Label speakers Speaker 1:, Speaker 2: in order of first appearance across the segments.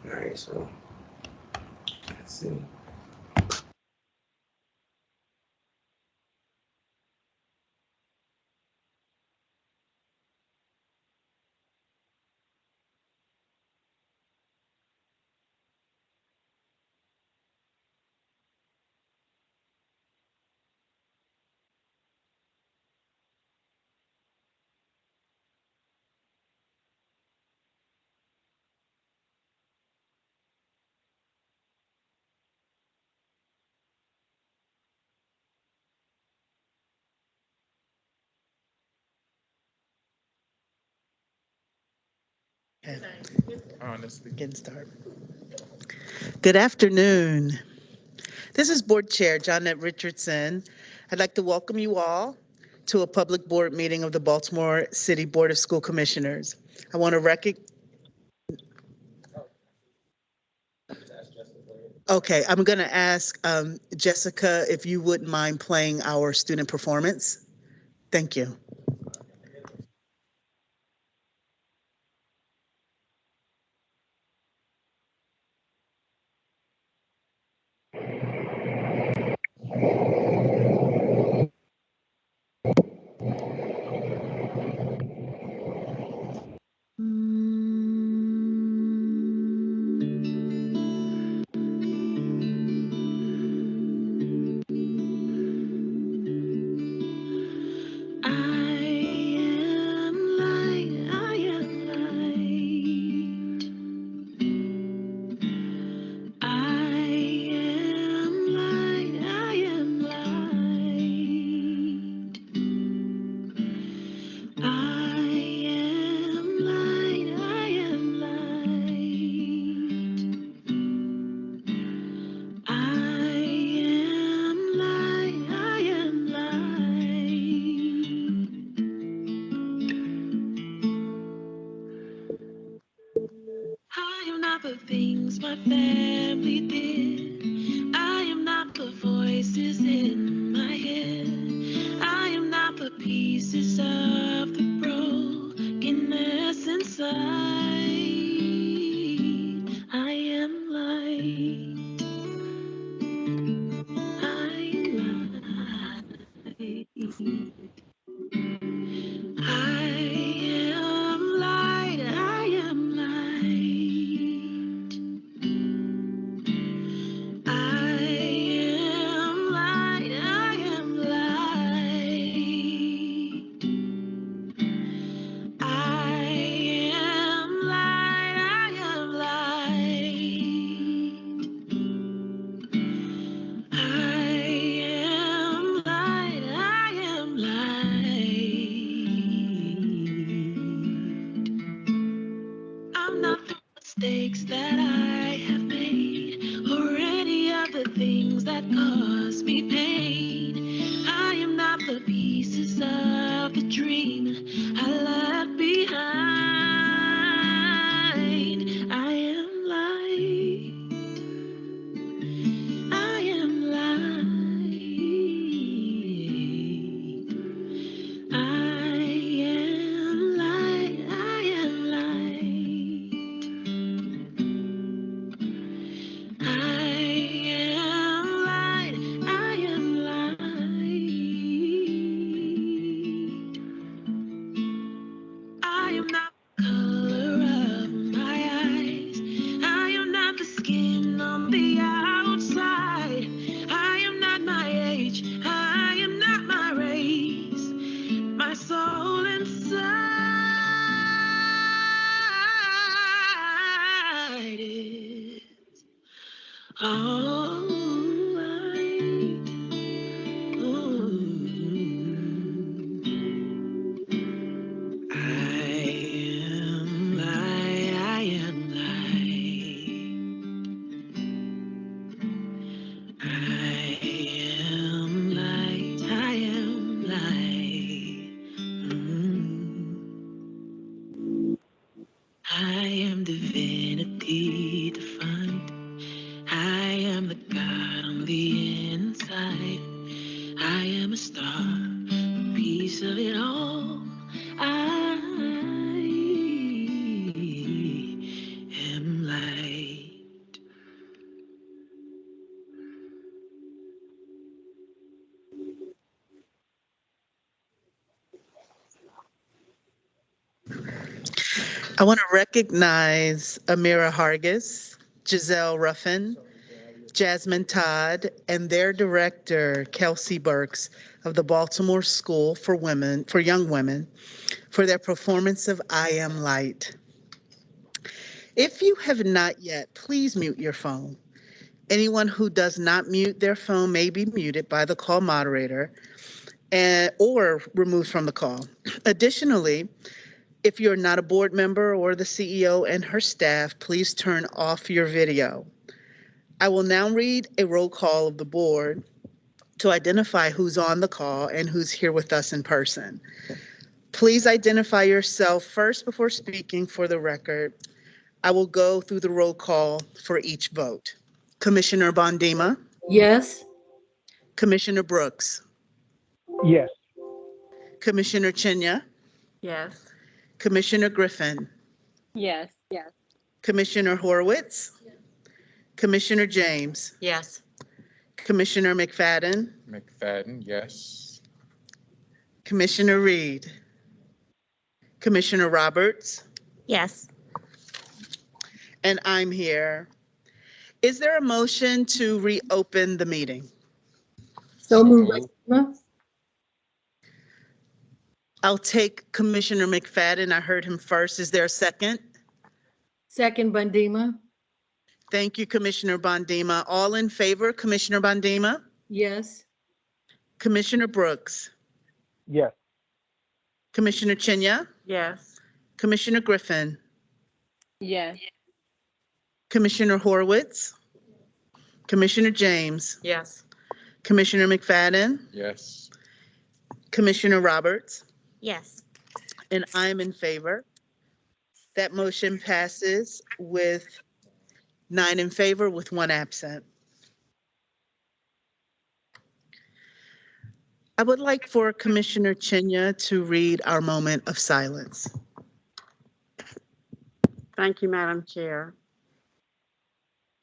Speaker 1: All right, so let's see.
Speaker 2: Okay. Getting started. Good afternoon. This is Board Chair Johnette Richardson. I'd like to welcome you all to a public board meeting of the Baltimore City Board of School Commissioners. I want to recognize. Okay, I'm going to ask Jessica if you wouldn't mind playing our student performance. Thank you. I am not the things my family did. I am not the voices in my head. I am not the pieces of the brokenness inside. I am light. I am light. I am light, I am light. I am light, I am light. I am light, I am light. I am light, I am light. I'm not the mistakes that I have made or any of the things that cause me pain. I am not the pieces of the dream I left behind. I am light. I am light. I am light. I am light. I am light. I am light. I am not the color of my eyes. I am not the skin on the outside. I am not my age. I am not my race. My soul inside is all right. Ooh. I am light, I am light. I am light, I am light. I am divinity defined. I am the God on the inside. I am a star, a piece of it all. I am light. I want to recognize Amira Hargis, Giselle Ruffin, Jasmine Todd, and their director, Kelsey Burks of the Baltimore School for Young Women, for their performance of I Am Light. If you have not yet, please mute your phone. Anyone who does not mute their phone may be muted by the call moderator or removed from the call. Additionally, if you're not a board member or the CEO and her staff, please turn off your video. I will now read a roll call of the board to identify who's on the call and who's here with us in person. Please identify yourself first before speaking for the record. I will go through the roll call for each vote. Commissioner Bondima,
Speaker 3: Yes.
Speaker 2: Commissioner Brooks,
Speaker 4: Yes.
Speaker 2: Commissioner Chinya,
Speaker 3: Yes.
Speaker 2: Commissioner Griffin,
Speaker 5: Yes.
Speaker 2: Commissioner Horowitz, Commissioner James,
Speaker 3: Yes.
Speaker 2: Commissioner McFadden,
Speaker 1: McFadden, yes.
Speaker 2: Commissioner Reed, Commissioner Roberts,
Speaker 5: Yes.
Speaker 2: and I'm here. Is there a motion to reopen the meeting?
Speaker 3: So moved.
Speaker 1: moved.
Speaker 2: I'll take Commissioner McFadden. I heard him first. Is there a second?
Speaker 3: Second, Bondima.
Speaker 2: Thank you, Commissioner Bondima. All in favor, Commissioner Bondima?
Speaker 3: Yes.
Speaker 2: Commissioner Brooks?
Speaker 4: Yes.
Speaker 2: Commissioner Chinya?
Speaker 3: Yes.
Speaker 2: Commissioner Griffin?
Speaker 5: Yes.
Speaker 2: Commissioner Horowitz? Commissioner James?
Speaker 3: Yes.
Speaker 2: Commissioner McFadden?
Speaker 1: Yes.
Speaker 2: Commissioner Roberts?
Speaker 5: Yes.
Speaker 2: And I'm in favor. That motion passes with 9 in favor with 1 absent. I would like for Commissioner Chinya to read our moment of silence.
Speaker 6: Thank you, Madam Chair.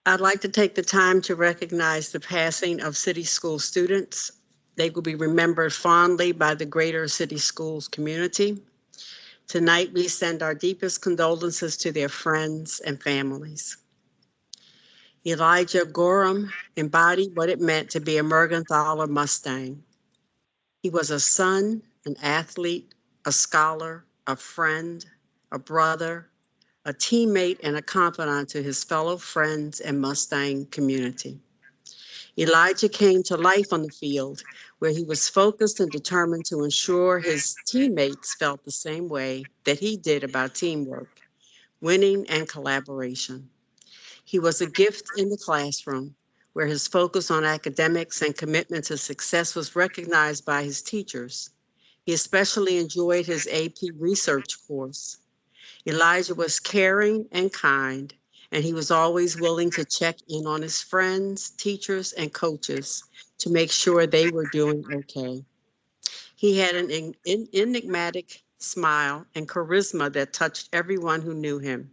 Speaker 6: I'd like to take the time to recognize the passing of City School students. They will be remembered fondly by the greater City Schools community. Tonight, we send our deepest condolences to their friends and families. Elijah Gorham embodied what it meant to be a Mergenthaler Mustang. He was a son, an athlete, a scholar, a friend, a brother, a teammate, and a confidant to his fellow friends and Mustang community. Elijah came to life on the field, where he was focused and determined to ensure his teammates felt the same way that he did about teamwork, winning, and collaboration. He was a gift in the classroom, where his focus on academics and commitment to success was recognized by his teachers. He especially enjoyed his AP research course. Elijah was caring and kind, and he was always willing to check in on his friends, teachers, and coaches to make sure they were doing okay. He had an enigmatic smile and charisma that touched everyone who knew him.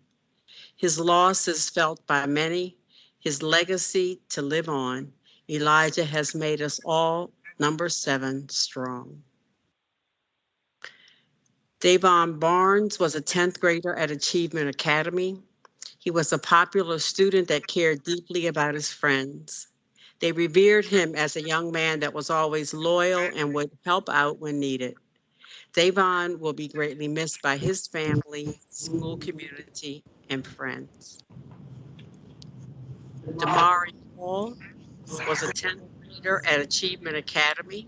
Speaker 6: His loss is felt by many, his legacy to live on. Elijah has made us all, number 7, strong. Davon Barnes was a 10th grader at Achievement Academy. He was a popular student that cared deeply about his friends. They revered him as a young man that was always loyal and would help out when needed. Davon will be greatly missed by his family, school community, and friends. Damari Hall was a 10th grader at Achievement Academy.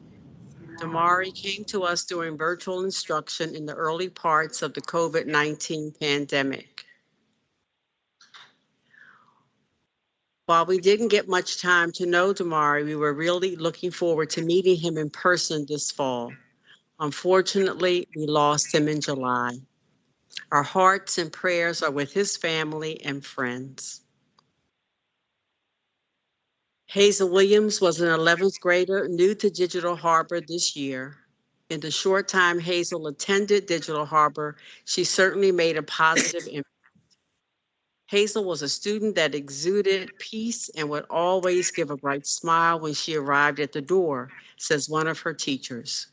Speaker 6: Damari came to us during virtual instruction in the early parts of the COVID-19 pandemic. While we didn't get much time to know Damari, we were really looking forward to meeting him in person this fall. Unfortunately, we lost him in July. Our hearts and prayers are with his family and friends. Hazel Williams was an 11th grader new to Digital Harbor this year. In the short time Hazel attended Digital Harbor, she certainly made a positive impact. Hazel was a student that exuded peace and would always give a bright smile when she arrived at the door, says one of her teachers.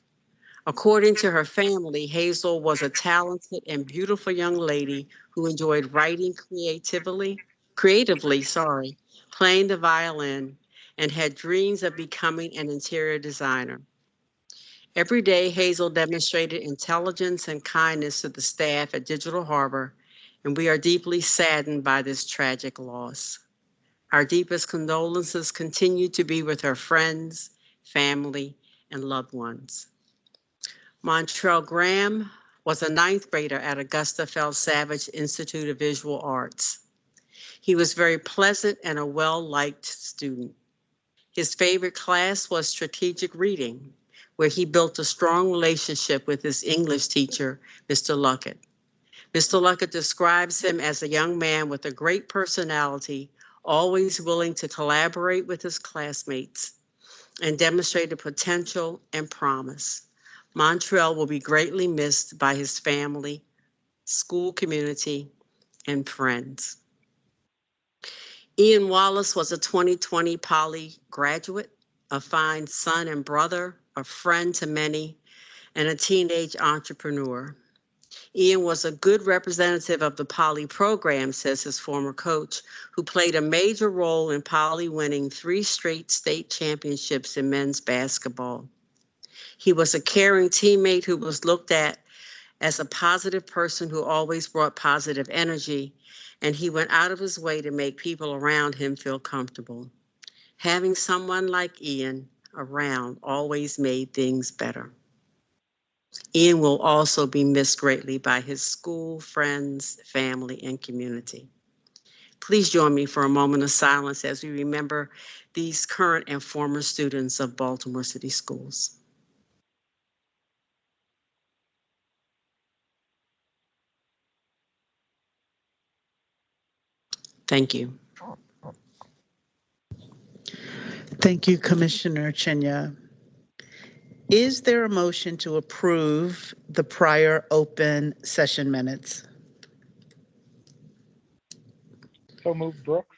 Speaker 6: According to her family, Hazel was a talented and beautiful young lady who enjoyed writing creatively, playing the violin, and had dreams of becoming an interior designer. Every day, Hazel demonstrated intelligence and kindness to the staff at Digital Harbor, and we are deeply saddened by this tragic loss. Our deepest condolences continue to be with her friends, family, and loved ones. Montrell Graham was a ninth grader at Augusta Felt Savage Institute of Visual Arts. He was very pleasant and a well-liked student. His favorite class was strategic reading, where he built a strong relationship with his English teacher, Mr. Luckett. Mr. Luckett describes him as a young man with a great personality, always willing to collaborate with his classmates, and demonstrated potential and promise. Montrell will be greatly missed by his family, school community, and friends. Ian Wallace was a 2020 Poly graduate, a fine son and brother, a friend to many, and a teenage entrepreneur. Ian was a good representative of the Poly program, says his former coach, who played a major role in Poly winning 3 straight state championships in men's basketball. He was a caring teammate who was looked at as a positive person who always brought positive energy, and he went out of his way to make people around him feel comfortable. Having someone like Ian around always made things better. Ian will also be missed greatly by his school, friends, family, and community. Please join me for a moment of silence as we remember these current and former students of Baltimore City Schools. Thank you.
Speaker 2: Thank you, Commissioner Chenya. Is there a motion to approve the prior open session minutes?
Speaker 4: So moved, Brooks.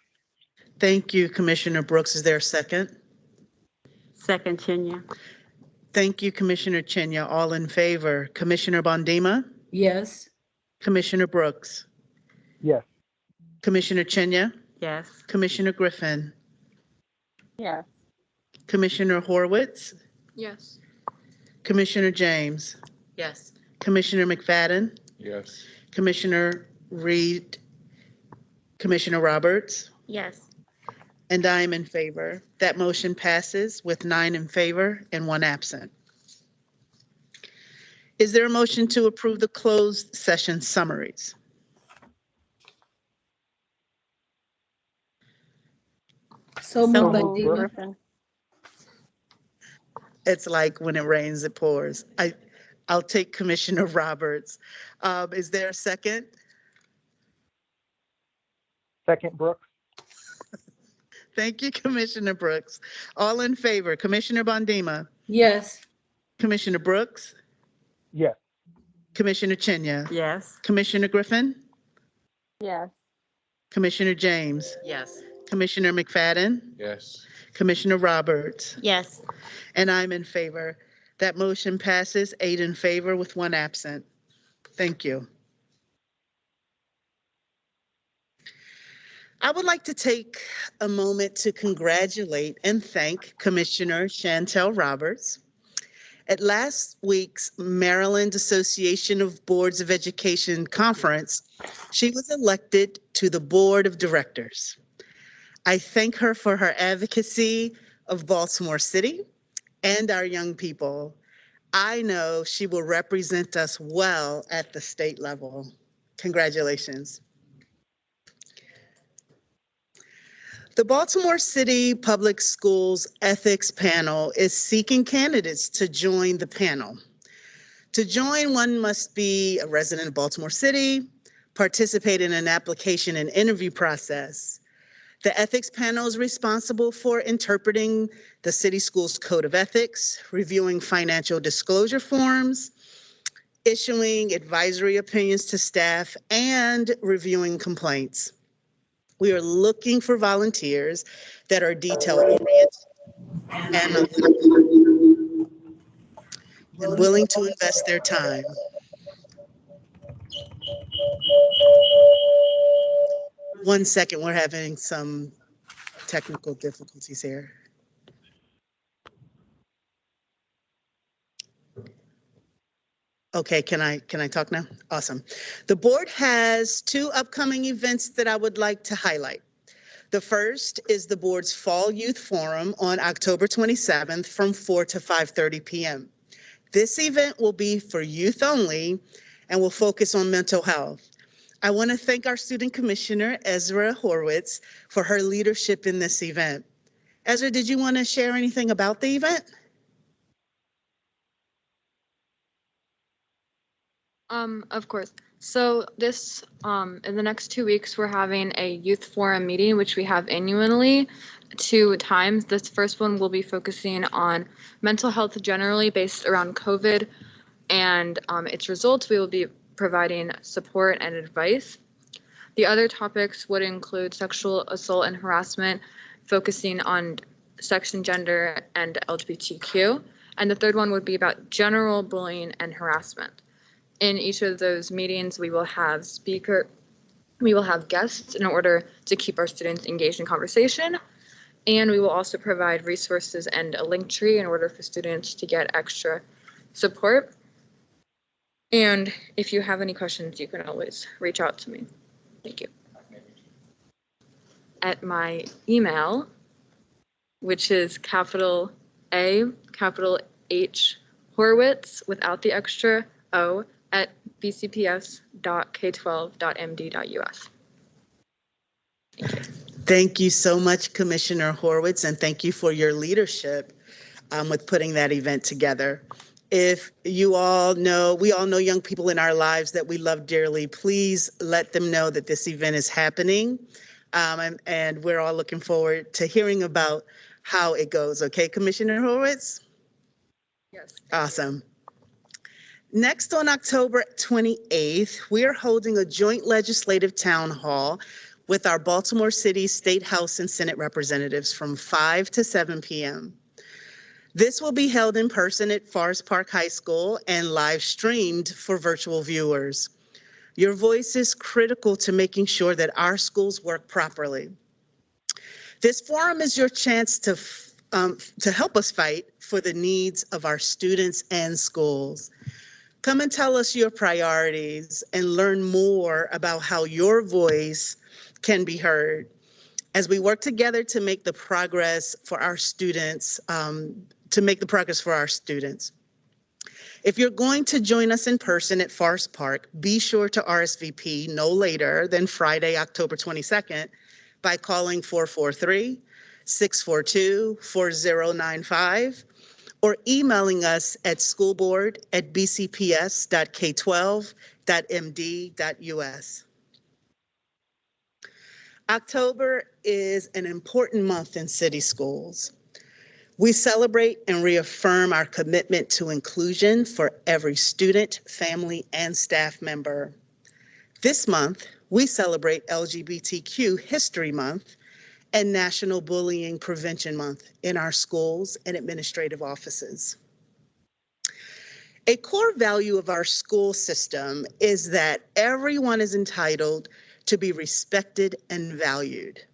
Speaker 2: Thank you, Commissioner Brooks. Is there a second?
Speaker 5: Second, Chenya.
Speaker 2: Thank you, Commissioner Chenya. All in favor? Commissioner Bondima?
Speaker 3: Yes.
Speaker 2: Commissioner Brooks?
Speaker 4: Yes.
Speaker 2: Commissioner Chenya?
Speaker 5: Yes.
Speaker 2: Commissioner Griffin?
Speaker 5: Yes.
Speaker 2: Commissioner Horwitz?
Speaker 3: Yes.
Speaker 2: Commissioner James?
Speaker 6: Yes.
Speaker 2: Commissioner McFadden?
Speaker 1: Yes.
Speaker 2: Commissioner Reed? Commissioner Roberts?
Speaker 5: Yes.
Speaker 2: And I am in favor. That motion passes with 9 in favor and 1 absent. Is there a motion to approve the closed session summaries?
Speaker 3: So moved,
Speaker 4: moved,
Speaker 3: Bondima.
Speaker 5: Griffin.
Speaker 2: It's like when it rains, it pours. I'll take Commissioner Roberts. Is there a second?
Speaker 4: Second, Brooks.
Speaker 2: Thank you, Commissioner Brooks. All in favor, Commissioner Bondima,
Speaker 3: Yes.
Speaker 2: Commissioner Brooks,
Speaker 4: Yes.
Speaker 2: Commissioner Chenya,
Speaker 5: Yes.
Speaker 2: Commissioner Griffin,
Speaker 5: Yes.
Speaker 2: Commissioner James,
Speaker 6: Yes.
Speaker 2: Commissioner McFadden,
Speaker 1: Yes.
Speaker 2: Commissioner Roberts,
Speaker 5: Yes.
Speaker 2: and I'm in favor. That motion passes 8 in favor with 1 absent. Thank you. I would like to take a moment to congratulate and thank Commissioner Chantel Roberts. At last week's Maryland Association of Boards of Education conference, she was elected to the Board of Directors. I thank her for her advocacy of Baltimore City and our young people. I know she will represent us well at the state level. Congratulations. The Baltimore City Public Schools Ethics Panel is seeking candidates to join the panel. To join, one must be a resident of Baltimore City, participate in an application and interview process. The ethics panel is responsible for interpreting the city schools code of ethics, reviewing financial disclosure forms, issuing advisory opinions to staff, and reviewing complaints. We are looking for volunteers that are detail-oriented and willing to invest their time. One second, we're having some technical difficulties here. Okay, can I talk now? Awesome. The board has 2 upcoming events that I would like to highlight. The first is the board's Fall Youth Forum on October 27th from 4 to 5:30 p.m. This event will be for youth only and will focus on mental health. I want to thank our student commissioner, Ezra Horwitz, for her leadership in this event. Ezra, did you want to share anything about the event?
Speaker 7: Of course. So this, in the next 2 weeks, we're having a youth forum meeting, which we have annually 2 times. This first one will be focusing on mental health generally based around COVID and its results. We will be providing support and advice. The other topics would include sexual assault and harassment, focusing on sex and gender and LGBTQ. And the third one would be about general bullying and harassment. In each of those meetings, we will have guests in order to keep our students engaged in conversation. And we will also provide resources and a link tree in order for students to get extra support. And if you have any questions, you can always reach out to me. Thank you. At my email, which is capital A, capital H, Horwitz, without the extra O, at bcps.k12.md.us.
Speaker 2: Thank you so much, Commissioner Horwitz, and thank you for your leadership with putting that event together. If you all know, we all know young people in our lives that we love dearly, please let them know that this event is happening. And we're all looking forward to hearing about how it goes. Okay, Commissioner Horwitz?
Speaker 7: Yes.
Speaker 2: Awesome. Next, on October 28th, we are holding a joint legislative town hall with our Baltimore City State House and Senate representatives from 5 to 7 p.m. This will be held in person at Forest Park High School and live streamed for virtual viewers. Your voice is critical to making sure that our schools work properly. This forum is your chance to help us fight for the needs of our students and schools. Come and tell us your priorities and learn more about how your voice can be heard as we work together to make the progress for our students, If you're going to join us in person at Forest Park, be sure to RSVP no later than Friday, October 22nd by calling 443-642-4095 or emailing us at schoolboard@bcps.k12.md.us. October is an important month in city schools. We celebrate and reaffirm our commitment to inclusion for every student, family, and staff member. This month, we celebrate LGBTQ History Month and National Bullying Prevention Month in our schools and administrative offices. A core value of our school system is that everyone is entitled to be respected and valued.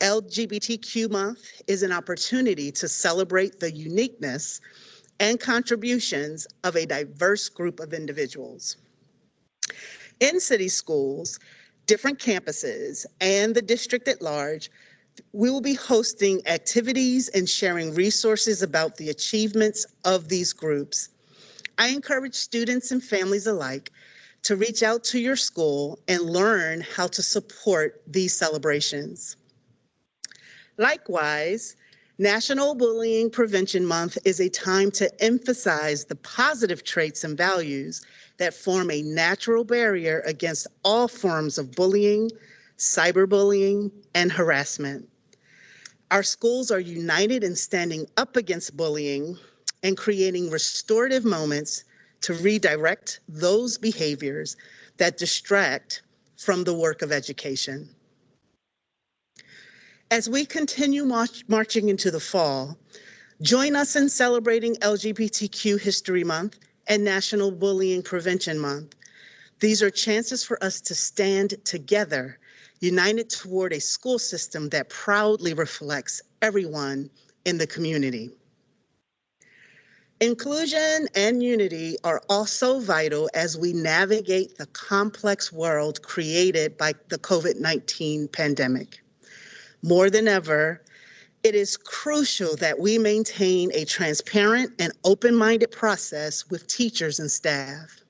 Speaker 2: LGBTQ Month is an opportunity to celebrate the uniqueness and contributions of a diverse group of individuals. In city schools, different campuses, and the district at large, we will be hosting activities and sharing resources about the achievements of these groups. I encourage students and families alike to reach out to your school and learn how to support these celebrations. Likewise, National Bullying Prevention Month is a time to emphasize the positive traits and values that form a natural barrier against all forms of bullying, cyberbullying, and harassment. Our schools are united in standing up against bullying and creating restorative moments to redirect those behaviors that distract from the work of education. As we continue marching into the fall, join us in celebrating LGBTQ History Month and National Bullying Prevention Month. These are chances for us to stand together, united toward a school system that proudly reflects everyone in the community. Inclusion and unity are also vital as we navigate the complex world created by the COVID-19 pandemic. More than ever, it is crucial that we maintain a transparent and open-minded process with teachers and staff.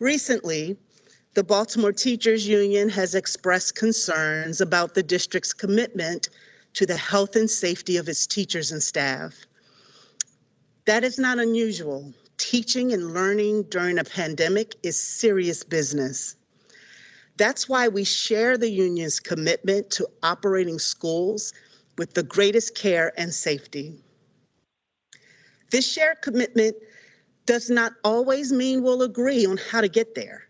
Speaker 2: Recently, the Baltimore Teachers Union has expressed concerns about the district's commitment to the health and safety of its teachers and staff. That is not unusual. Teaching and learning during a pandemic is serious business. That's why we share the union's commitment to operating schools with the greatest care and safety. This shared commitment does not always mean we'll agree on how to get there.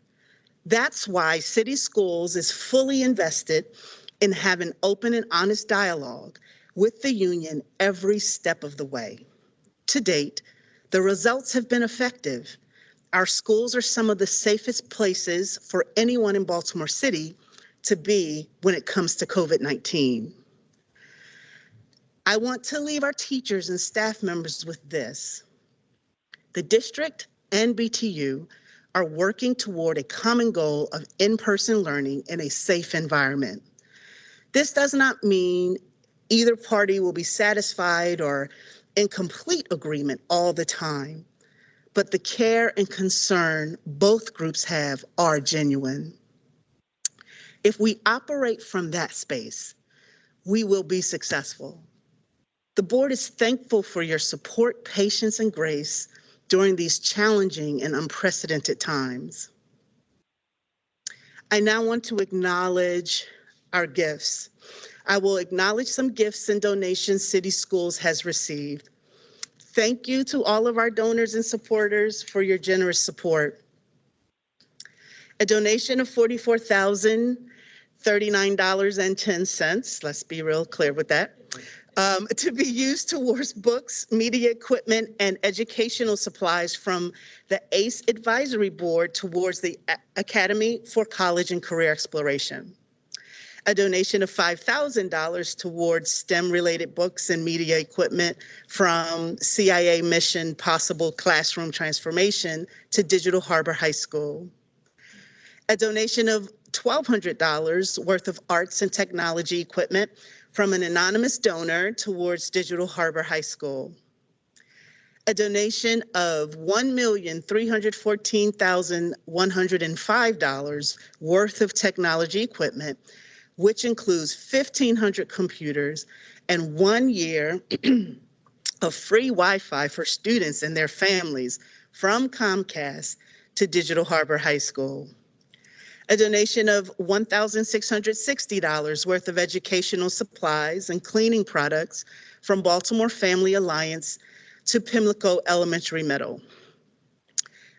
Speaker 2: That's why City Schools is fully invested in having open and honest dialogue with the union every step of the way. To date, the results have been effective. Our schools are some of the safest places for anyone in Baltimore City to be when it comes to COVID-19. I want to leave our teachers and staff members with this. The district and BTU are working toward a common goal of in-person learning in a safe environment. This does not mean either party will be satisfied or in complete agreement all the time, but the care and concern both groups have are genuine. If we operate from that space, we will be successful. The board is thankful for your support, patience, and grace during these challenging and unprecedented times. I now want to acknowledge our gifts. I will acknowledge some gifts and donations City Schools has received. Thank you to all of our donors and supporters for your generous support. A donation of $44,039.10, let's be real clear with that, to be used towards books, media equipment, and educational supplies from the ACE Advisory Board towards the Academy for College and Career Exploration. A donation of $5,000 towards STEM-related books and media equipment from CIA Mission Possible Classroom Transformation to Digital Harbor High School. A donation of $1,200 worth of arts and technology equipment from an anonymous donor towards Digital Harbor High School. A donation of $1,314,105 worth of technology equipment, which includes 1,500 computers and 1 year of free Wi-Fi for students and their families from Comcast to Digital Harbor High School. A donation of $1,660 worth of educational supplies and cleaning products from Baltimore Family Alliance to Pimlico Elementary Middle.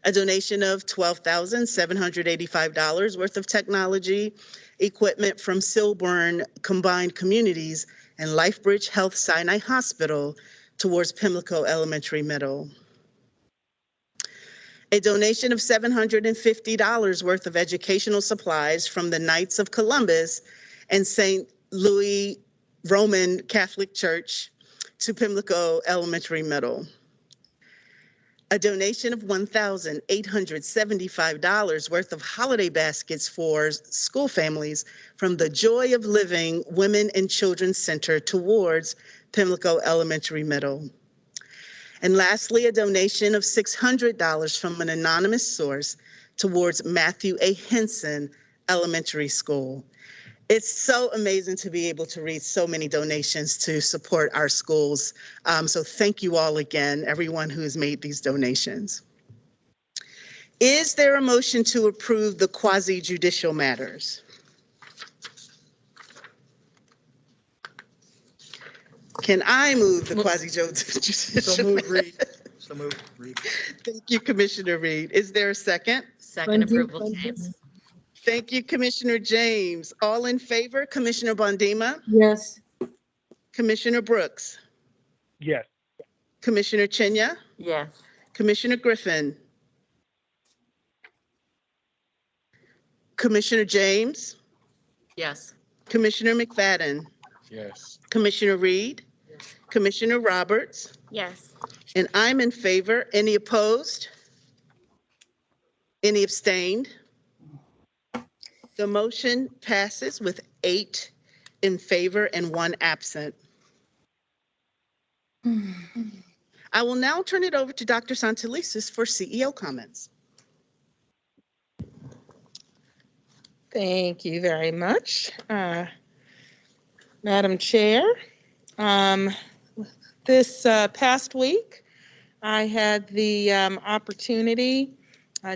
Speaker 2: A donation of $12,785 worth of technology equipment from Silburn Combined Communities and LifeBridge Health Sinai Hospital towards Pimlico Elementary Middle. A donation of $750 worth of educational supplies from the Knights of Columbus and St. Louis Roman Catholic Church to Pimlico Elementary Middle. A donation of $1,875 worth of holiday baskets for school families from the Joy of Living Women and Children's Center towards Pimlico Elementary Middle. And lastly, a donation of $600 from an anonymous source towards Matthew A. Henson Elementary School. It's so amazing to be able to read so many donations to support our schools. So thank you all again, everyone who has made these donations. Is there a motion to approve the quasi-judicial matters? Can I move the quasi-judicial?
Speaker 1: So moved, Reed. So moved, Reed.
Speaker 2: Thank you, Commissioner Reed. Is there a second?
Speaker 8: Second
Speaker 3: Bundy,
Speaker 8: approval,
Speaker 3: Bundy.
Speaker 8: James.
Speaker 2: Thank you, Commissioner James. All in favor, Commissioner Bondima,
Speaker 3: Yes.
Speaker 2: Commissioner Brooks,
Speaker 4: Yes.
Speaker 2: Commissioner Chenya,
Speaker 5: Yes.
Speaker 2: Commissioner Griffin, Commissioner James,
Speaker 6: Yes.
Speaker 2: Commissioner McFadden,
Speaker 1: Yes.
Speaker 2: Commissioner Reed, Commissioner Roberts,
Speaker 5: Yes.
Speaker 2: and I'm in favor. Any opposed? Any abstained? The motion passes with 8 in favor and 1 absent. I will now turn it over to Dr. Santelises for CEO comments.
Speaker 8: Thank you very much, Madam Chair. This past week, I had the opportunity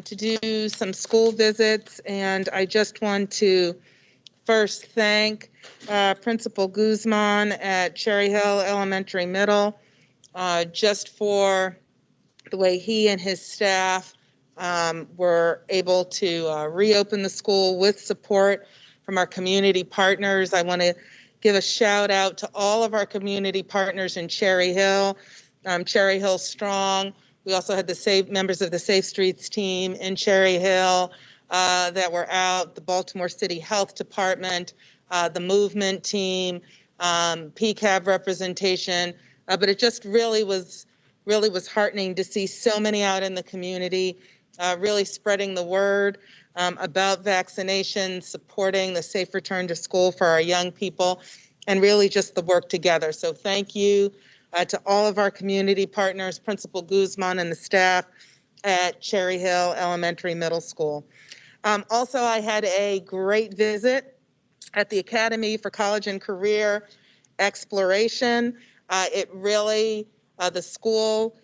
Speaker 8: to do some school visits, and I just want to first thank Principal Guzman at Cherry Hill Elementary Middle just for the way he and his staff were able to reopen the school with support from our community partners. I want to give a shout out to all of our community partners in Cherry Hill, Cherry Hill Strong. We also had the members of the Safe Streets team in Cherry Hill that were out, the Baltimore City Health Department, the movement team, PCAB representation, but it just really was heartening to see so many out in the community, really spreading the word about vaccination, supporting the safe return to school for our young people, and really just the work together. So thank you to all of our community partners, Principal Guzman and the staff at Cherry Hill Elementary Middle School. Also, I had a great visit at the Academy for College and Career Exploration. It really, the school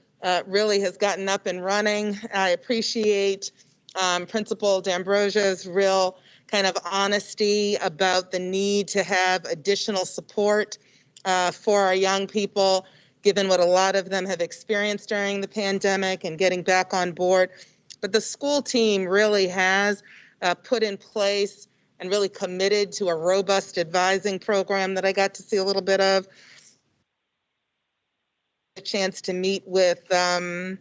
Speaker 8: really has gotten up and running. I appreciate Principal D'Ambrosia's real kind of honesty about the need to have additional support for our young people, given what a lot of them have experienced during the pandemic and getting back on board. But the school team really has put in place and really committed to a robust advising program that I got to see a little bit of. A chance to meet with a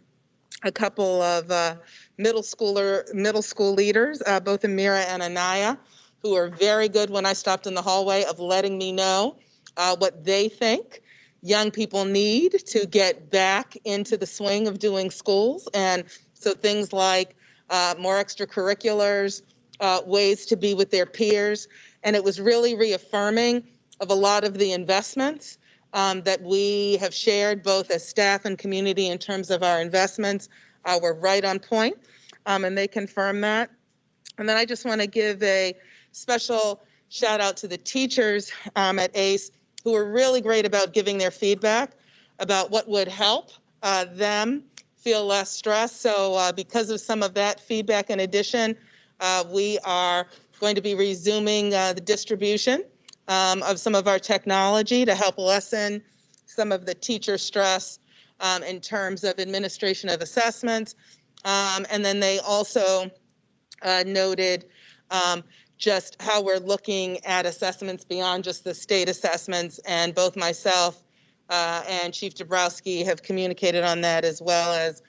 Speaker 8: couple of middle school leaders, both Amira and Anaya, who are very good when I stopped in the hallway of letting me know what they think young people need to get back into the swing of doing schools. And so things like more extracurriculars, ways to be with their peers. And it was really reaffirming of a lot of the investments that we have shared both as staff and community in terms of our investments. We're right on point, and they confirm that. And then I just want to give a special shout out to the teachers at ACE who were really great about giving their feedback about what would help them feel less stressed. So because of some of that feedback in addition, we are going to be resuming the distribution of some of our technology to help lessen some of the teacher stress in terms of administration of assessments. And then they also noted just how we're looking at assessments beyond just the state assessments, and both myself and Chief Dabrowski have communicated on that, as well as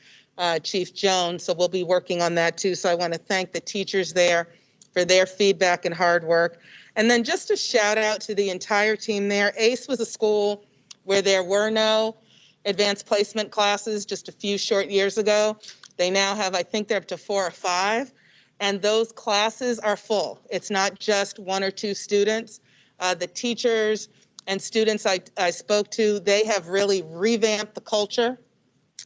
Speaker 8: Chief Jones. So we'll be working on that too. So I want to thank the teachers there for their feedback and hard work. And then just a shout out to the entire team there. ACE was a school where there were no advanced placement classes just a few short years ago. They now have, I think they're up to 4 or 5. And those classes are full. It's not just 1 or 2 students. The teachers and students I spoke to, they have really revamped the culture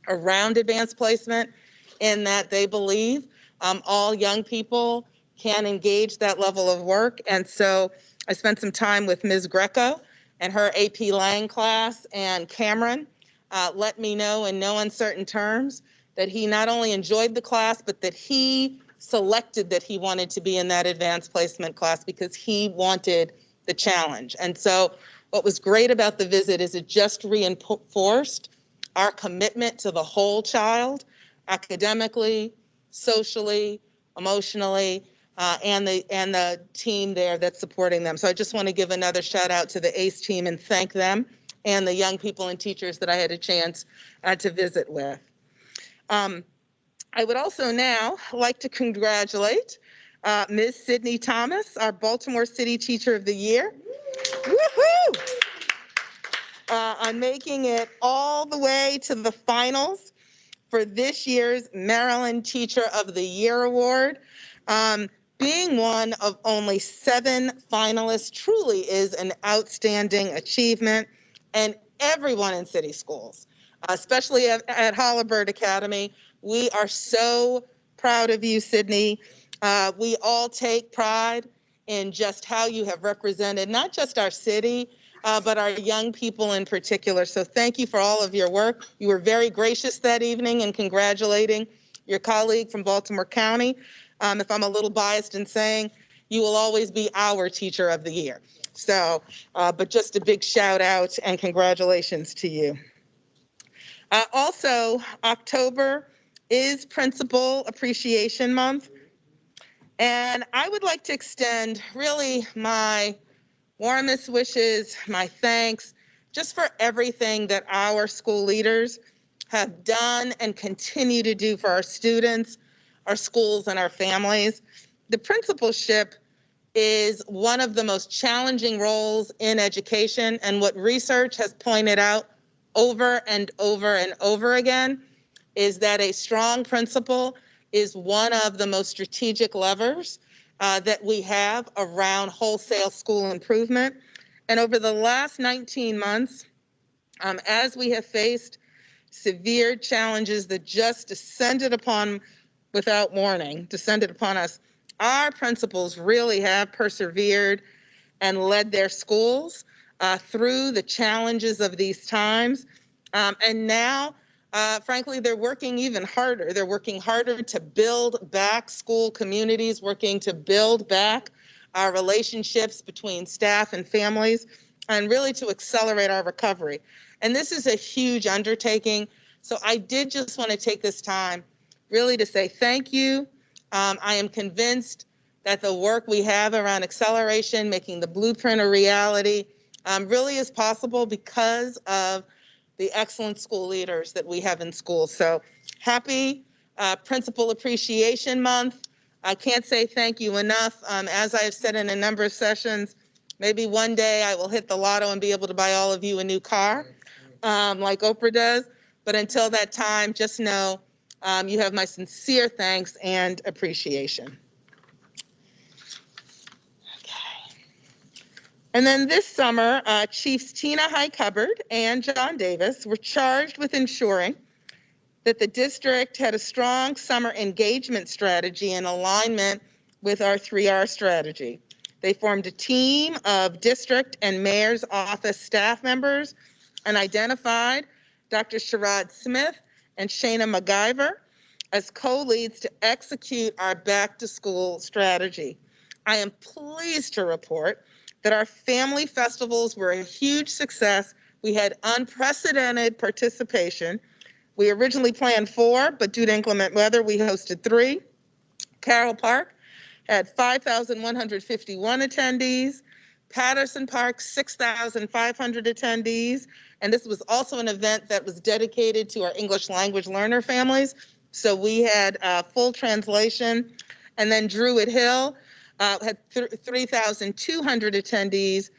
Speaker 8: around advanced placement, in that they believe all young people can engage that level of work. And so I spent some time with Ms. Greco and her AP Lang class, and Cameron let me know in no uncertain terms that he not only enjoyed the class, but that he selected that he wanted to be in that advanced placement class because he wanted the challenge. And so what was great about the visit is it just reinforced our commitment to the whole child, academically, socially, emotionally, and the team there that's supporting them. So I just want to give another shout out to the ACE team and thank them and the young people and teachers that I had a chance to visit with. I would also now like to congratulate Ms. Sydney Thomas, our Baltimore City Teacher of the Year. Woo-hoo! On making it all the way to the finals for this year's Maryland Teacher of the Year Award. Being one of only 7 finalists truly is an outstanding achievement, and everyone in city schools, especially at Holabird Academy, we are so proud of you, Sydney. We all take pride in just how you have represented not just our city, but our young people in particular. So thank you for all of your work. You were very gracious that evening in congratulating your colleague from Baltimore County. If I'm a little biased in saying, you will always be our Teacher of the Year. So, but just a big shout out and congratulations to you. Also, October is Principal Appreciation Month. And I would like to extend really my warmest wishes, my thanks, just for everything that our school leaders have done and continue to do for our students, our schools, and our families. The principalship is one of the most challenging roles in education, and what research has pointed out over and over and over again is that a strong principal is one of the most strategic levers that we have around wholesale school improvement. And over the last 19 months, as we have faced severe challenges that just descended upon without warning, descended upon us, our principals really have persevered and led their schools through the challenges of these times. And now, frankly, they're working even harder. They're working harder to build back school communities, working to build back our relationships between staff and families, and really to accelerate our recovery. And this is a huge undertaking. So I did just want to take this time really to say thank you. I am convinced that the work we have around acceleration, making the blueprint a reality, really is possible because of the excellent school leaders that we have in schools. So happy Principal Appreciation Month. I can't say thank you enough. As I have said in a number of sessions, maybe one day I will hit the lotto and be able to buy all of you a new car like Oprah does. But until that time, just know you have my sincere thanks and appreciation. Okay. And then this summer, Chiefs Tina High-Hubbard and John Davis were charged with ensuring that the district had a strong summer engagement strategy in alignment with our 3R strategy. They formed a team of district and mayor's office staff members and identified Dr. Sherrod Smith and Shana MacGyver as co-leads to execute our back to school strategy. I am pleased to report that our family festivals were a huge success. We had unprecedented participation. We originally planned 4, but due to inclement weather, we hosted 3. Carroll Park had 5,151 attendees. Patterson Park, 6,500 attendees. And this was also an event that was dedicated to our English language learner families. So we had full translation. And then Druid Hill had 3,200 attendees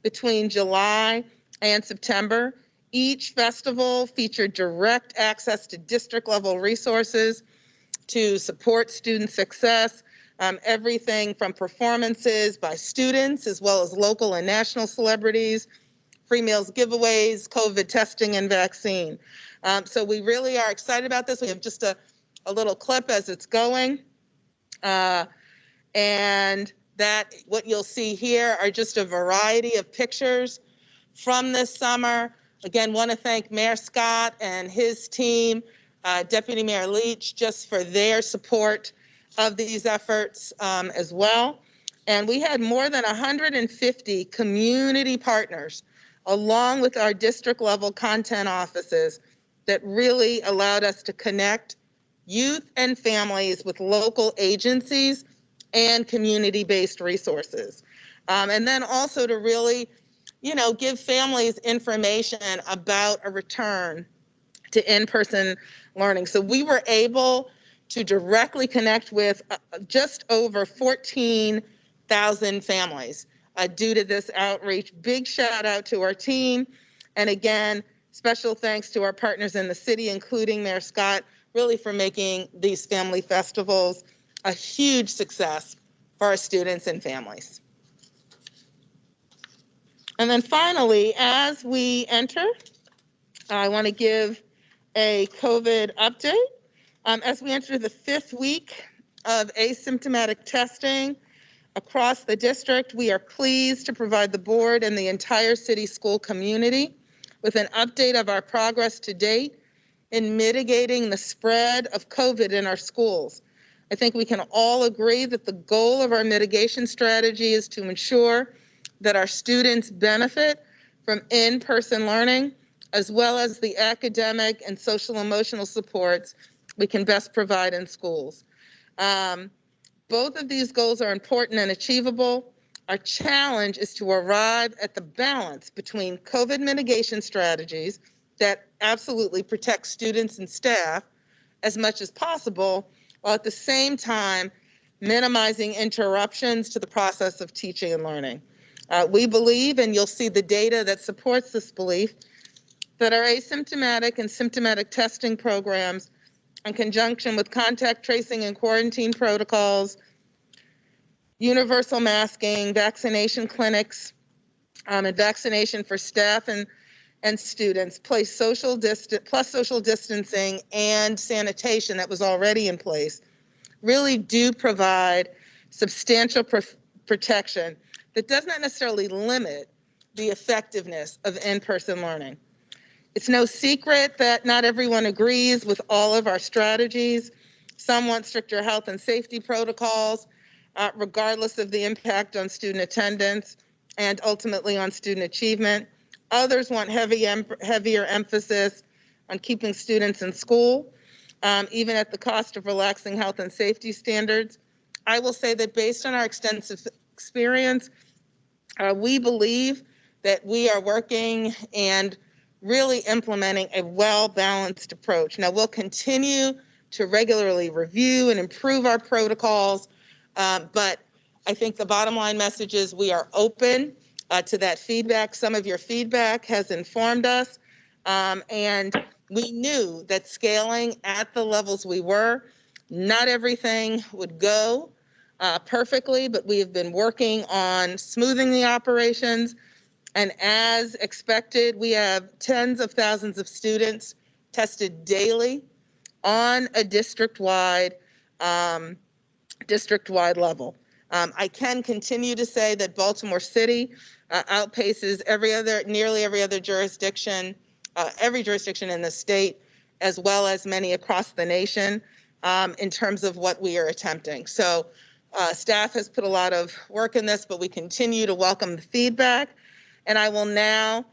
Speaker 8: between July and September. Each festival featured direct access to district level resources to support student success. Everything from performances by students as well as local and national celebrities, free meals giveaways, COVID testing and vaccine. So we really are excited about this. We have just a little clip as it's going. And that what you'll see here are just a variety of pictures from this summer. Again, want to thank Mayor Scott and his team, Deputy Mayor Leach, just for their support of these efforts as well. And we had more than 150 community partners, along with our district level content offices, that really allowed us to connect youth and families with local agencies and community-based resources. And then also to really, give families information about a return to in-person learning. So we were able to directly connect with just over 14,000 families due to this outreach. Big shout out to our team. And again, special thanks to our partners in the city, including Mayor Scott, really for making these family festivals a huge success for our students and families. And then finally, as we enter, I want to give a COVID update. As we enter the 5th week of asymptomatic testing across the district, we are pleased to provide the board and the entire city school community with an update of our progress to date in mitigating the spread of COVID in our schools. I think we can all agree that the goal of our mitigation strategy is to ensure that our students benefit from in-person learning, as well as the academic and social emotional supports we can best provide in schools. Both of these goals are important and achievable. Our challenge is to arrive at the balance between COVID mitigation strategies that absolutely protect students and staff as much as possible, while at the same time minimizing interruptions to the process of teaching and learning. We believe, and you'll see the data that supports this belief, that our asymptomatic and symptomatic testing programs, in conjunction with contact tracing and quarantine protocols, universal masking, vaccination clinics, and vaccination for staff and students, plus social distancing and sanitation that was already in place, really do provide substantial protection that does not necessarily limit the effectiveness of in-person learning. It's no secret that not everyone agrees with all of our strategies. Some want stricter health and safety protocols, regardless of the impact on student attendance and ultimately on student achievement. Others want heavier emphasis on keeping students in school, even at the cost of relaxing health and safety standards. I will say that based on our extensive experience, we believe that we are working and really implementing a well-balanced approach. Now, we'll continue to regularly review and improve our protocols, but I think the bottom line message is we are open to that feedback. Some of your feedback has informed us, and we knew that scaling at the levels we were, not everything would go perfectly, but we have been working on smoothing the operations. And as expected, we have tens of thousands of students tested daily on a district-wide level. I can continue to say that Baltimore City outpaces nearly every other jurisdiction, every jurisdiction in the state, as well as many across the nation in terms of what we are attempting. So staff has put a lot of work in this, but we continue to welcome the feedback. And I will now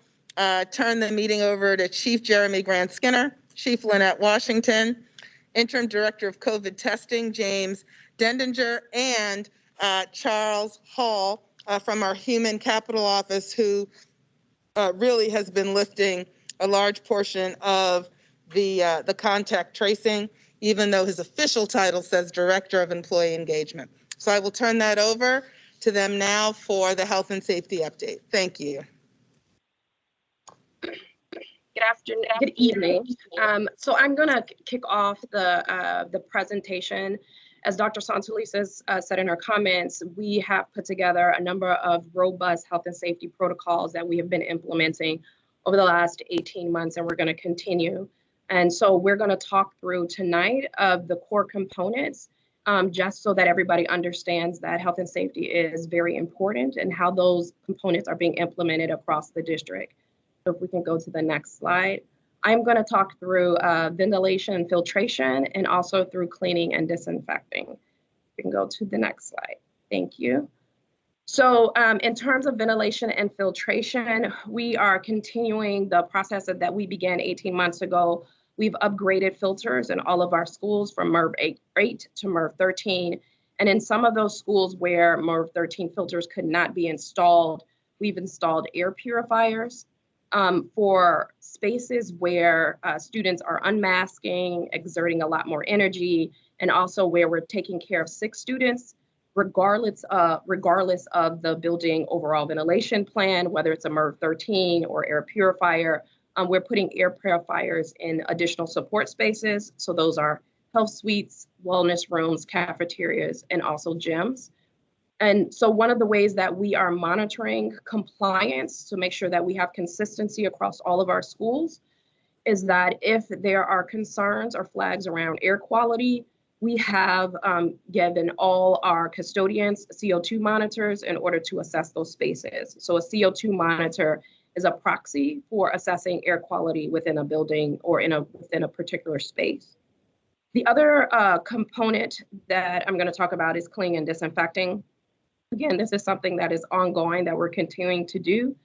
Speaker 8: turn the meeting over to Chief Jeremy Grant Skinner, Chief Lynette Washington, Interim Director of COVID Testing, James Dendinger, and Charles Hall from our Human Capital Office, who really has been lifting a large portion of the contact tracing, even though his official title says Director of Employee Engagement. So I will turn that over to them now for the health and safety update. Thank you.
Speaker 9: Good afternoon, good evening. So I'm gonna kick off the presentation. As Dr. Santulises said in her comments, we have put together a number of robust health and safety protocols that we have been implementing over the last 18 months, and we're gonna continue. And so we're gonna talk through tonight of the core components, just so that everybody understands that health and safety is very important and how those components are being implemented across the district. So if we can go to the next slide. I'm going to talk through ventilation and filtration, and also through cleaning and disinfecting. We can go to the next slide. Thank you. So in terms of ventilation and filtration, we are continuing the process that we began 18 months ago. We've upgraded filters in all of our schools from MERV 8 to MERV 13, And in some of those schools where MERV 13 filters could not be installed, we've installed air purifiers for spaces where students are unmasking, exerting a lot more energy, and also where we're taking care of sick students, regardless of the building overall ventilation plan, whether it's a MERV 13 or air purifier. We're putting air purifiers in additional support spaces. So those are health suites, wellness rooms, cafeterias, and also gyms. And so one of the ways that we are monitoring compliance to make sure that we have consistency across all of our schools is that if there are concerns or flags around air quality, we have given all our custodians CO2 monitors in order to assess those spaces. So a CO2 monitor is a proxy for assessing air quality within a building or within a particular space. The other component that I'm going to talk about is cleaning and disinfecting. Again, this is something that is ongoing that we're continuing to do.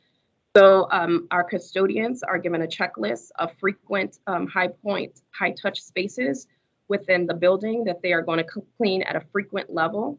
Speaker 9: So our custodians are given a checklist of frequent high touch spaces within the building that they are going to clean at a frequent level.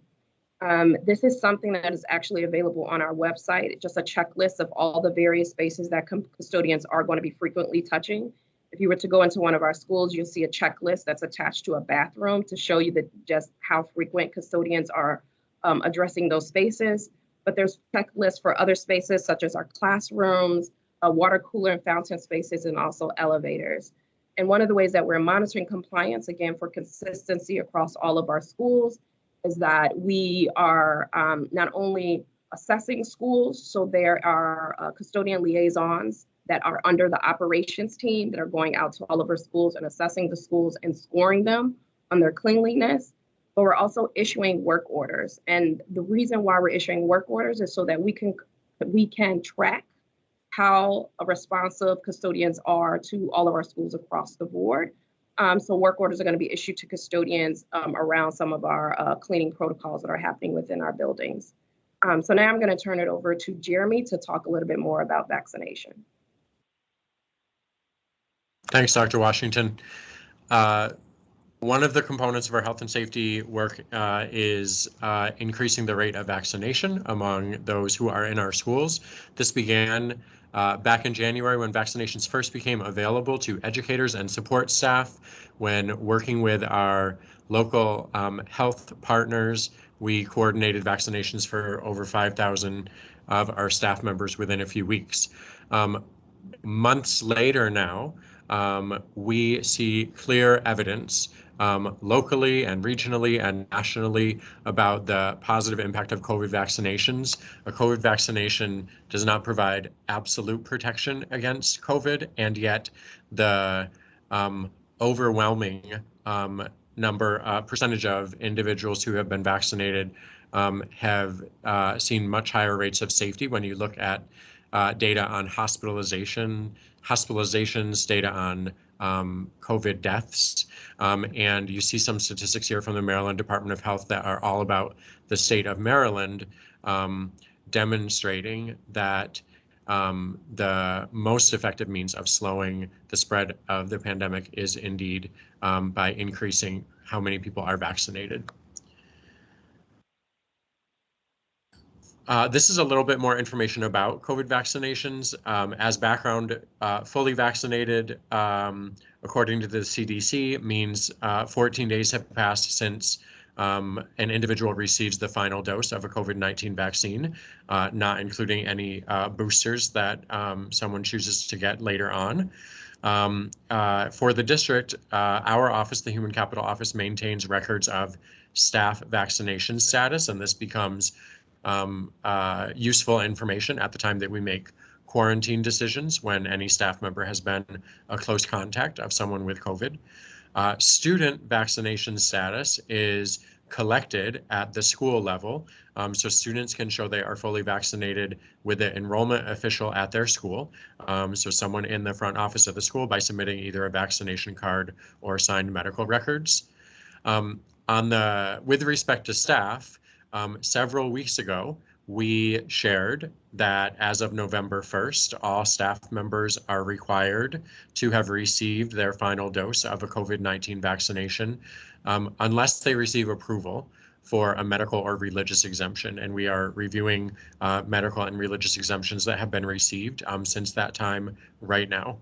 Speaker 9: This is something that is actually available on our website, just a checklist of all the various spaces that custodians are going to be frequently touching. If you were to go into one of our schools, you'll see a checklist that's attached to a bathroom to show you just how frequent custodians are addressing those spaces. But there's checklists for other spaces such as our classrooms, water cooler and fountain spaces, and also elevators. And one of the ways that we're monitoring compliance, again, for consistency across all of our schools, is that we are not only assessing schools, so there are custodian liaisons that are under the operations team that are going out to all of our schools and assessing the schools and scoring them on their cleanliness, but we're also issuing work orders. And the reason why we're issuing work orders is so that we can track how responsive custodians are to all of our schools across the board. So work orders are going to be issued to custodians around some of our cleaning protocols that are happening within our buildings. So now I'm going to turn it over to Jeremy to talk a little bit more about vaccination.
Speaker 10: Thanks, Dr. Washington. One of the components of our health and safety work is increasing the rate of vaccination among those who are in our schools. This began back in January when vaccinations first became available to educators and support staff. When working with our local health partners, we coordinated vaccinations for over 5,000 of our staff members within a few weeks. Months later now, we see clear evidence locally and regionally and nationally about the positive impact of COVID vaccinations. A COVID vaccination does not provide absolute protection against COVID, and yet the overwhelming percentage of individuals who have been vaccinated have seen much higher rates of safety when you look at data on hospitalizations, data on COVID deaths, and you see some statistics here from the Maryland Department of Health that are all about the state of Maryland, demonstrating that the most effective means of slowing the spread of the pandemic is indeed by increasing how many people are vaccinated. This is a little bit more information about COVID vaccinations. As background, fully vaccinated, according to the CDC, means 14 days have passed since an individual receives the final dose of a COVID-19 vaccine, not including any boosters that someone chooses to get later on. For the district, our office, the Human Capital Office, maintains records of staff vaccination status, and this becomes useful information at the time that we make quarantine decisions when any staff member has been a close contact of someone with COVID. Student vaccination status is collected at the school level, so students can show they are fully vaccinated with the enrollment official at their school, so someone in the front office of the school, by submitting either a vaccination card or signed medical records. With respect to staff, several weeks ago, we shared that as of November 1st, all staff members are required to have received their final dose of a COVID-19 vaccination, unless they receive approval for a medical or religious exemption. And we are reviewing medical and religious exemptions that have been received since that time right now.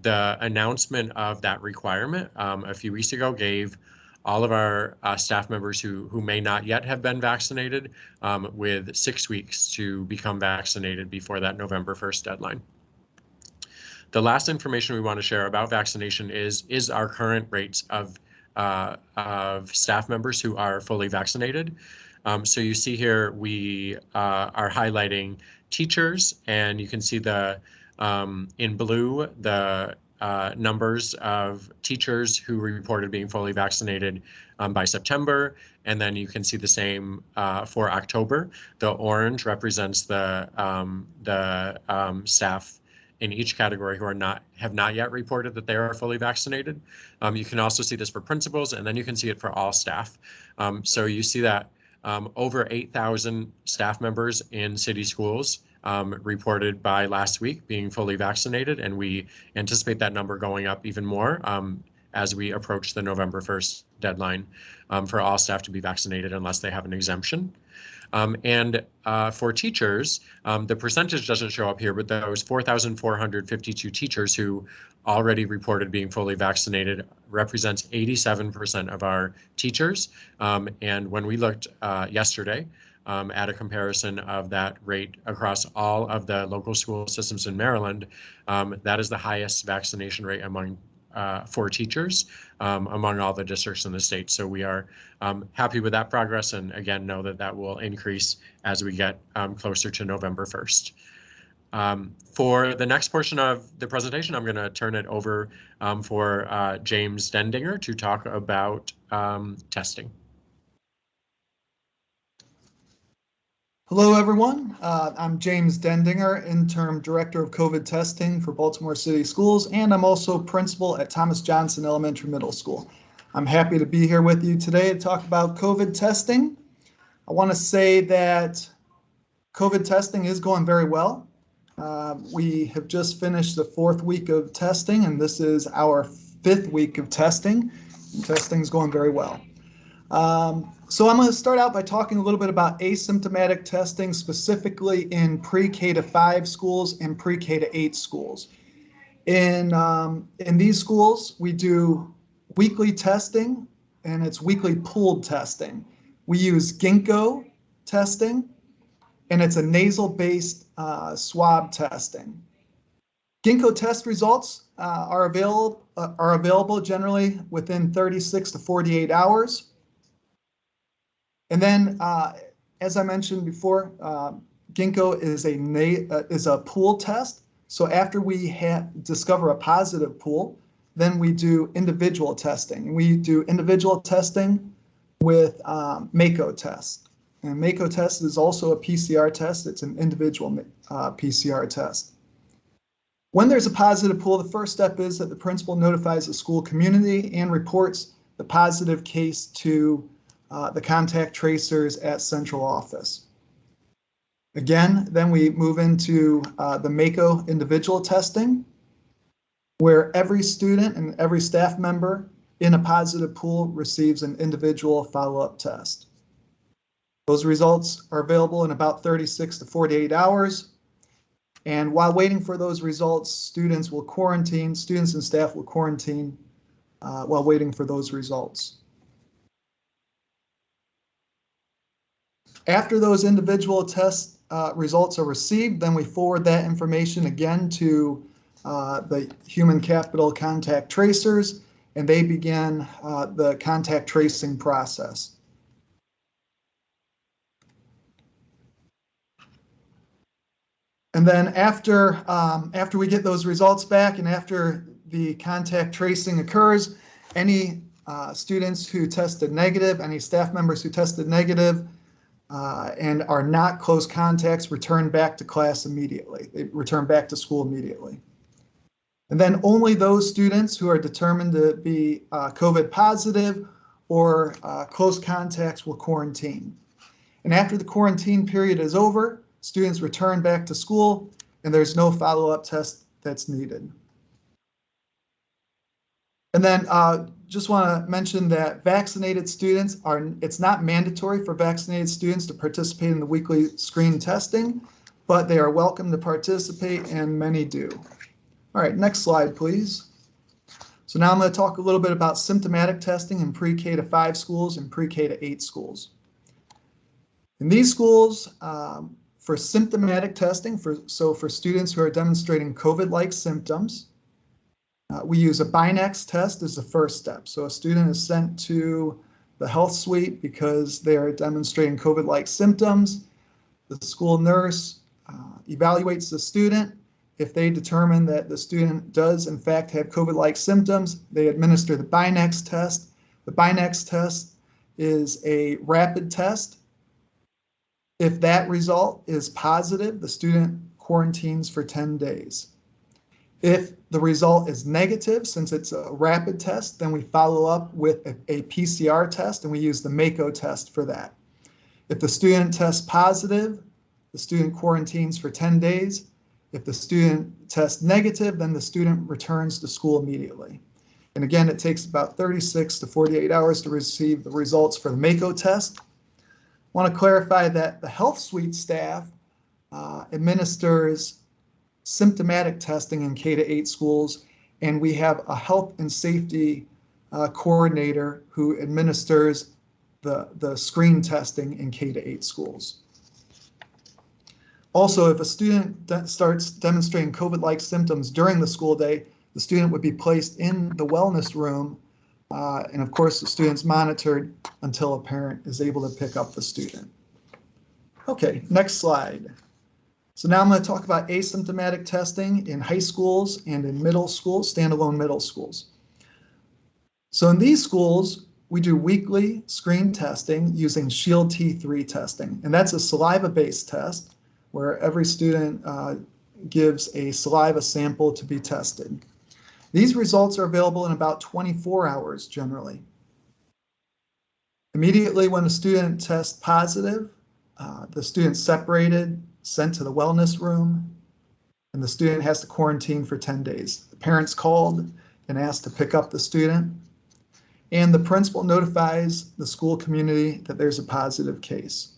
Speaker 10: The announcement of that requirement a few weeks ago gave all of our staff members who may not yet have been vaccinated with 6 weeks to become vaccinated before that November 1st deadline. The last information we want to share about vaccination is our current rates of staff members who are fully vaccinated. So you see here we are highlighting teachers, and you can see the in blue the numbers of teachers who reported being fully vaccinated by September, and then you can see the same for October. The orange represents the staff in each category who have not yet reported that they are fully vaccinated. You can also see this for principals, and then you can see it for all staff. So you see that over 8,000 staff members in city schools reported by last week being fully vaccinated, and we anticipate that number going up even more as we approach the November 1st deadline for all staff to be vaccinated unless they have an exemption. And for teachers, the percentage doesn't show up here, but those 4,452 teachers who already reported being fully vaccinated represents 87% of our teachers. And when we looked yesterday at a comparison of that rate across all of the local school systems in Maryland, that is the highest vaccination rate among for teachers among all the districts in the state. So we are happy with that progress, and again, know that that will increase as we get closer to November 1st. For the next portion of the presentation, I'm going to turn it over for James Dendinger to talk about testing.
Speaker 1: Hello, everyone. I'm James Dendinger, Interim Director of COVID Testing for Baltimore City Schools, and I'm also Principal at Thomas Johnson Elementary Middle School. I'm happy to be here with you today to talk about COVID testing. I want to say that COVID testing is going very well. We have just finished the 4th week of testing, and this is our 5th week of testing. Testing is going very well. So I'm going to start out by talking a little bit about asymptomatic testing, specifically in pre-K to 5 schools and pre-K to 8 schools. In these schools, we do weekly testing, and it's weekly pooled testing. We use Ginkgo testing, and it's a nasal-based swab testing. Ginkgo test results are available generally within 36 to 48 hours. And then, as I mentioned before, Ginkgo is a pool test. So after we discover a positive pool, then we do individual testing. And we do individual testing with Mako test. And Mako test is also a PCR test. It's an individual PCR test. When there's a positive pool, the first step is that the principal notifies the school community and reports the positive case to the contact tracers at central office. Again, then we move into the Mako individual testing, where every student and every staff member in a positive pool receives an individual follow-up test. Those results are available in about 36 to 48 hours. And while waiting for those results, students and staff will quarantine while waiting for those results. After those individual test results are received, then we forward that information again to the human capital contact tracers, and they begin the contact tracing process. And then after we get those results back and after the contact tracing occurs, any students who tested negative, any staff members who tested negative, and are not close contacts return back to class immediately. They return back to school immediately. And then only those students who are determined to be COVID positive or close contacts will quarantine. And after the quarantine period is over, students return back to school and there's no follow-up test that's needed. And then just want to mention that vaccinated students it's not mandatory for vaccinated students to participate in the weekly screen testing, but they are welcome to participate, and many do. All right, next slide, please. So now I'm going to talk a little bit about symptomatic testing in pre-K to 5 schools and pre-K to 8 schools. In these schools, for symptomatic testing, for students who are demonstrating COVID-like symptoms, we use a Binax test as the first step. So a student is sent to the health suite because they are demonstrating COVID-like symptoms. The school nurse evaluates the student. If they determine that the student does in fact have COVID-like symptoms, they administer the Binax test. The Binax test is a rapid test. If that result is positive, the student quarantines for 10 days. If the result is negative, since it's a rapid test, then we follow up with a PCR test, and we use the Mako test for that. If the student tests positive, the student quarantines for 10 days. If the student tests negative, then the student returns to school immediately. And again, it takes about 36 to 48 hours to receive the results for the Mako test. I want to clarify that the health suite staff administers symptomatic testing in K to 8 schools, and we have a health and safety coordinator who administers the screen testing in K to 8 schools. Also, if a student starts demonstrating COVID-like symptoms during the school day, the student would be placed in the wellness room, and of course the student's monitored until a parent is able to pick up the student. Okay, next slide. So now I'm going to talk about asymptomatic testing in high schools and in middle schools, standalone middle schools. So in these schools, we do weekly screen testing using Shield T3 testing, and that's a saliva-based test where every student gives a saliva sample to be tested. These results are available in about 24 hours generally. Immediately when a student tests positive, the student's separated, sent to the wellness room, and the student has to quarantine for 10 days. The parent's called and asked to pick up the student, and the principal notifies the school community that there's a positive case.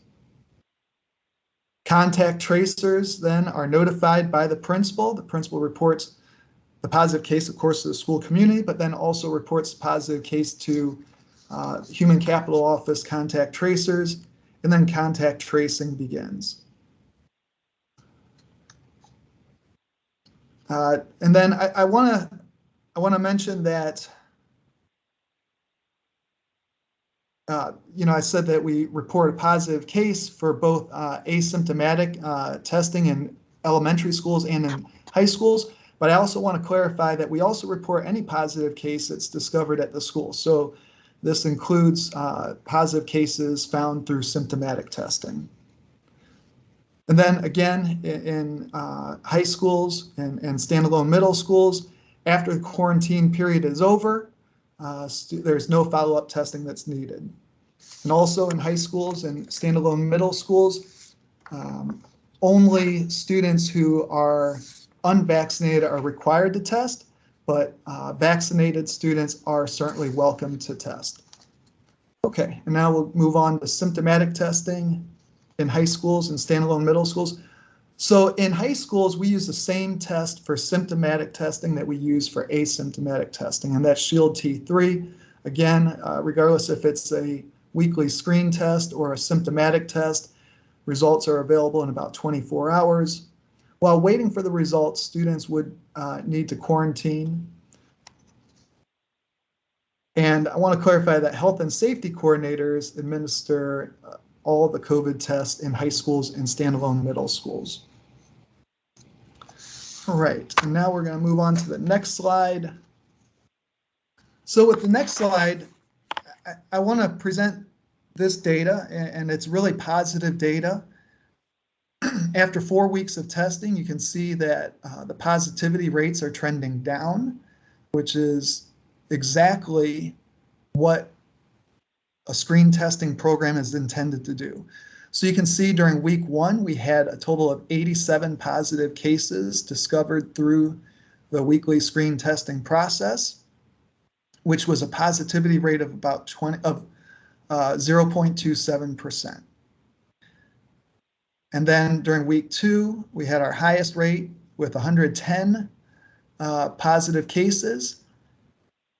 Speaker 1: Contact tracers then are notified by the principal. The principal reports the positive case, of course, to the school community, but then also reports the positive case to Human Capital Office contact tracers, and then contact tracing begins. And then I want to mention that I said that we report a positive case for both asymptomatic testing in elementary schools and in high schools, but I also want to clarify that we also report any positive case that's discovered at the school. So this includes positive cases found through symptomatic testing. And then again, in high schools and standalone middle schools, after the quarantine period is over, there's no follow-up testing that's needed. And also in high schools and standalone middle schools, only students who are unvaccinated are required to test, but vaccinated students are certainly welcome to test. Okay, and now we'll move on to symptomatic testing in high schools and standalone middle schools. So in high schools, we use the same test for symptomatic testing that we use for asymptomatic testing, and that's Shield T3. Again, regardless if it's a weekly screen test or a symptomatic test, results are available in about 24 hours. While waiting for the results, students would need to quarantine. And I want to clarify that health and safety coordinators administer all of the COVID tests in high schools and standalone middle schools. All right, and now we're going to move on to the next slide. So with the next slide, I want to present this data, and it's really positive data. After 4 weeks of testing, you can see that the positivity rates are trending down, which is exactly what a screen testing program is intended to do. So you can see during week 1, we had a total of 87 positive cases discovered through the weekly screen testing process. which was a positivity rate of about 0.27%. And then during week 2, we had our highest rate with 110 positive cases,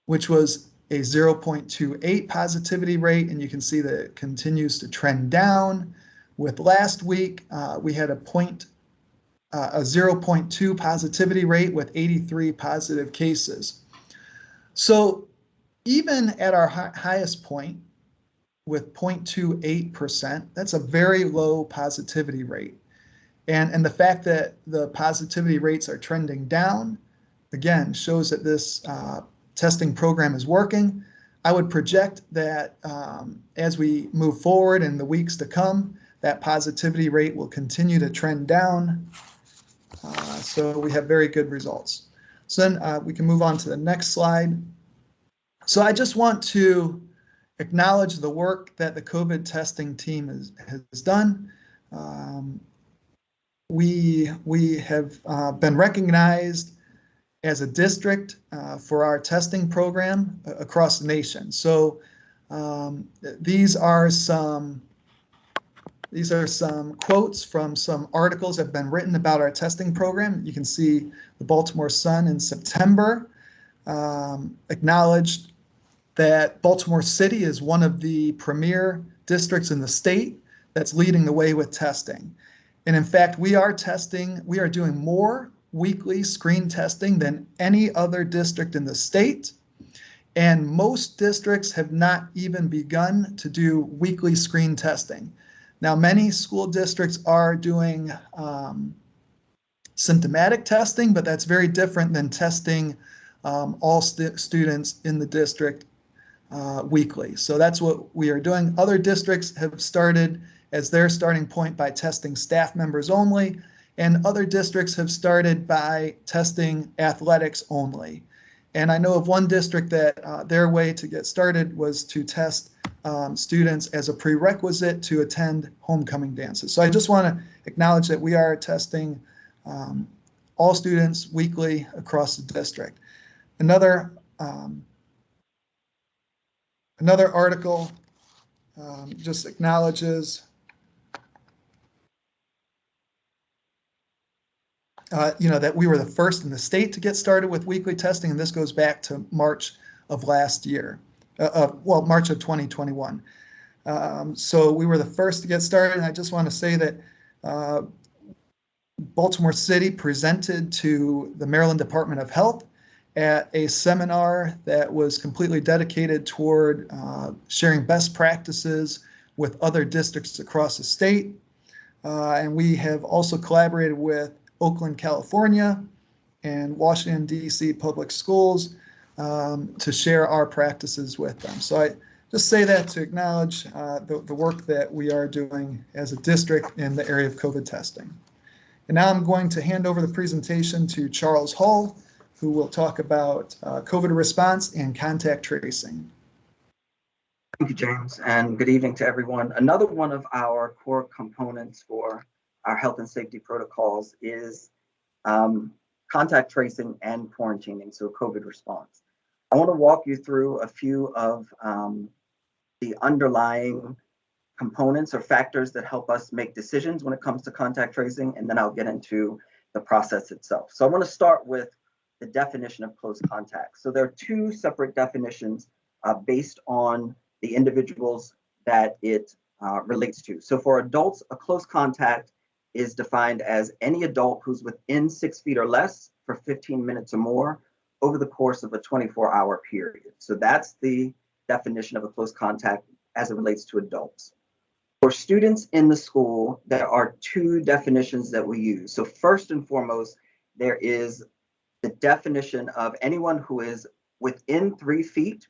Speaker 1: which was a 0.28 positivity rate. And you can see that it continues to trend down. With last week, we had a 0.2 positivity rate with 83 positive cases. So even at our highest point with 0.28%, that's a very low positivity rate. And the fact that the positivity rates are trending down, again, shows that this testing program is working. I would project that as we move forward in the weeks to come, that positivity rate will continue to trend down. So we have very good results. So then we can move on to the next slide. So I just want to acknowledge the work that the COVID testing team has done. We have been recognized as a district for our testing program across the nation. So these are some quotes from some articles that have been written about our testing program. You can see the Baltimore Sun in September acknowledged that Baltimore City is one of the premier districts in the state that's leading the way with testing. And in fact, we are doing more weekly screen testing than any other district in the state. And most districts have not even begun to do weekly screen testing. Now, many school districts are doing symptomatic testing, but that's very different than testing all students in the district weekly. So that's what we are doing. Other districts have started as their starting point by testing staff members only, and other districts have started by testing athletics only. And I know of one district that their way to get started was to test students as a prerequisite to attend homecoming dances. So I just want to acknowledge that we are testing all students weekly across the district. Another article just acknowledges that we were the first in the state to get started with weekly testing, and this goes back to March of last year, March of 2021. So we were the first to get started, and I just want to say that Baltimore City presented to the Maryland Department of Health at a seminar that was completely dedicated toward sharing best practices with other districts across the state. And we have also collaborated with Oakland, California, and Washington, D.C. public schools to share our practices with them. So I just say that to acknowledge the work that we are doing as a district in the area of COVID testing. And now I'm going to hand over the presentation to Charles Hull, who will talk about COVID response and contact tracing.
Speaker 11: Thank you, James, and good evening to everyone. Another one of our core components for our health and safety protocols is contact tracing and quarantining, so COVID response. I want to walk you through a few of the underlying components or factors that help us make decisions when it comes to contact tracing, and then I'll get into the process itself. So I want to start with the definition of close contact. So there are two separate definitions based on the individuals that it relates to. So for adults, a close contact is defined as any adult who's within 6 feet or less for 15 minutes or more over the course of a 24-hour period. So that's the definition of a close contact as it relates to adults. For students in the school, there are two definitions that we use. So first and foremost, there is the definition of anyone who is within 3 feet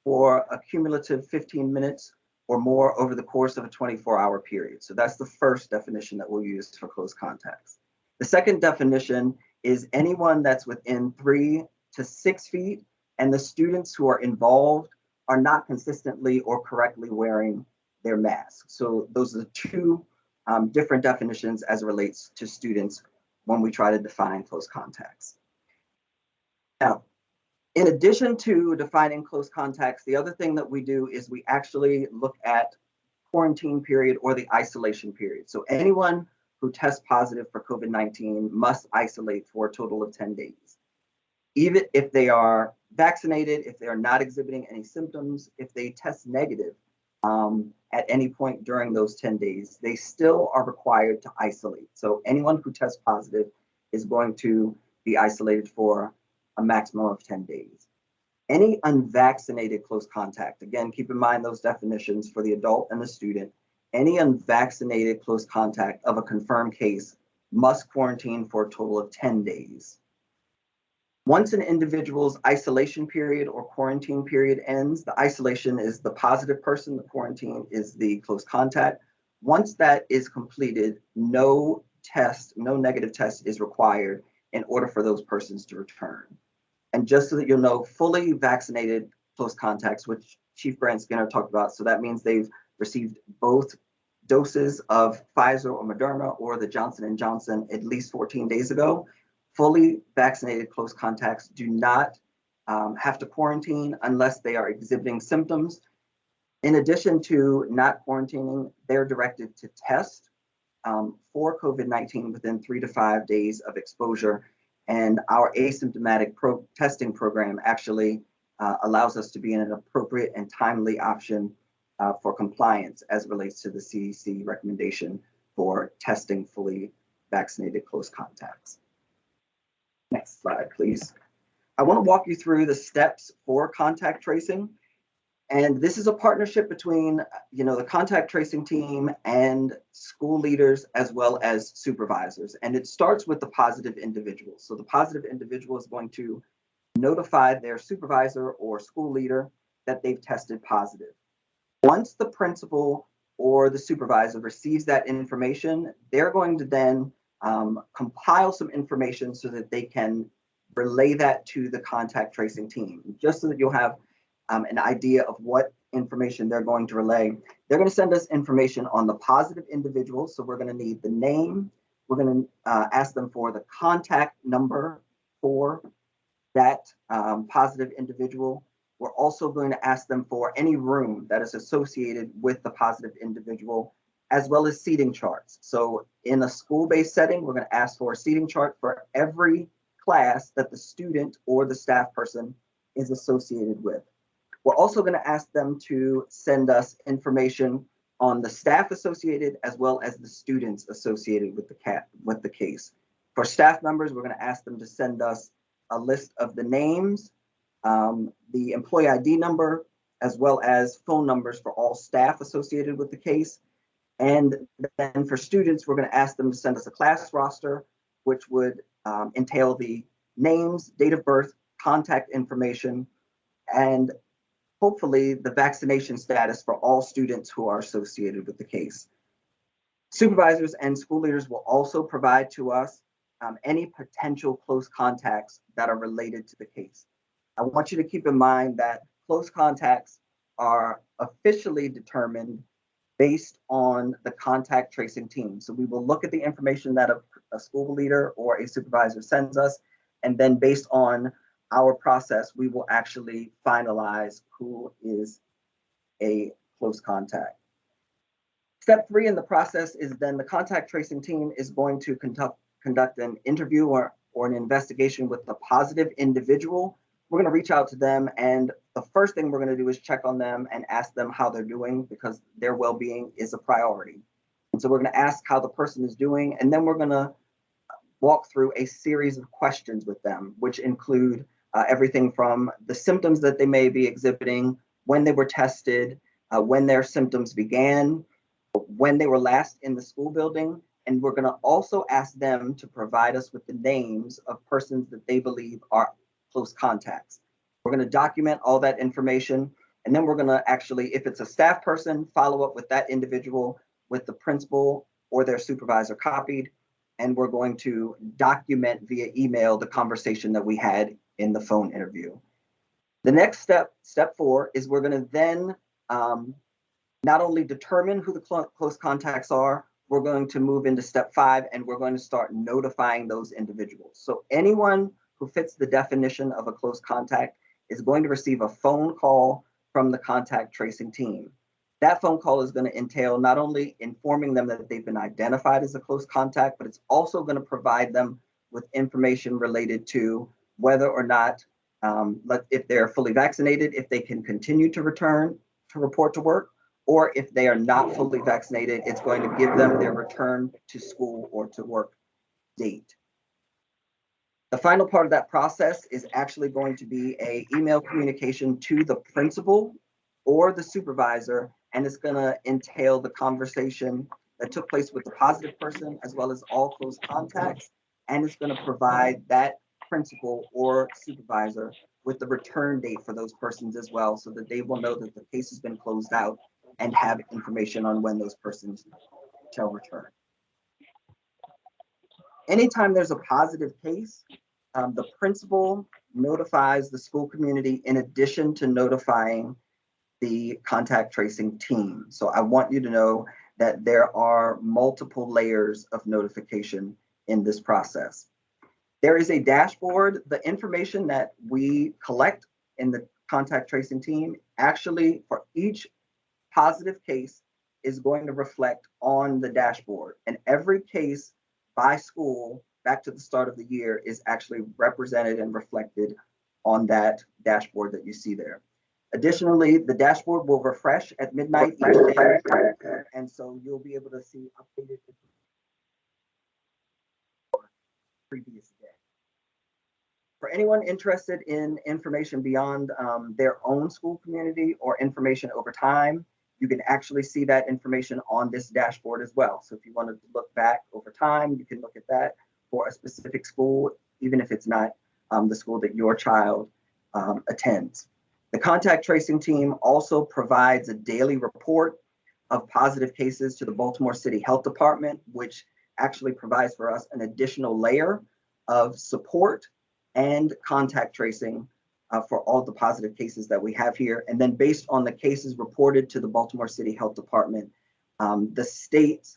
Speaker 11: for a cumulative 15 minutes or more over the course of a 24-hour period. So that's the first definition that we'll use for close contacts. The second definition is anyone that's within 3 to 6 feet and the students who are involved are not consistently or correctly wearing their masks. So those are the two different definitions as it relates to students when we try to define close contacts. Now, In addition to defining close contacts, the other thing that we do is we actually look at quarantine period or the isolation period. So anyone who tests positive for COVID-19 must isolate for a total of 10 days. Even if they are vaccinated, if they are not exhibiting any symptoms, if they test negative at any point during those 10 days, they still are required to isolate. So anyone who tests positive is going to be isolated for a maximum of 10 days. Any unvaccinated close contact, again, keep in mind those definitions for the adult and the student, any unvaccinated close contact of a confirmed case must quarantine for a total of 10 days. Once an individual's isolation period or quarantine period ends, the isolation is the positive person, the quarantine is the close contact. Once that is completed, no negative test is required in order for those persons to return. And just so that you'll know, fully vaccinated close contacts, which Chief Grant Skinner talked about, so that means they've received both doses of Pfizer or Moderna or the Johnson & Johnson at least 14 days ago. Fully vaccinated close contacts do not have to quarantine unless they are exhibiting symptoms. In addition to not quarantining, they're directed to test for COVID-19 within 3 to 5 days of exposure. And our asymptomatic testing program actually allows us to be in an appropriate and timely option for compliance as it relates to the CDC recommendation for testing fully vaccinated close contacts. Next slide, please. I want to walk you through the steps for contact tracing. And this is a partnership between, the contact tracing team and school leaders as well as supervisors. And it starts with the positive individual. So the positive individual is going to notify their supervisor or school leader that they've tested positive. Once the principal or the supervisor receives that information, they're going to then compile some information so that they can relay that to the contact tracing team, just so that you'll have an idea of what information they're going to relay. They're going to send us information on the positive individual. So we're going to need the name. We're going to ask them for the contact number for that positive individual. We're also going to ask them for any room that is associated with the positive individual, as well as seating charts. So in a school-based setting, we're going to ask for a seating chart for every class that the student or the staff person is associated with. We're also going to ask them to send us information on the staff associated as well as the students associated with the case. For staff members, we're going to ask them to send us a list of the names, the employee ID number, as well as phone numbers for all staff associated with the case. And then for students, we're going to ask them to send us a class roster, which would entail the names, date of birth, contact information, and hopefully the vaccination status for all students who are associated with the case. Supervisors and school leaders will also provide to us any potential close contacts that are related to the case. I want you to keep in mind that close contacts are officially determined based on the contact tracing team. So we will look at the information that a school leader or a supervisor sends us, and then based on our process, we will actually finalize who is a close contact. Step 3 in the process is then the contact tracing team is going to conduct an interview or an investigation with the positive individual. We're going to reach out to them, and the first thing we're going to do is check on them and ask them how they're doing, because their well-being is a priority. And so we're going to ask how the person is doing, and then we're going to walk through a series of questions with them, which include everything from the symptoms that they may be exhibiting, when they were tested, when their symptoms began, when they were last in the school building. And we're going to also ask them to provide us with the names of persons that they believe are close contacts. We're going to document all that information, and then we're going to actually, if it's a staff person, follow up with that individual with the principal or their supervisor copied, and we're going to document via email the conversation that we had in the phone interview. The next step, step 4, is we're going to then not only determine who the close contacts are, we're going to move into step 5, and we're going to start notifying those individuals. So anyone who fits the definition of a close contact is going to receive a phone call from the contact tracing team. That phone call is going to entail not only informing them that they've been identified as a close contact, but it's also going to provide them with information related to whether or not, if they're fully vaccinated, if they can continue to return to report to work, or if they are not fully vaccinated, it's going to give them their return to school or to work date. The final part of that process is actually going to be an email communication to the principal or the supervisor, and it's going to entail the conversation that took place with the positive person as well as all close contacts, and it's going to provide that principal or supervisor with the return date for those persons as well, so that they will know that the case has been closed out and have information on when those persons shall return. Anytime there's a positive case, the principal notifies the school community in addition to notifying the contact tracing team. So I want you to know that there are multiple layers of notification in this process. There is a dashboard. The information that we collect in the contact tracing team, actually for each positive case, is going to reflect on the dashboard. And every case by school back to the start of the year is actually represented and reflected on that dashboard that you see there. Additionally, the dashboard will refresh at midnight each day, and so you'll be able to see updated previous day. For anyone interested in information beyond their own school community or information over time, you can actually see that information on this dashboard as well. So if you wanted to look back over time, you can look at that for a specific school, even if it's not the school that your child attends. The contact tracing team also provides a daily report of positive cases to the Baltimore City Health Department, which actually provides for us an additional layer of support and contact tracing for all the positive cases that we have here. And then based on the cases reported to the Baltimore City Health Department, the state,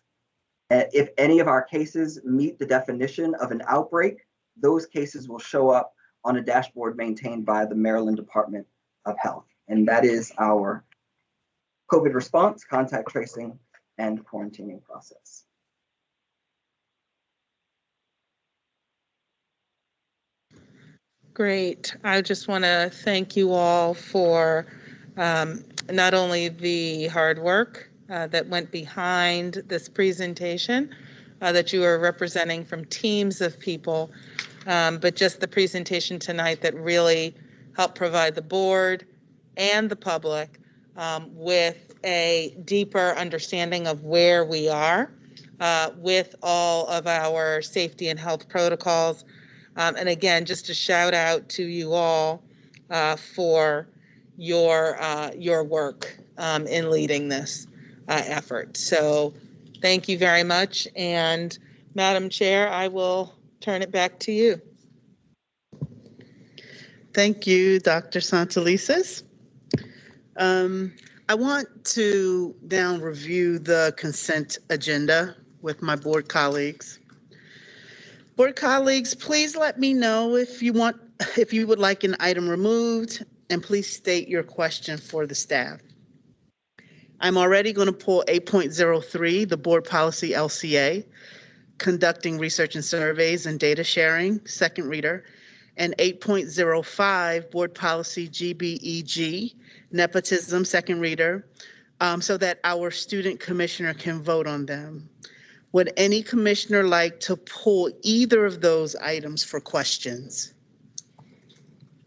Speaker 11: if any of our cases meet the definition of an outbreak, those cases will show up on a dashboard maintained by the Maryland Department of Health. And that is our COVID response, contact tracing, and quarantining process.
Speaker 8: Great. I just want to thank you all for not only the hard work that went behind this presentation, that you are representing from teams of people, but just the presentation tonight that really helped provide the board and the public with a deeper understanding of where we are with all of our safety and health protocols. And again, just a shout out to you all for your work in leading this effort. So thank you very much. And Madam Chair, I will turn it back to you.
Speaker 2: Thank you, Dr. Santelises. I want to now review the consent agenda with my board colleagues. Board colleagues, please let me know if you would like an item removed, and please state your question for the staff. I'm already going to pull 8.03, the board policy LCA, conducting research and surveys and data sharing, second reader, and 8.05, board policy GBEG, nepotism, second reader, so that our student commissioner can vote on them. Would any commissioner like to pull either of those items for questions?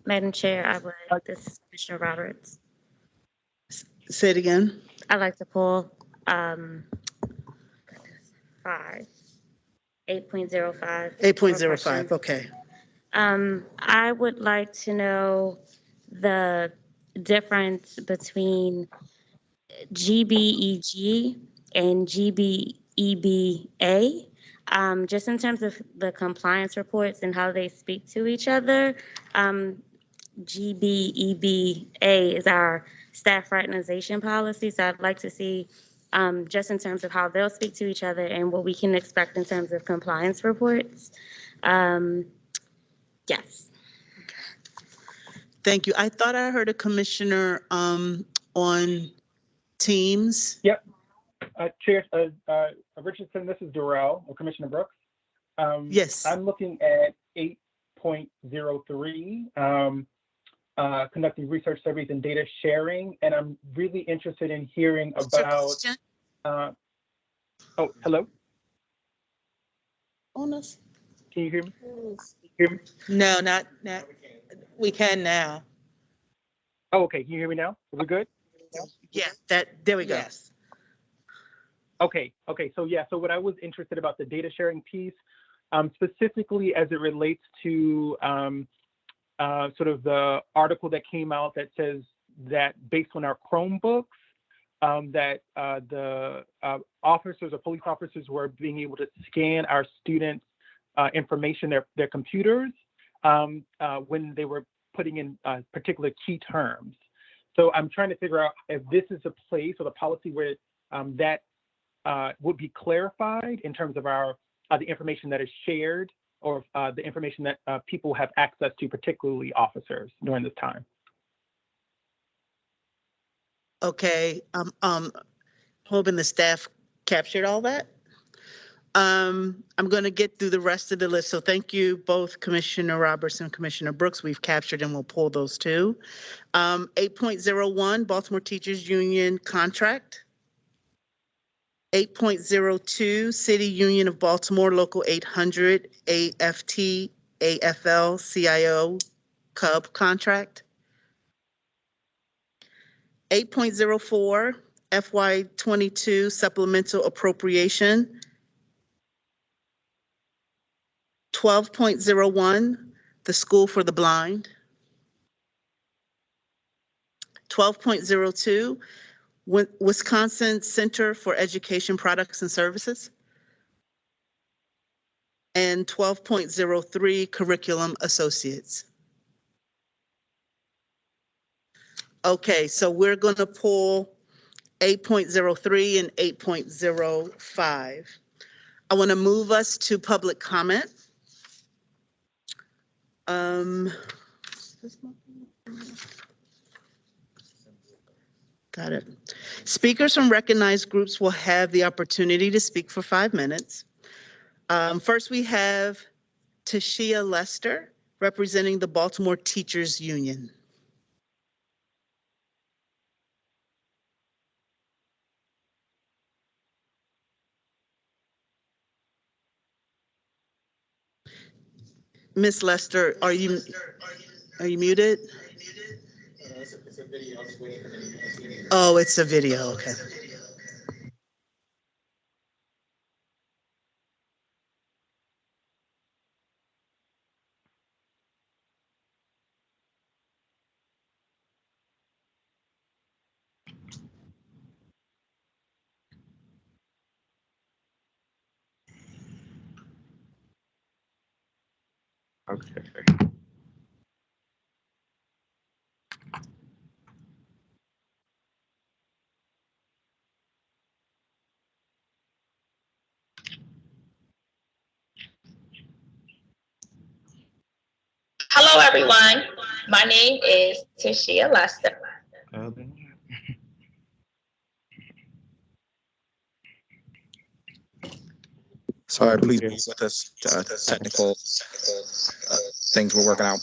Speaker 12: Madam Chair, I would. This is Commissioner Roberts.
Speaker 2: Say it again.
Speaker 12: I'd like to pull 8.05.
Speaker 2: 8.05, okay.
Speaker 12: I would like to know the difference between GBEG and GBEBA, just in terms of the compliance reports and how they speak to each other. GBEBA is our staff fraternization policy, so I'd like to see just in terms of how they'll speak to each other and what we can expect in terms of compliance reports. Yes.
Speaker 2: Thank you. I thought I heard a commissioner on Teams.
Speaker 4: Yep. Chair Richardson, this is Durrell, or Commissioner Brooks.
Speaker 2: Yes.
Speaker 4: I'm looking at 8.03, conducting research surveys and data sharing, and I'm really interested in hearing about. Oh, hello.
Speaker 2: On us.
Speaker 4: Can you hear me?
Speaker 2: No, not. We can now.
Speaker 4: Oh, okay. Can you hear me now? Are we good?
Speaker 2: Yeah. There we go.
Speaker 8: Yes.
Speaker 4: Okay. So yeah. So what I was interested about the data sharing piece, specifically as it relates to sort of the article that came out that says that based on our Chromebooks, that the officers or police officers were being able to scan our students' information, their computers, when they were putting in particular key terms. So I'm trying to figure out if this is a place or the policy where that would be clarified in terms of our the information that is shared, or the information that people have access to, particularly officers, during this time.
Speaker 2: Okay. Hoping the staff captured all that. I'm going to get through the rest of the list. So thank you, both Commissioner Roberts and Commissioner Brooks. We've captured and we'll pull those too. 8.01, Baltimore Teachers Union contract. 8.02, City Union of Baltimore, Local 800, AFT, AFL, CIO, Cub contract. 8.04, FY22 supplemental appropriation. 12.01, the School for the Blind. 12.02, Wisconsin Center for Education Products and Services. And 12.03, Curriculum Associates. Okay, so we're going to pull 8.03 and 8.05. I want to move us to public comment. Got it. Speakers from recognized groups will have the opportunity to speak for 5 minutes. First, we have Tashia Lester, representing the Baltimore Teachers Union. Miss Lester, are you muted? Oh, it's a video, okay.
Speaker 13: Okay.
Speaker 14: Hello, everyone. My name is Tashia Lester.
Speaker 13: Sorry, please bear with us. Technical things we're working out.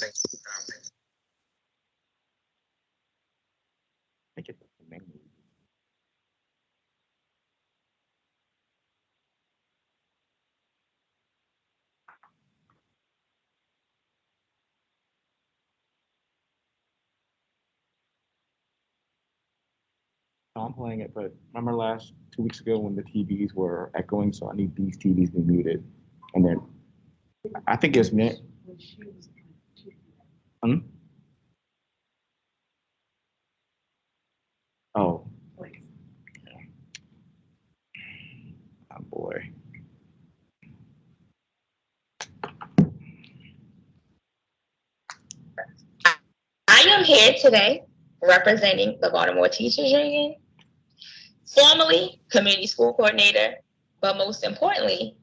Speaker 13: I'm playing it, but remember last 2 weeks ago when the TVs were echoing, so I need these TVs to be muted. And then I think it's meant. Oh. Oh boy.
Speaker 14: I am here today representing the Baltimore Teachers Union, formerly community school coordinator, but most importantly,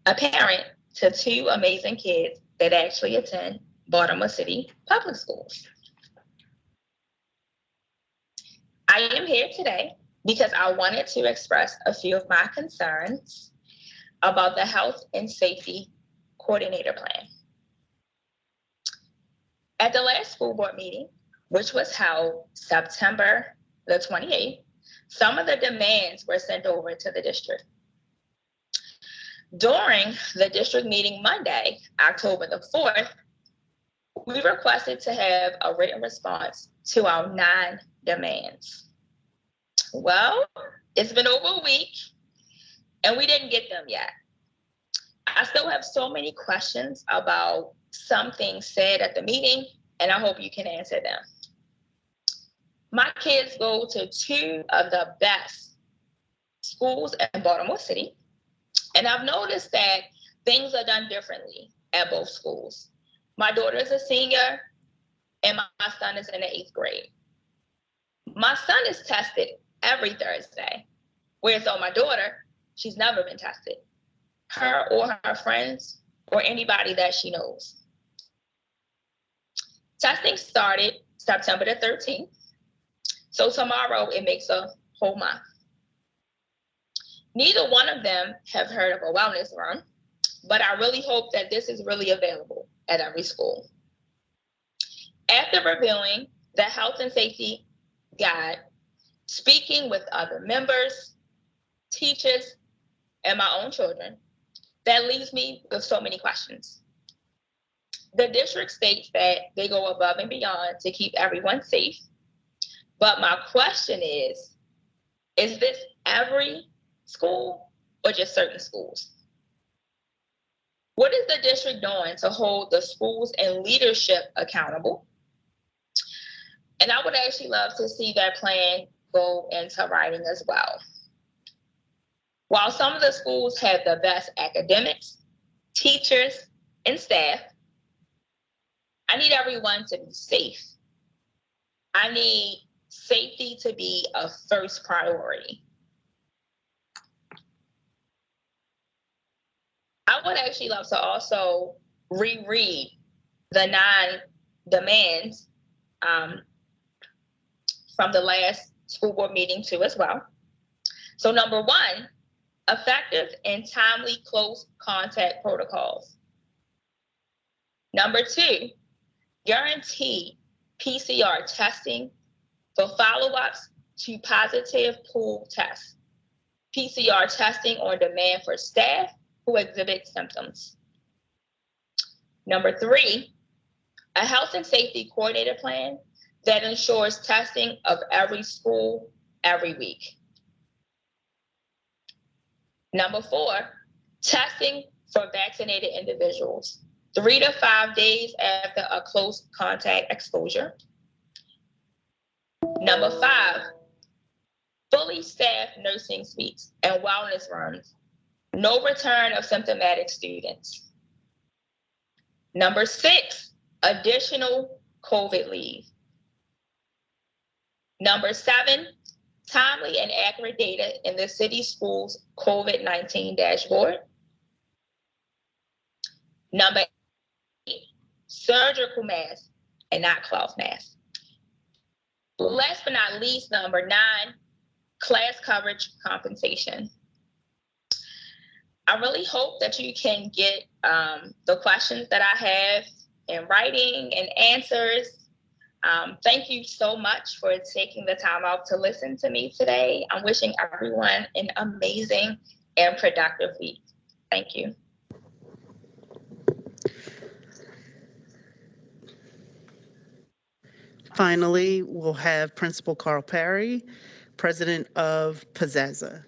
Speaker 14: a parent to 2 amazing kids that actually attend Baltimore City Public Schools. I am here today because I wanted to express a few of my concerns about the Health and Safety Coordinator Plan. At the last school board meeting, which was held September the 28th, some of the demands were sent over to the district. During the district meeting Monday, October the 4th, we requested to have a written response to our 9 demands. Well, it's been over a week and we didn't get them yet. I still have so many questions about some things said at the meeting, and I hope you can answer them. My kids go to 2 of the best schools in Baltimore City, and I've noticed that things are done differently at both schools. My daughter is a senior, and my son is in the 8th grade. My son is tested every Thursday, whereas on my daughter, she's never been tested. Her or her friends or anybody that she knows. Testing started September the 13th. So tomorrow it makes a whole month. Neither one of them have heard of a wellness run, but I really hope that this is really available at every school. After reviewing the health and safety guide, speaking with other members, teachers, and my own children, that leaves me with so many questions. The district states that they go above and beyond to keep everyone safe. But my question is this every school or just certain schools? What is the district doing to hold the schools and leadership accountable? And I would actually love to see that plan go into writing as well. While some of the schools have the best academics, teachers, and staff, I need everyone to be safe. I need safety to be a first priority. I would actually love to also reread the 9 demands from the last school board meeting too as well. So number 1, effective and timely close contact protocols. Number 2, guarantee PCR testing for follow-ups to positive pool tests. PCR testing on demand for staff who exhibit symptoms. Number 3, a health and safety coordinator plan that ensures testing of every school every week. Number 4, testing for vaccinated individuals 3 to 5 days after a close contact exposure. Number 5, fully staffed nursing suites and wellness rooms. No return of symptomatic students. Number 6, additional COVID leave. Number 7, timely and accurate data in the city schools COVID-19 dashboard. Number 8, surgical masks and not cloth masks. Last but not least, number 9, class coverage compensation. I really hope that you can get the questions that I have in writing and answers. Thank you so much for taking the time out to listen to me today. I'm wishing everyone an amazing and productive week. Thank you.
Speaker 2: Finally, we'll have Principal Carl Perry, President of Pizzazza.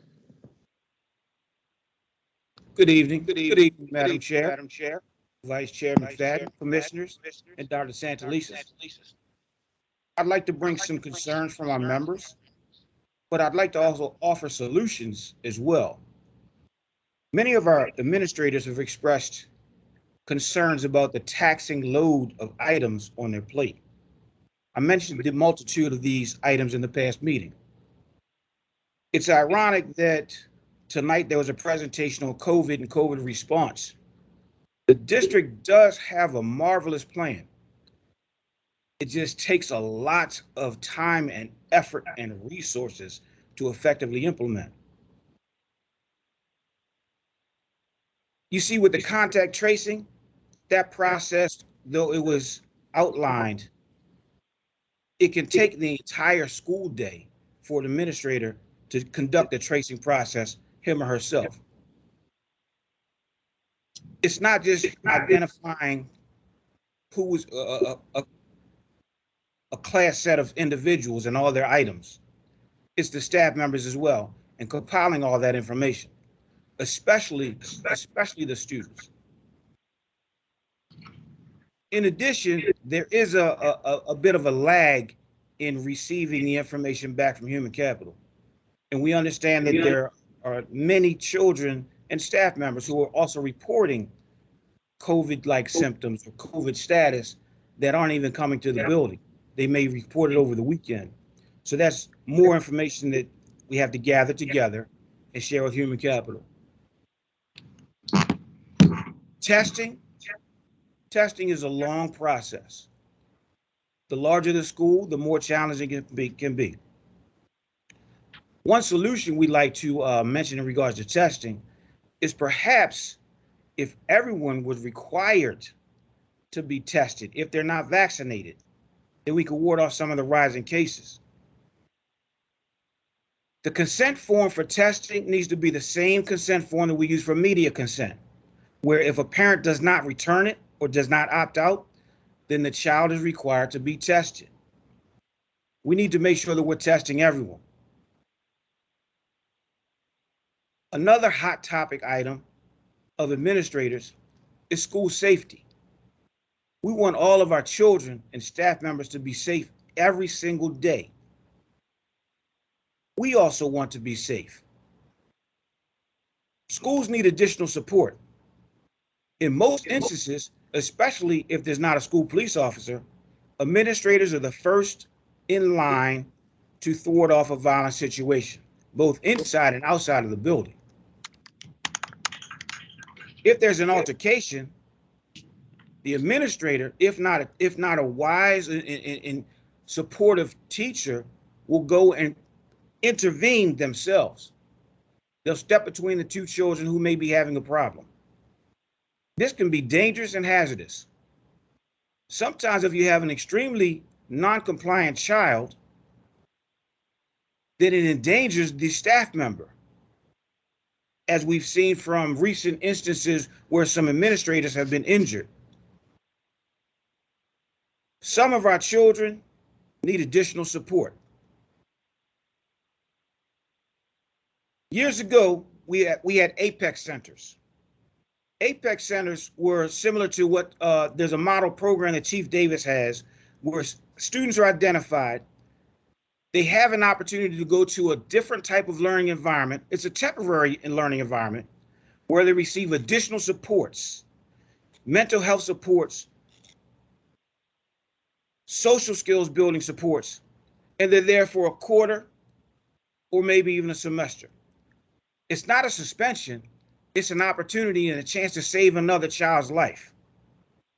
Speaker 15: Good evening. Good evening, Madam Chair, Vice Chair McFadden, Commissioners, and Dr. Santelises. I'd like to bring some concerns from our members, but I'd like to also offer solutions as well. Many of our administrators have expressed concerns about the taxing load of items on their plate. I mentioned the multitude of these items in the past meeting. It's ironic that tonight there was a presentation on COVID and COVID response. The district does have a marvelous plan. It just takes a lot of time and effort and resources to effectively implement. You see, with the contact tracing, that process, though it was outlined, it can take the entire school day for an administrator to conduct the tracing process, him or herself. It's not just identifying who was a class set of individuals and all their items. It's the staff members as well, and compiling all that information, especially the students. In addition, there is a bit of a lag in receiving the information back from human capital. And we understand that there are many children and staff members who are also reporting COVID-like symptoms or COVID status that aren't even coming to the building. They may report it over the weekend. So that's more information that we have to gather together and share with human capital. Testing is a long process. The larger the school, the more challenging it can be. One solution we'd like to mention in regards to testing is perhaps if everyone was required to be tested, if they're not vaccinated, then we could ward off some of the rising cases. The consent form for testing needs to be the same consent form that we use for media consent, where if a parent does not return it or does not opt out, then the child is required to be tested. We need to make sure that we're testing everyone. Another hot topic item of administrators is school safety. We want all of our children and staff members to be safe every single day. We also want to be safe. Schools need additional support. In most instances, especially if there's not a school police officer, administrators are the first in line to thwart off a violent situation, both inside and outside of the building. If there's an altercation, the administrator, if not a wise and supportive teacher, will go and intervene themselves. They'll step between the two children who may be having a problem. This can be dangerous and hazardous. Sometimes if you have an extremely non-compliant child, then it endangers the staff member, as we've seen from recent instances where some administrators have been injured. Some of our children need additional support. Years ago, we had APEX centers. APEX centers were similar to what, there's a model program that Chief Davis has, where students are identified. They have an opportunity to go to a different type of learning environment. It's a temporary learning environment where they receive additional supports, mental health supports, social skills building supports, and they're there for a quarter or maybe even a semester. It's not a suspension, it's an opportunity and a chance to save another child's life.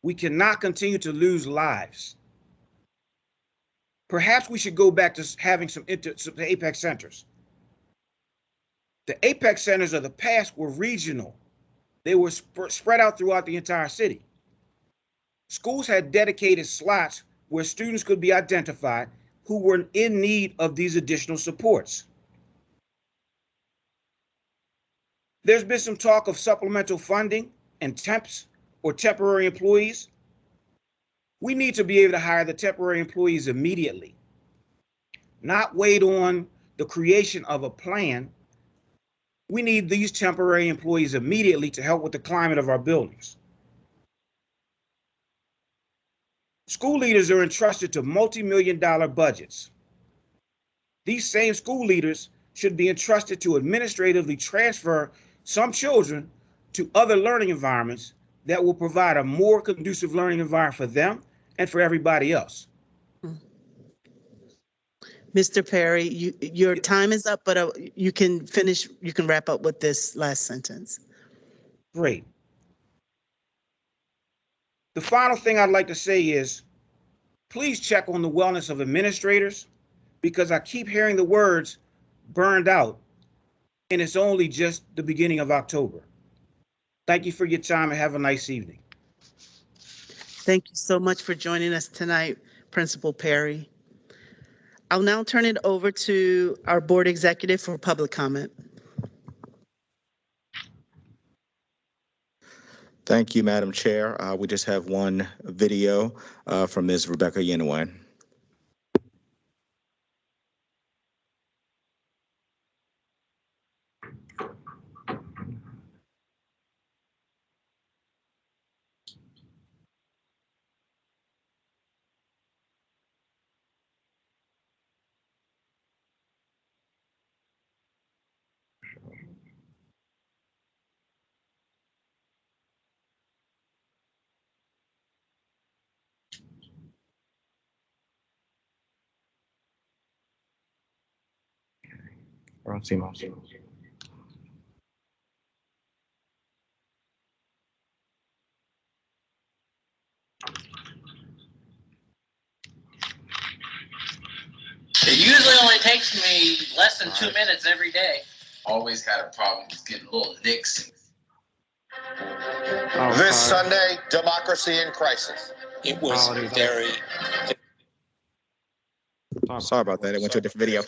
Speaker 15: We cannot continue to lose lives. Perhaps we should go back to having some APEX centers. The APEX centers of the past were regional. They were spread out throughout the entire city. Schools had dedicated slots where students could be identified who were in need of these additional supports. There's been some talk of supplemental funding and temps or temporary employees. We need to be able to hire the temporary employees immediately, not wait on the creation of a plan. We need these temporary employees immediately to help with the climate of our buildings. School leaders are entrusted to multi-million-dollar budgets. These same school leaders should be entrusted to administratively transfer some children to other learning environments that will provide a more conducive learning environment for them and for everybody else.
Speaker 2: Mr. Perry, your time is up, but you can wrap up with this last sentence.
Speaker 15: Great. The final thing I'd like to say is Please check on the wellness of administrators because I keep hearing the words burned out, and it's only just the beginning of October. Thank you for your time and have a nice evening.
Speaker 2: Thank you so much for joining us tonight, Principal Perry. I'll now turn it over to our board executive for public comment.
Speaker 16: Thank you, Madam Chair. We just have one video from Ms. Rebecca Yenawine.
Speaker 17: It usually only takes me less than 2 minutes every day. Always had a problem with getting little nicks.
Speaker 18: This Sunday, democracy in crisis.
Speaker 17: It was very.
Speaker 16: Sorry about that. It went to a different video.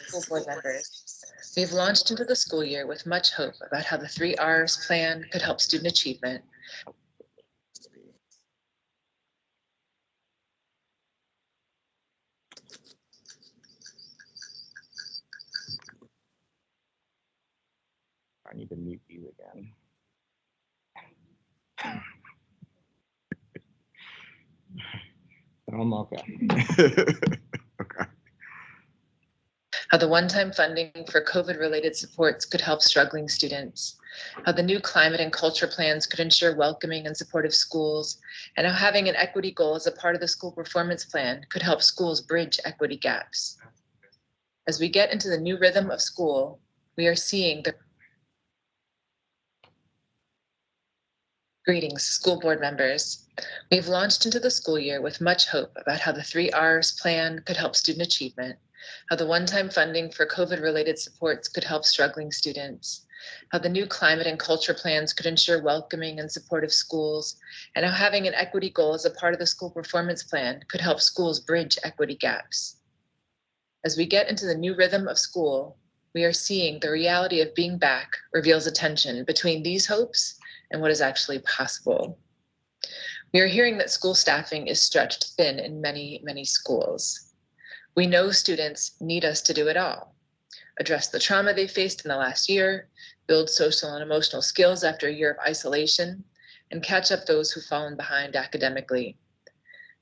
Speaker 19: School board members, we've launched into the school year with much hope about how the 3 Rs plan could help student achievement.
Speaker 13: I need to mute you again. I'm okay.
Speaker 19: How the one-time funding for COVID-related supports could help struggling students, how the new climate and culture plans could ensure welcoming and supportive schools, and how having an equity goal as a part of the school performance plan could help schools bridge equity gaps. As we get into the new rhythm of school, we are seeing the Greetings, school board members. We've launched into the school year with much hope about how the 3 Rs plan could help student achievement, how the one-time funding for COVID-related supports could help struggling students, how the new climate and culture plans could ensure welcoming and supportive schools, and how having an equity goal as a part of the school performance plan could help schools bridge equity gaps. As we get into the new rhythm of school, we are seeing the reality of being back reveals a tension between these hopes and what is actually possible. We are hearing that school staffing is stretched thin in many, many schools. We know students need us to do it all. Address the trauma they faced in the last year, build social and emotional skills after a year of isolation, and catch up those who've fallen behind academically.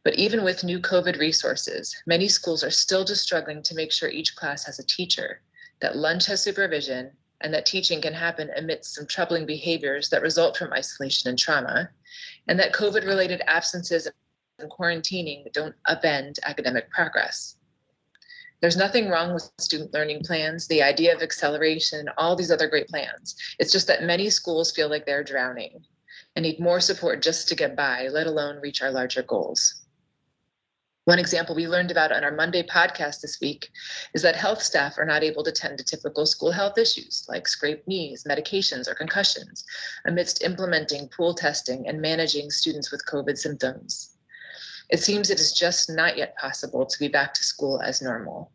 Speaker 19: But even with new COVID resources, many schools are still just struggling to make sure each class has a teacher, that lunch has supervision, and that teaching can happen amidst some troubling behaviors that result from isolation and trauma, and that COVID-related absences and quarantining don't upend academic progress. There's nothing wrong with student learning plans, the idea of acceleration, all these other great plans. It's just that many schools feel like they're drowning and need more support just to get by, let alone reach our larger goals. One example we learned about on our Monday podcast this week is that health staff are not able to tend to typical school health issues like scraped knees, medications, or concussions amidst implementing pool testing and managing students with COVID symptoms. It seems it is just not yet possible to be back to school as normal.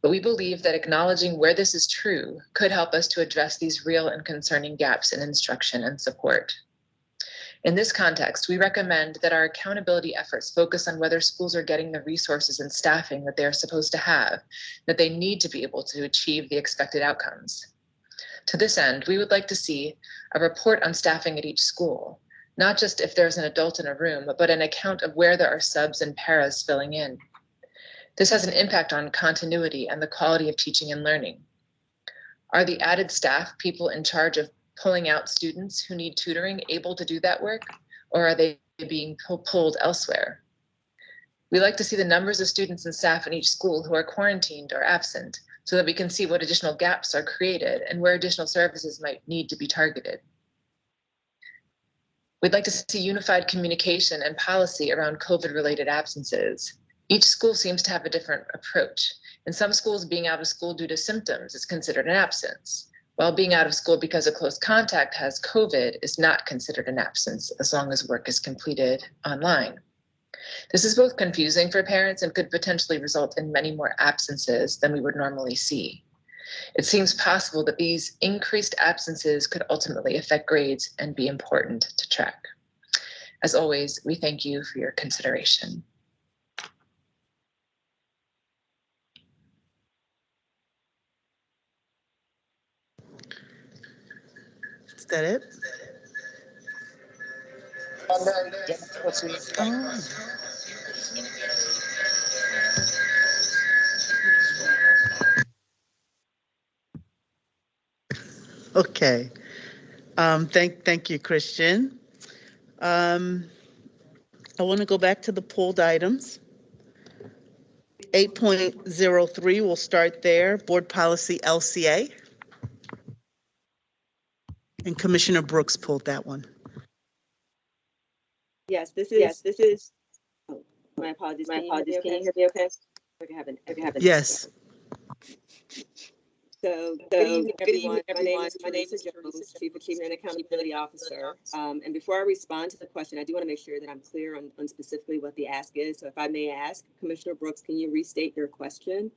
Speaker 19: But we believe that acknowledging where this is true could help us to address these real and concerning gaps in instruction and support. In this context, we recommend that our accountability efforts focus on whether schools are getting the resources and staffing that they are supposed to have, that they need to be able to achieve the expected outcomes. To this end, we would like to see a report on staffing at each school, not just if there's an adult in a room, but an account of where there are subs and paras filling in. This has an impact on continuity and the quality of teaching and learning. Are the added staff people in charge of pulling out students who need tutoring able to do that work, or are they being pulled elsewhere? We like to see the numbers of students and staff in each school who are quarantined or absent so that we can see what additional gaps are created and where additional services might need to be targeted. We'd like to see unified communication and policy around COVID-related absences. Each school seems to have a different approach. In some schools, being out of school due to symptoms is considered an absence, while being out of school because a close contact has COVID is not considered an absence as long as work is completed online. This is both confusing for parents and could potentially result in many more absences than we would normally see. It seems possible that these increased absences could ultimately affect grades and be important to track. As always, we thank you for your consideration.
Speaker 2: Is that it? Oh. Okay. Thank you, Christian. I want to go back to the pulled items. 8.03, we'll start there. Board Policy LCA. And Commissioner Brooks pulled that one.
Speaker 20: Yes, this is. Oh, my apologies. Can you hear me okay?
Speaker 2: Yes.
Speaker 20: So, good evening, everyone. My name is Teresa Jones, Chief Achievement and Accountability Officer. And before I respond to the question, I do want to make sure that I'm clear on specifically what the ask is. So if I may ask, Commissioner Brooks, can you restate your question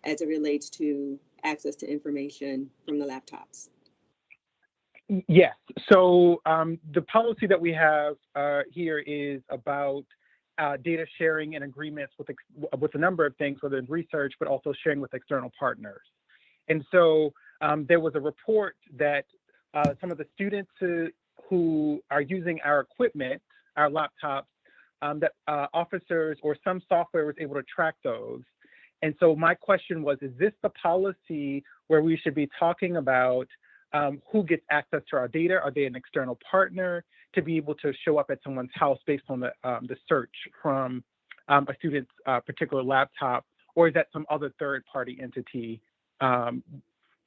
Speaker 20: as it relates to access to information from the laptops?
Speaker 4: Yes. So the policy that we have here is about data sharing and agreements with a number of things, whether it's research, but also sharing with external partners. And so there was a report that some of the students who are using our equipment, our laptops, that officers or some software was able to track those. And so my question was, is this the policy where we should be talking about who gets access to our data? Are they an external partner to be able to show up at someone's house based on the search from a student's particular laptop? Or is that some other third-party entity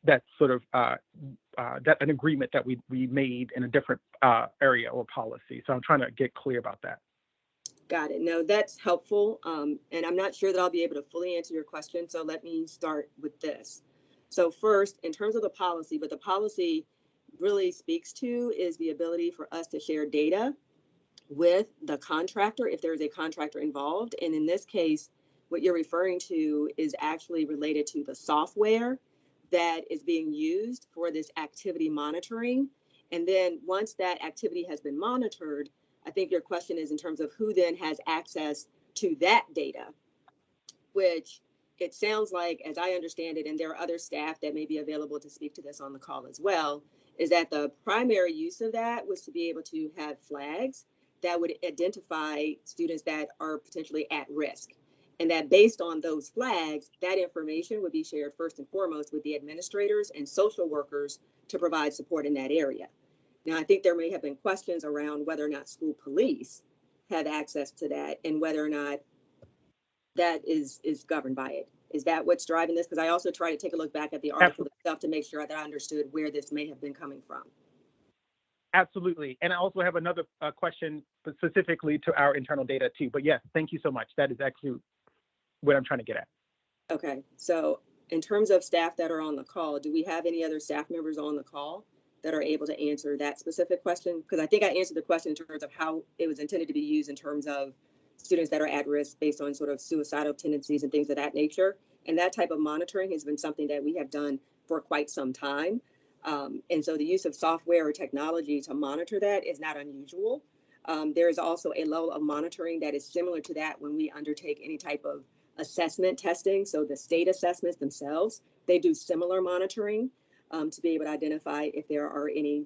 Speaker 4: that's sort of that an agreement that we made in a different area or policy? So I'm trying to get clear about that.
Speaker 20: Got it. No, that's helpful. And I'm not sure that I'll be able to fully answer your question. So let me start with this. So first, in terms of the policy, what the policy really speaks to is the ability for us to share data with the contractor if there is a contractor involved. And in this case, what you're referring to is actually related to the software that is being used for this activity monitoring. And then once that activity has been monitored, I think your question is in terms of who then has access to that data, which it sounds like, as I understand it, and there are other staff that may be available to speak to this on the call as well, is that the primary use of that was to be able to have flags that would identify students that are potentially at risk. And that based on those flags, that information would be shared first and foremost with the administrators and social workers to provide support in that area. Now, I think there may have been questions around whether or not school police have access to that and whether or not that is governed by it. Is that what's driving this? Because I also try to take a look back at the article itself to make sure that I understood where this may have been coming from.
Speaker 4: Absolutely. And I also have another question specifically to our internal data too. But yes, thank you so much. That is actually what I'm trying to get at.
Speaker 20: Okay. So in terms of staff that are on the call, do we have any other staff members on the call that are able to answer that specific question? Because I think I answered the question in terms of how it was intended to be used in terms of students that are at risk based on sort of suicidal tendencies and things of that nature. And that type of monitoring has been something that we have done for quite some time. And so the use of software or technology to monitor that is not unusual. There is also a level of monitoring that is similar to that when we undertake any type of assessment testing. So the state assessments themselves, they do similar monitoring to be able to identify if there are any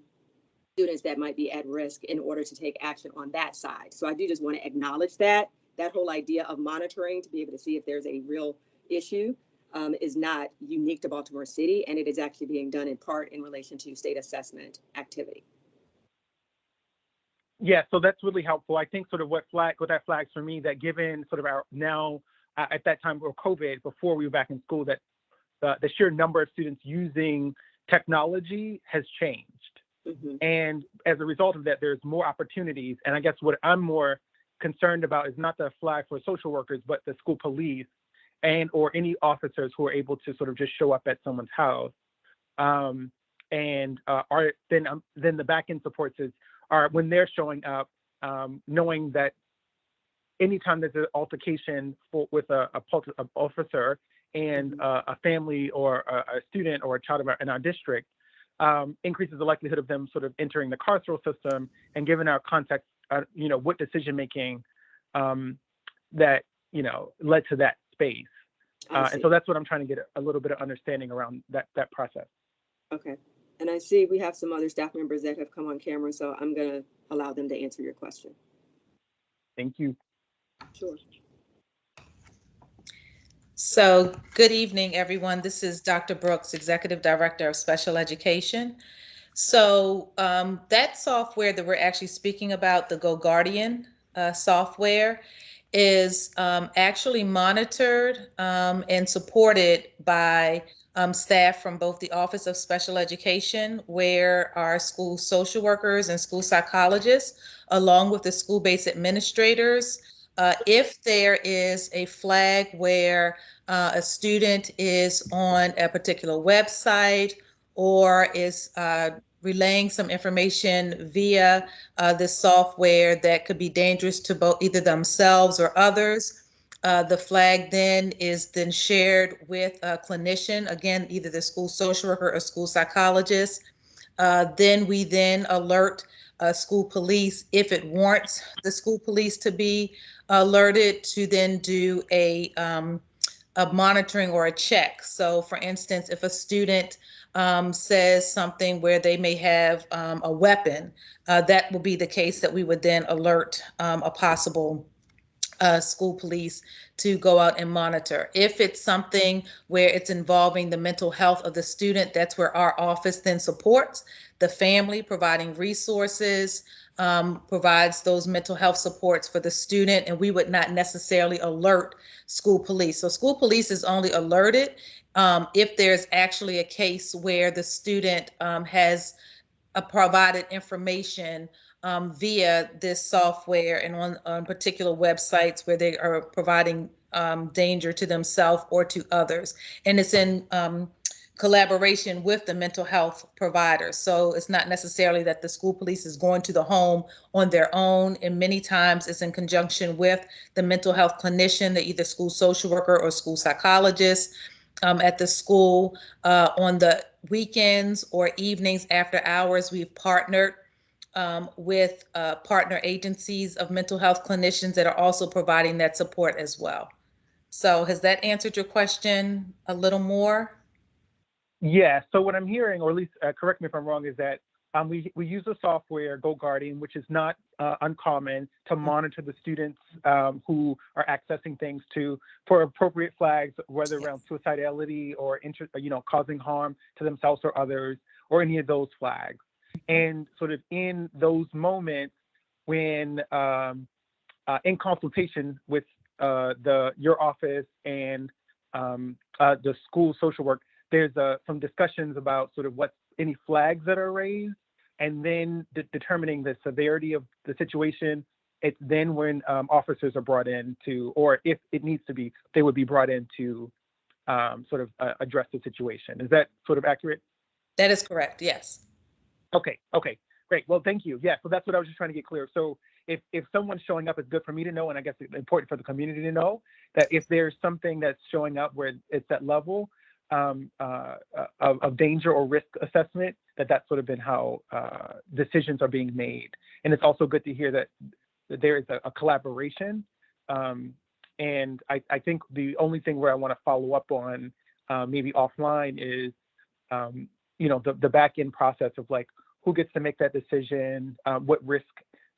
Speaker 20: students that might be at risk in order to take action on that side. So I do just want to acknowledge that whole idea of monitoring to be able to see if there's a real issue is not unique to Baltimore City, and it is actually being done in part in relation to state assessment activity.
Speaker 4: Yeah, so that's really helpful. I think sort of what that flags for me, that given sort of our now at that time of COVID, before we were back in school, that the sheer number of students using technology has changed. And as a result of that, there's more opportunities. And I guess what I'm more concerned about is not the flag for social workers, but the school police and or any officers who are able to sort of just show up at someone's house. Then the back end supports are when they're showing up, knowing that anytime there's an altercation with a officer and a family or a student or a child in our district, increases the likelihood of them sort of entering the carceral system and given our context, what decision making that led to that space. And so that's what I'm trying to get a little bit of understanding around that process.
Speaker 20: Okay. And I see we have some other staff members that have come on camera, so I'm going to allow them to answer your question.
Speaker 4: Thank you.
Speaker 20: Sure.
Speaker 21: So good evening, everyone. This is Dr. Brooks, Executive Director of Special Education. So that software that we're actually speaking about, the GoGuardian software, is actually monitored and supported by staff from both the Office of Special Education, where our school social workers and school psychologists, along with the school-based administrators, if there is a flag where a student is on a particular website or is relaying some information via this software that could be dangerous to both either themselves or others, the flag then is shared with a clinician, again, either the school social worker or school psychologist. Then we alert school police if it warrants the school police to be alerted to then do a monitoring or a check. So for instance, if a student says something where they may have a weapon, that will be the case that we would then alert a possible school police to go out and monitor. If it's something where it's involving the mental health of the student, that's where our office then supports the family, providing resources, provides those mental health supports for the student, and we would not necessarily alert school police. So school police is only alerted if there's actually a case where the student has provided information via this software and on particular websites where they are providing danger to themselves or to others. And it's in collaboration with the mental health provider. So it's not necessarily that the school police is going to the home on their own. And many times it's in conjunction with the mental health clinician, the either school social worker or school psychologist at the school. On the weekends or evenings after hours, we've partnered with partner agencies of mental health clinicians that are also providing that support as well. So has that answered your question a little more?
Speaker 4: Yeah, so what I'm hearing, or at least correct me if I'm wrong, is that we use a software, GoGuardian, which is not uncommon to monitor the students who are accessing things for appropriate flags, whether around suicidality or causing harm to themselves or others, or any of those flags. And sort of in those moments when in consultation with your office and the school social work, there's some discussions about sort of any flags that are raised, and then determining the severity of the situation. It's then when officers are brought in or if it needs to be, they would be brought in to sort of address the situation. Is that sort of accurate?
Speaker 21: That is correct, yes.
Speaker 4: Okay, great. Well, thank you. Yeah, so that's what I was just trying to get clear. So if someone's showing up, it's good for me to know, and I guess it's important for the community to know that if there's something that's showing up where it's that level of danger or risk assessment, that's sort of been how decisions are being made. And it's also good to hear that there is a collaboration. And I think the only thing where I want to follow up on maybe offline is, the back end process of like, who gets to make that decision, what risk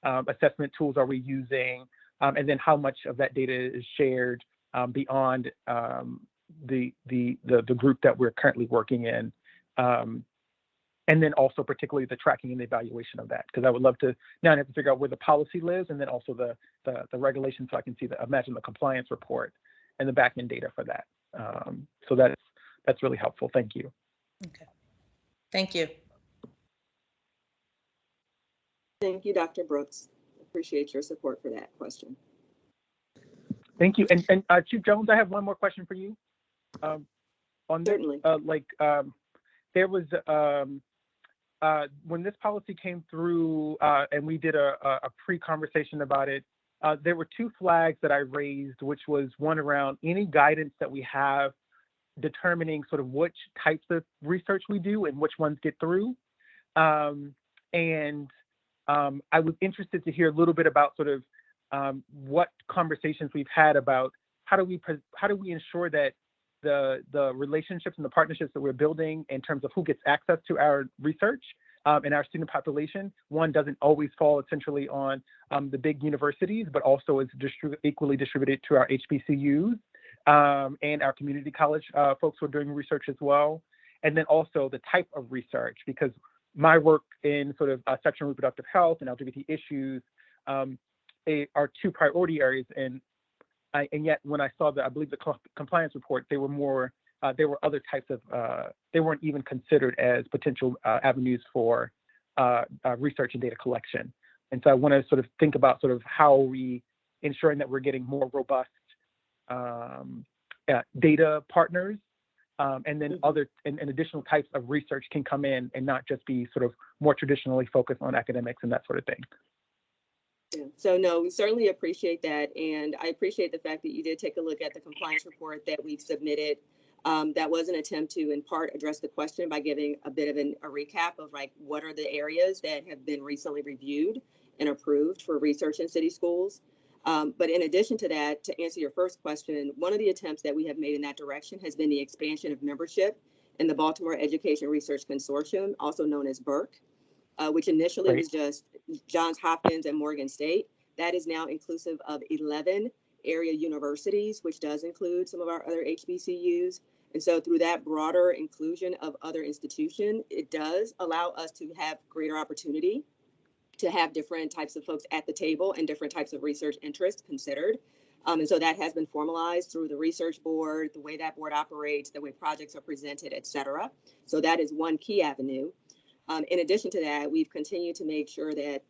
Speaker 4: assessment tools are we using, and then how much of that data is shared beyond the group that we're currently working in, and then also particularly the tracking and the evaluation of that, because I would love to now have to figure out where the policy lives, and then also the regulation, so I can see imagine the compliance report and the back end data for that. So that's really helpful. Thank you.
Speaker 21: Okay, thank you.
Speaker 20: Thank you, Dr. Brooks. Appreciate your support for that question.
Speaker 4: Thank you. And Chief Jones, I have one more question for you. On this,
Speaker 20: Certainly.
Speaker 4: There was when this policy came through and we did a pre-conversation about it, there were two flags that I raised, which was one around any guidance that we have determining sort of which types of research we do and which ones get through. I was interested to hear a little bit about sort of what conversations we've had about how do we ensure that the relationships and the partnerships that we're building in terms of who gets access to our research and our student population, one, doesn't always fall essentially on the big universities, but also is equally distributed to our HBCUs and our community college folks who are doing research as well. And then also the type of research, because my work in sort of sexual and reproductive health and LGBT issues are two priority areas. And yet when I saw I believe the compliance report, they were more, there were other types of, they weren't even considered as potential avenues for research and data collection. And so I want to sort of think about sort of how we ensuring that we're getting more robust data partners, and then other and additional types of research can come in and not just be sort of more traditionally focused on academics and that sort of thing.
Speaker 20: Yeah. So no, we certainly appreciate that. And I appreciate the fact that you did take a look at the compliance report that we've submitted. That was an attempt to, in part, address the question by giving a bit of a recap of like, what are the areas that have been recently reviewed and approved for research in city schools. But in addition to that, to answer your first question, one of the attempts that we have made in that direction has been the expansion of membership in the Baltimore Education Research Consortium, also known as BERC, which initially was just Johns Hopkins and Morgan State. That is now inclusive of 11 area universities, which does include some of our other HBCUs. And so through that broader inclusion of other institutions, it does allow us to have greater opportunity to have different types of folks at the table and different types of research interests considered. And so that has been formalized through the research board, the way that board operates, the way projects are presented, et cetera. So that is one key avenue. In addition to that, we've continued to make sure that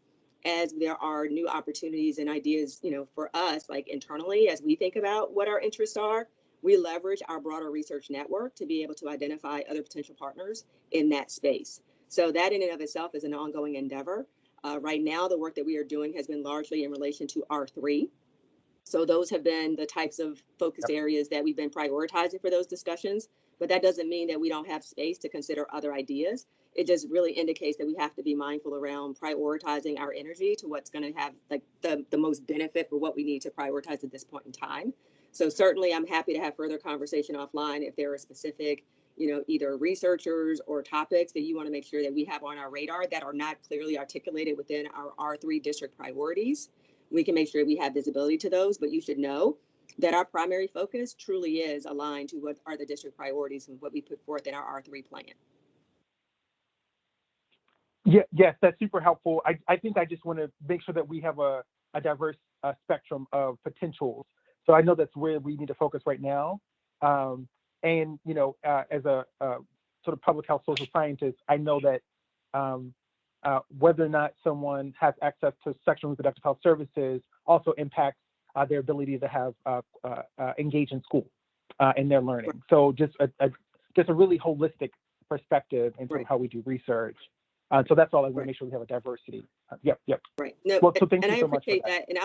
Speaker 20: as there are new opportunities and ideas, you know, for us, like internally, as we think about what our interests are, we leverage our broader research network to be able to identify other potential partners in that space. So that in and of itself is an ongoing endeavor. Right now, the work that we are doing has been largely in relation to R3. So those have been the types of focus areas that we've been prioritizing for those discussions, but that doesn't mean that we don't have space to consider other ideas. It just really indicates that we have to be mindful around prioritizing our energy to what's going to have like the most benefit for what we need to prioritize at this point in time. So certainly I'm happy to have further conversation offline if there are specific, you know, either researchers or topics that you want to make sure that we have on our radar that are not clearly articulated within our R3 district priorities. We can make sure we have visibility to those, but you should know that our primary focus truly is aligned to what are the district priorities and what we put forth in our R3 plan.
Speaker 4: Yeah, yes, that's super helpful. I think I just want to make sure that we have a diverse spectrum of potentials. So I know that's where we need to focus right now. And, you know, as a sort of public health social scientist, I know that whether or not someone has access to sexual and reproductive health services also impacts their ability to have engage in school in their learning. So just a really holistic perspective in terms of how we do research. So that's all I want to make sure we have a diversity. Yep.
Speaker 20: Right. No,
Speaker 4: well, so thank
Speaker 20: and
Speaker 4: you
Speaker 20: I
Speaker 4: so much
Speaker 20: appreciate
Speaker 4: for that.
Speaker 20: And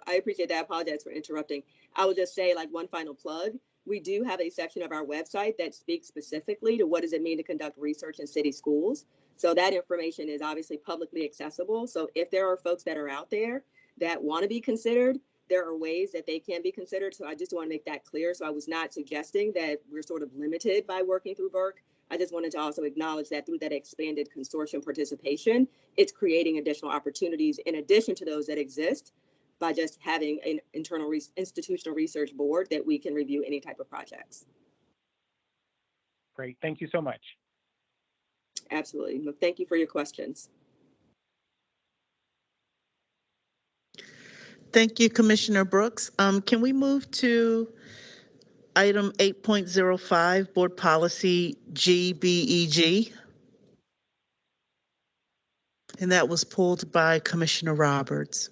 Speaker 20: I appreciate that. I apologize for interrupting. I will just say, like, one final plug. We do have a section of our website that speaks specifically to what does it mean to conduct research in city schools. So that information is obviously publicly accessible. So if there are folks that are out there that want to be considered, there are ways that they can be considered. So I just want to make that clear. So I was not suggesting that we're sort of limited by working through BERC. I just wanted to also acknowledge that through that expanded consortium participation, it's creating additional opportunities in addition to those that exist by just having an internal institutional research board that we can review any type of projects.
Speaker 4: Great, thank you so much.
Speaker 20: Absolutely, well, thank you for your questions.
Speaker 2: Thank you, Commissioner Brooks. Can we move to item 8.05, Board Policy GBEG? And that was pulled by Commissioner Roberts.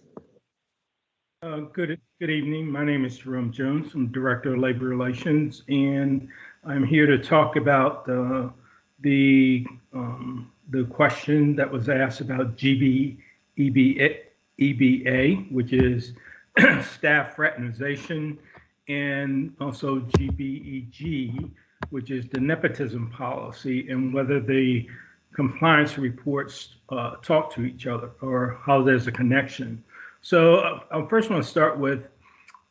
Speaker 7: Good evening. My name is Jerome Jones. I'm Director of Labor Relations, and I'm here to talk about the question that was asked about EBA, which is staff fraternization, and also GBEG, which is the nepotism policy, and whether the compliance reports talk to each other or how there's a connection. So I first want to start with,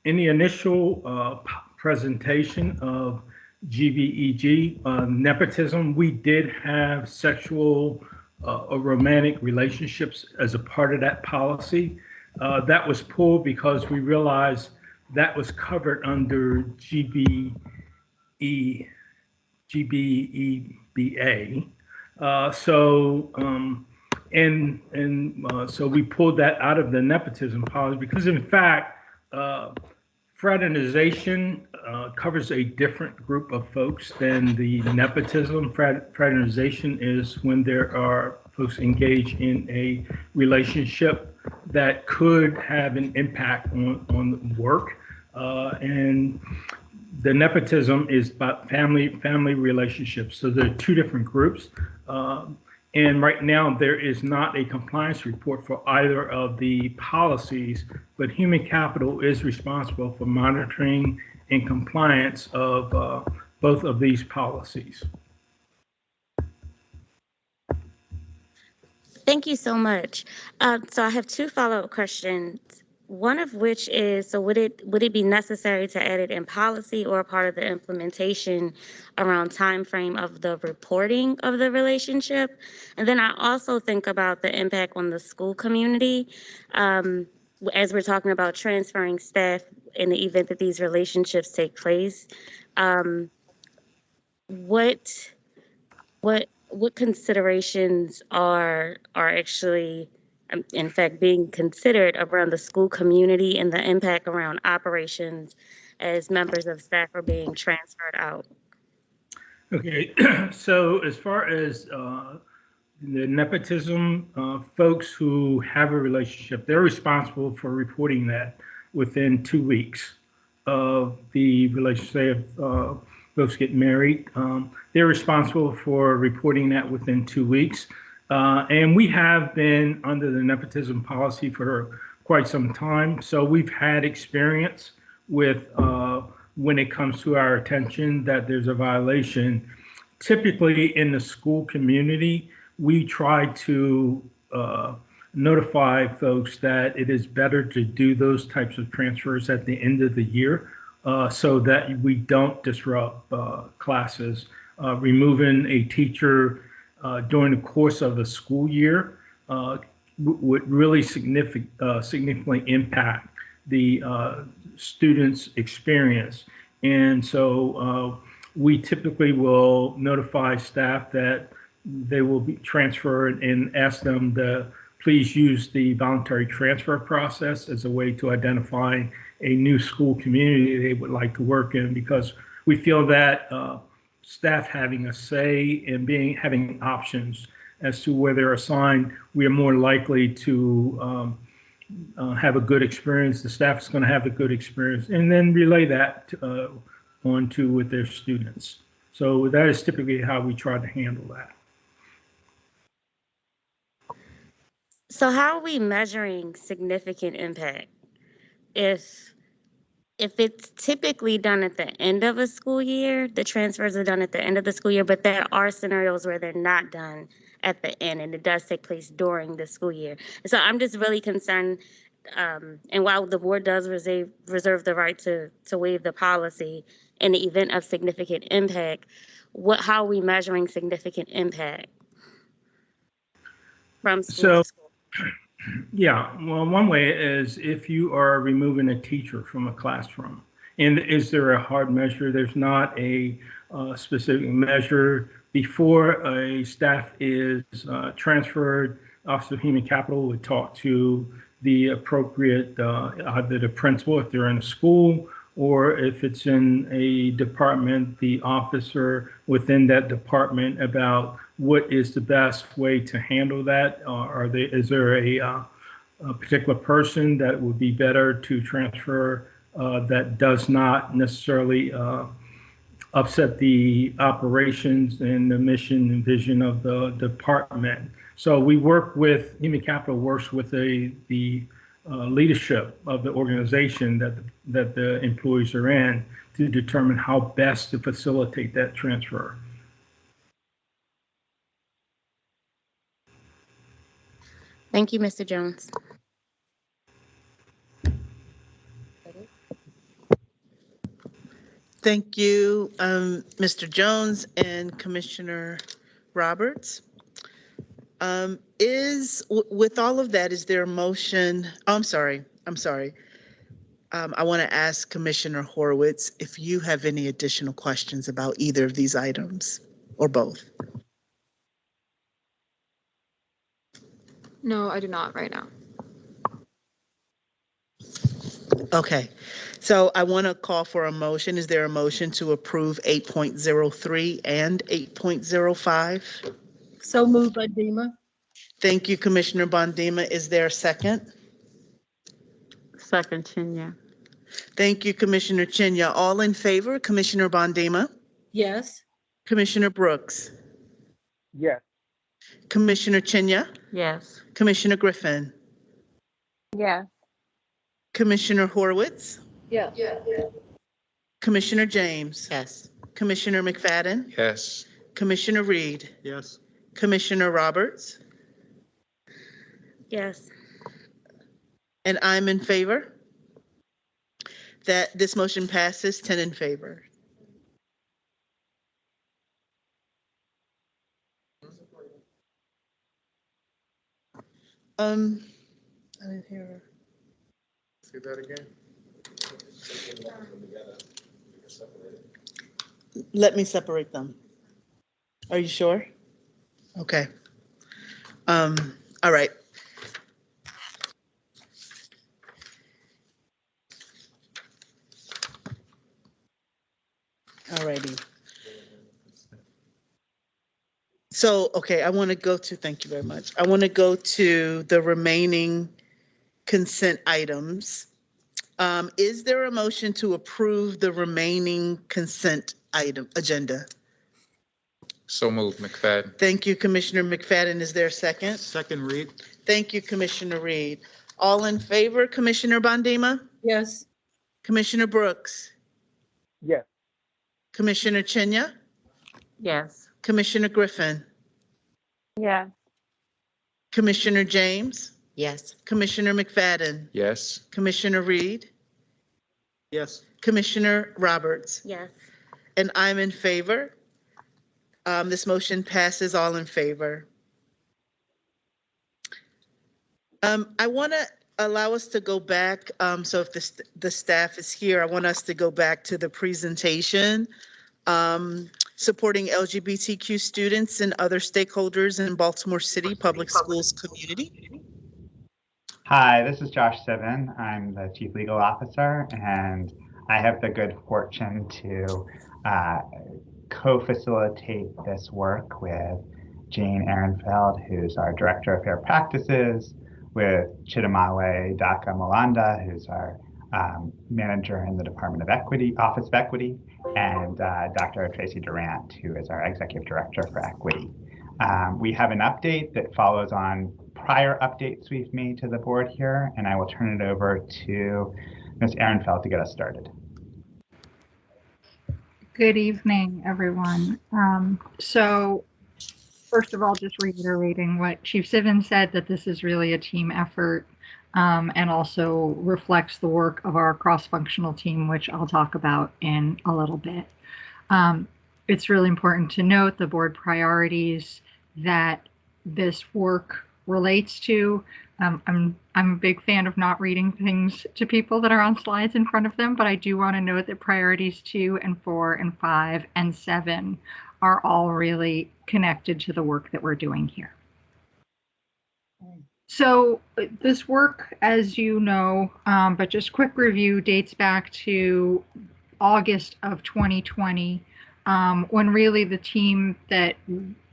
Speaker 7: in the initial presentation of GBEG, nepotism, we did have sexual or romantic relationships as a part of that policy. That was pulled because we realized that was covered under GBEBA. So we pulled that out of the nepotism policy because, in fact, fraternization covers a different group of folks than the nepotism. Fraternization is when there are folks engaged in a relationship that could have an impact on work, and the nepotism is about family relationships. So there are two different groups. And right now, there is not a compliance report for either of the policies, but Human Capital is responsible for monitoring and compliance of both of these policies.
Speaker 12: Thank you so much. So I have two follow-up questions. One of which is, so would it be necessary to add it in policy or a part of the implementation around time frame of the reporting of the relationship? And then I also think about the impact on the school community as we're talking about transferring staff in the event that these relationships take place. What considerations are actually in fact being considered around the school community and the impact around operations as members of staff are being transferred out?
Speaker 7: Okay, so as far as the nepotism, folks who have a relationship, they're responsible for reporting that within 2 weeks of the relationship. If folks get married, they're responsible for reporting that within 2 weeks. And we have been under the nepotism policy for quite some time. So we've had experience with when it comes to our attention that there's a violation. Typically in the school community, we try to notify folks that it is better to do those types of transfers at the end of the year so that we don't disrupt classes. Removing a teacher during the course of the school year would really significantly impact the students' experience. And so we typically will notify staff that they will be transferred and ask them to please use the voluntary transfer process as a way to identify a new school community they would like to work in, because we feel that staff having a say and having options as to where they're assigned, we are more likely to have a good experience. The staff is going to have a good experience and then relay that on to with their students. So that is typically how we try to handle that.
Speaker 12: So how are we measuring significant impact? If it's typically done at the end of a school year, the transfers are done at the end of the school year, but there are scenarios where they're not done at the end and it does take place during the school year. And so I'm just really concerned, and while the board does reserve the right to waive the policy in the event of significant impact, how are we measuring significant impact from school to school?
Speaker 7: Yeah, well, one way is if you are removing a teacher from a classroom. And is there a hard measure? There's not a specific measure. Before a staff is transferred, Office of Human Capital would talk to the appropriate, either the principal if they're in a school, or if it's in a department, the officer within that department about what is the best way to handle that? Is there a particular person that would be better to transfer that does not necessarily upset the operations and the mission and vision of the department? So we work with, Human Capital works with the leadership of the organization that the employees are in to determine how best to facilitate that transfer.
Speaker 12: Thank you, Mr. Jones.
Speaker 2: Thank you, Mr. Jones and Commissioner Roberts. With all of that, is there a motion? Oh, I'm sorry. I want to ask Commissioner Horowitz if you have any additional questions about either of these items or both.
Speaker 3: No, I do not right now.
Speaker 2: Okay, so I want to call for a motion. Is there a motion to approve 8.03 and 8.05?
Speaker 3: So moved, Bondima.
Speaker 2: Thank you, Commissioner Bondima. Is there a second?
Speaker 5: Second, Chinya.
Speaker 2: Thank you, Commissioner Chinya. All in favor? Commissioner Bondima?
Speaker 3: Yes.
Speaker 2: Commissioner Brooks?
Speaker 4: Yes.
Speaker 2: Commissioner Chinya?
Speaker 5: Yes.
Speaker 2: Commissioner Griffin?
Speaker 5: Yes.
Speaker 2: Commissioner Horowitz?
Speaker 3: Yeah.
Speaker 2: Commissioner James?
Speaker 6: Yes.
Speaker 2: Commissioner McFadden?
Speaker 16: Yes.
Speaker 2: Commissioner Reed?
Speaker 16: Yes.
Speaker 2: Commissioner Roberts?
Speaker 12: Yes.
Speaker 2: And I'm in favor. That this motion passes 10 in favor. I didn't hear her.
Speaker 16: Say that again.
Speaker 2: Let me separate them. Are you sure? Okay. All right. All righty. So, okay, I want to go to, thank you very much. I want to go to the remaining consent items. Is there a motion to approve the remaining consent item agenda?
Speaker 16: So moved, McFadden.
Speaker 2: Thank you, Commissioner McFadden. Is there a second?
Speaker 16: Second, Reed.
Speaker 2: Thank you, Commissioner Reed. All in favor, Commissioner Bondima?
Speaker 3: Yes.
Speaker 2: Commissioner Brooks?
Speaker 4: Yes.
Speaker 2: Commissioner Chinya?
Speaker 5: Yes.
Speaker 2: Commissioner Griffin?
Speaker 5: Yes.
Speaker 2: Commissioner James?
Speaker 6: Yes.
Speaker 2: Commissioner McFadden?
Speaker 16: Yes.
Speaker 2: Commissioner Reed?
Speaker 16: Yes.
Speaker 2: Commissioner Roberts?
Speaker 12: Yes.
Speaker 2: And I'm in favor. This motion passes all in favor. I want to allow us to go back. So if the staff is here, I want us to go back to the presentation. Supporting LGBTQ students and other stakeholders in Baltimore City Public Schools community.
Speaker 22: Hi, this is Josh Sivan. I'm the Chief Legal Officer, and I have the good fortune to co-facilitate this work with Jane Ehrenfeld, who's our Director of Fair Practices, with Chidamawe Daka Malanda, who's our Manager in the Department of Equity, Office of Equity, and Dr. Tracy Durant, who is our Executive Director for Equity. We have an update that follows on prior updates we've made to the board here, and I will turn it over to Ms. Ehrenfeld to get us started.
Speaker 23: Good evening, everyone. So first of all, just reiterating what Chief Sivan said, that this is really a team effort and also reflects the work of our cross-functional team, which I'll talk about in a little bit. It's really important to note the board priorities that this work relates to. I'm a big fan of not reading things to people that are on slides in front of them, but I do want to note that priorities 2 and 4 and 5 and 7 are all really connected to the work that we're doing here. So this work, as you know, but just quick review, dates back to August of 2020, when really the team that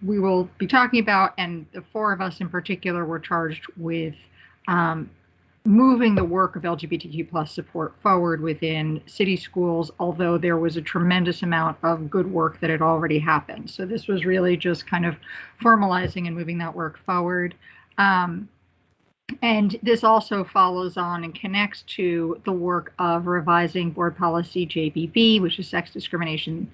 Speaker 23: we will be talking about, and the four of us in particular, were charged with moving the work of LGBTQ plus support forward within city schools, although there was a tremendous amount of good work that had already happened. So this was really just kind of formalizing and moving that work forward. And this also follows on and connects to the work of revising board policy JBB, which is sex discrimination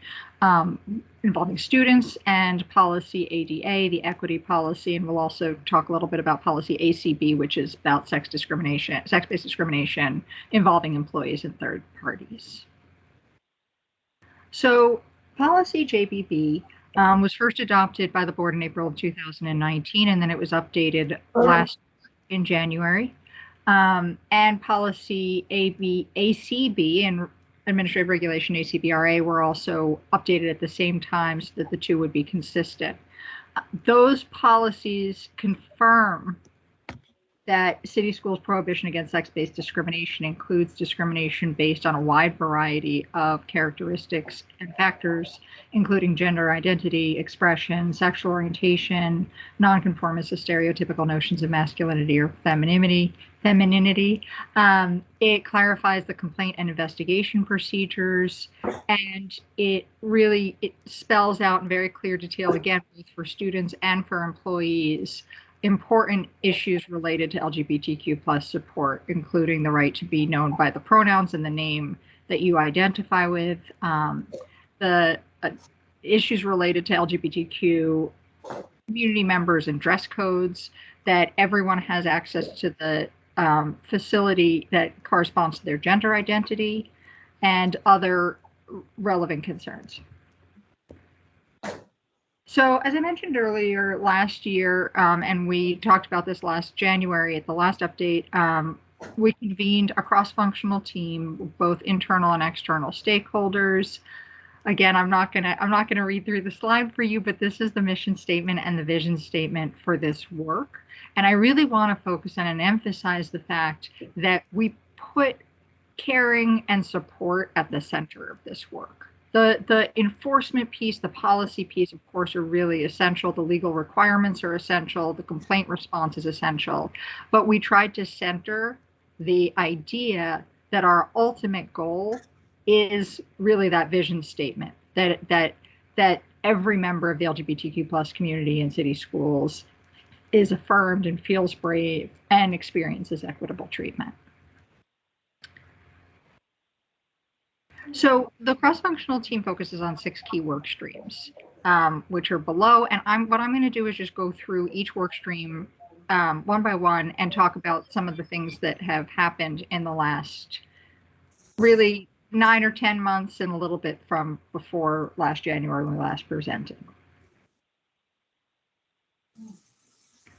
Speaker 23: involving students, and policy ADA, the equity policy. And we'll also talk a little bit about policy ACB, which is about sex-based discrimination involving employees and third parties. So policy JBB was first adopted by the board in April of 2019, and then it was updated last in January, and policy ACB and administrative regulation ACBRA were also updated at the same time so that the two would be consistent. Those policies confirm that city schools' prohibition against sex-based discrimination includes discrimination based on a wide variety of characteristics and factors, including gender identity, expression, sexual orientation, nonconformist to stereotypical notions of masculinity or femininity. It clarifies the complaint and investigation procedures, and it spells out in very clear detail, again, both for students and for employees, important issues related to LGBTQ plus support, including the right to be known by the pronouns and the name that you identify with, the issues related to LGBTQ community members and dress codes, that everyone has access to the facility that corresponds to their gender identity, and other relevant concerns. So as I mentioned earlier, last year, and we talked about this last January at the last update, we convened a cross-functional team, both internal and external stakeholders. Again, I'm not gonna read through the slide for you, but this is the mission statement and the vision statement for this work. And I really want to focus on and emphasize the fact that we put caring and support at the center of this work. The enforcement piece, the policy piece, of course, are really essential. The legal requirements are essential. The complaint response is essential. But we tried to center the idea that our ultimate goal is really that vision statement, that every member of the LGBTQ plus community in city schools is affirmed and feels brave and experiences equitable treatment. So the cross-functional team focuses on 6 key work streams, which are below. And what I'm going to do is just go through each work stream one by one and talk about some of the things that have happened in the last really 9 or 10 months and a little bit from before last January when we last presented.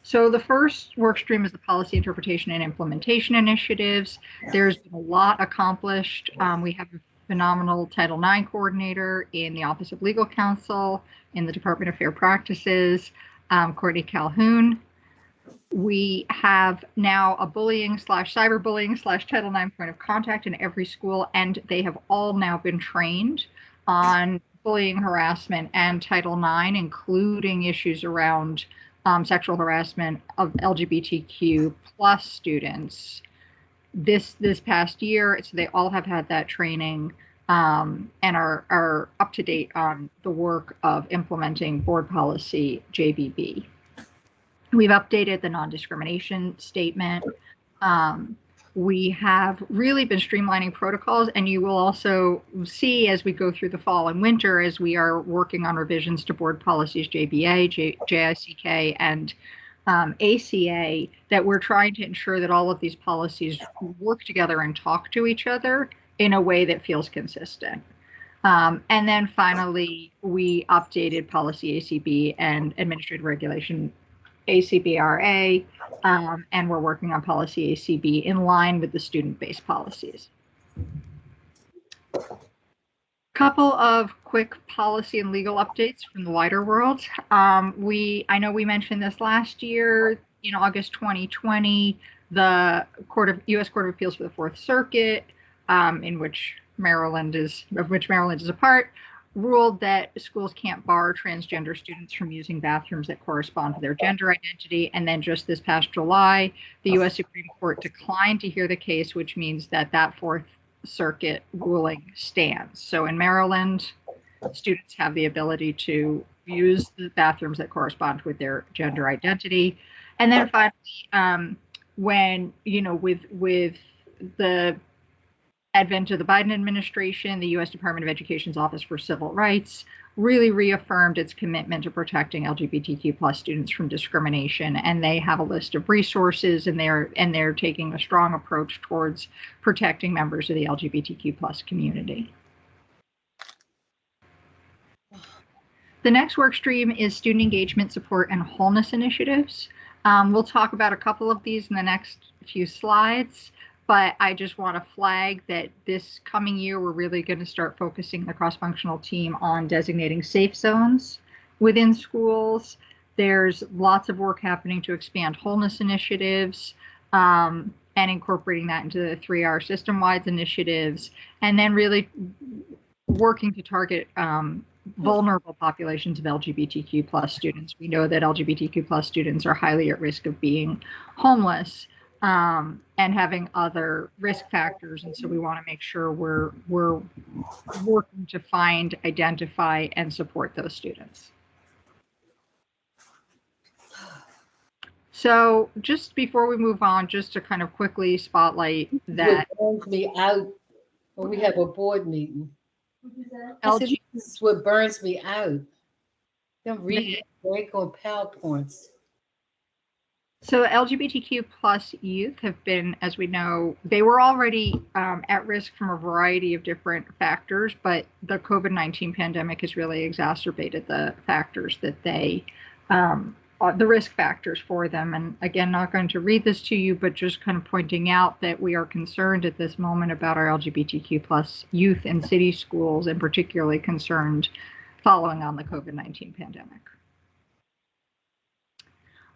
Speaker 23: So the first work stream is the policy interpretation and implementation initiatives. There's been a lot accomplished. We have a phenomenal Title IX coordinator in the Office of Legal Counsel in the Department of Fair Practices, Courtney Calhoun. We have now a bullying/cyberbullying/Title IX point of contact in every school, and they have all now been trained on bullying, harassment, and Title IX, including issues around sexual harassment of LGBTQ plus students this past year. So they all have had that training and are up to date on the work of implementing board policy JBB. We've updated the non-discrimination statement. We have really been streamlining protocols, and you will also see as we go through the fall and winter, as we are working on revisions to board policies JBA, JICK, and ACA, that we're trying to ensure that all of these policies work together and talk to each other in a way that feels consistent. And then finally, we updated policy ACB and administrative regulation ACBRA, and we're working on policy ACB in line with the student-based policies. Couple of quick policy and legal updates from the wider world. I know we mentioned this last year. In August 2020, the U.S. Court of Appeals for the Fourth Circuit, of which Maryland is a part, ruled that schools can't bar transgender students from using bathrooms that correspond to their gender identity. And then just this past July, the U.S. Supreme Court declined to hear the case, which means that that Fourth Circuit ruling stands. So in Maryland, students have the ability to use the bathrooms that correspond with their gender identity. And then finally, when, with the advent of the Biden administration, the U.S. Department of Education's Office for Civil Rights really reaffirmed its commitment to protecting LGBTQ+ students from discrimination, and they have a list of resources, and they're taking a strong approach towards protecting members of the LGBTQ+ community. The next work stream is student engagement support and wholeness initiatives. We'll talk about a couple of these in the next few slides. But I just want to flag that this coming year, we're really going to start focusing the cross-functional team on designating safe zones within schools. There's lots of work happening to expand wholeness initiatives and incorporating that into the 3R system-wide initiatives, and then really working to target vulnerable populations of LGBTQ+ students. We know that LGBTQ+ students are highly at risk of being homeless. And having other risk factors, and so we want to make sure we're working to find, identify, and support those students. So just before we move on, just to kind of quickly spotlight that.
Speaker 1: What burns me out when we have a board meeting. I said, this is what burns me out. Them reading break on PowerPoints.
Speaker 23: So LGBTQ+ youth have been, as we know, they were already at risk from a variety of different factors, but the COVID-19 pandemic has really exacerbated the factors that they, the risk factors for them. And again, not going to read this to you, but just kind of pointing out that we are concerned at this moment about our LGBTQ+ youth in city schools, and particularly concerned following on the COVID-19 pandemic.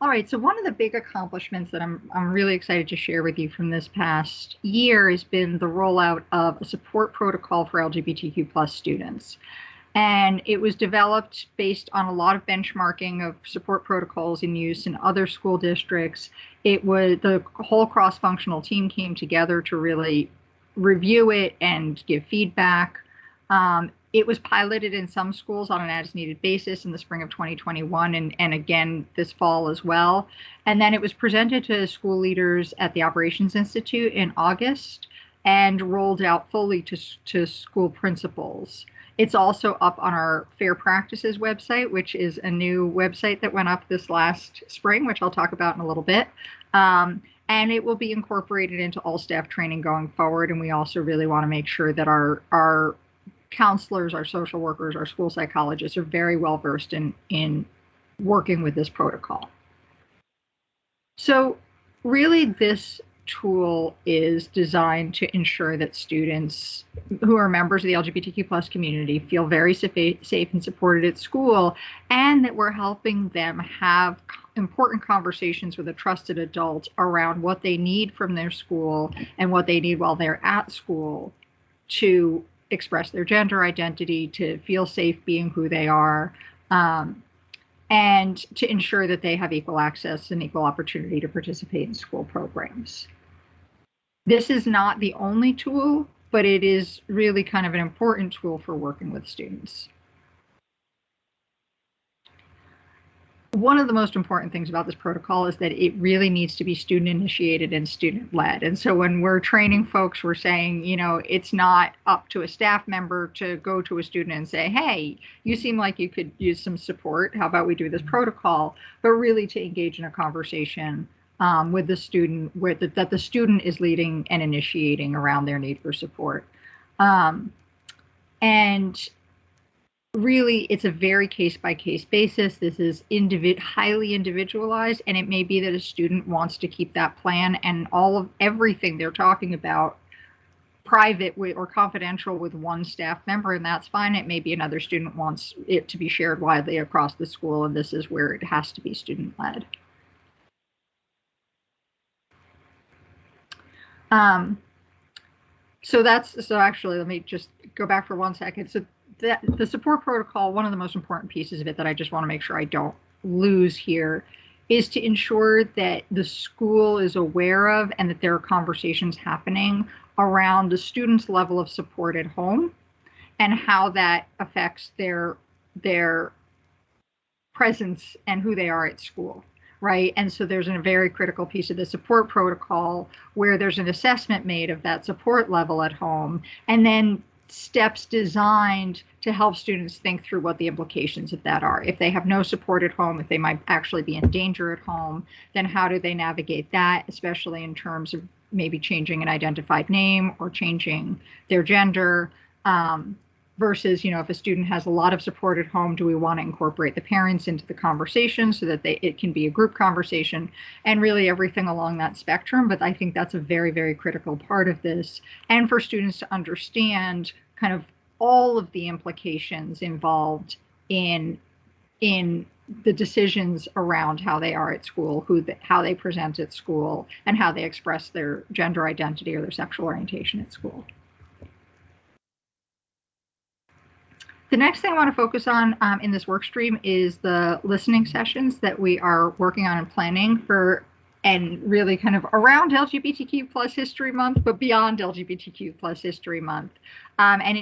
Speaker 23: All right, so one of the big accomplishments that I'm really excited to share with you from this past year has been the rollout of a support protocol for LGBTQ+ students. And it was developed based on a lot of benchmarking of support protocols in use in other school districts. It was the whole cross-functional team came together to really review it and give feedback. It was piloted in some schools on an as-needed basis in the spring of 2021, and again this fall as well. And then it was presented to school leaders at the Operations Institute in August and rolled out fully to school principals. It's also up on our Fair Practices website, which is a new website that went up this last spring, which I'll talk about in a little bit. And it will be incorporated into all staff training going forward. And we also really want to make sure that our counselors, our social workers, our school psychologists are very well versed in working with this protocol. So really this tool is designed to ensure that students who are members of the LGBTQ+ community feel very safe and supported at school, and that we're helping them have important conversations with a trusted adult around what they need from their school and what they need while they're at school to express their gender identity, to feel safe being who they are, and to ensure that they have equal access and equal opportunity to participate in school programs. This is not the only tool, but it is really kind of an important tool for working with students. One of the most important things about this protocol is that it really needs to be student initiated and student led. And so when we're training folks, we're saying, you know, it's not up to a staff member to go to a student and say, hey, you seem like you could use some support. How about we do this protocol? But really to engage in a conversation with the student, that the student is leading and initiating around their need for support. And really, it's a very case-by-case basis. This is highly individualized, and it may be that a student wants to keep that plan and everything they're talking about private or confidential with one staff member, and that's fine. It may be another student wants it to be shared widely across the school, and this is where it has to be student-led. So actually, let me just go back for 1 second. So the support protocol, one of the most important pieces of it that I just want to make sure I don't lose here is to ensure that the school is aware of and that there are conversations happening around the student's level of support at home and how that affects their presence and who they are at school, right? And so there's a very critical piece of the support protocol where there's an assessment made of that support level at home, and then steps designed to help students think through what the implications of that are. If they have no support at home, if they might actually be in danger at home, then how do they navigate that, especially in terms of maybe changing an identified name or changing their gender, versus, if a student has a lot of support at home, do we want to incorporate the parents into the conversation so that it can be a group conversation, and really everything along that spectrum. But I think that's a very, very critical part of this, and for students to understand kind of all of the implications involved in the decisions around how they are at school, how they present at school, and how they express their gender identity or their sexual orientation at school. The next thing I want to focus on in this work stream is the listening sessions that we are working on and planning for, and really kind of around LGBTQ plus History Month, but beyond LGBTQ plus History Month.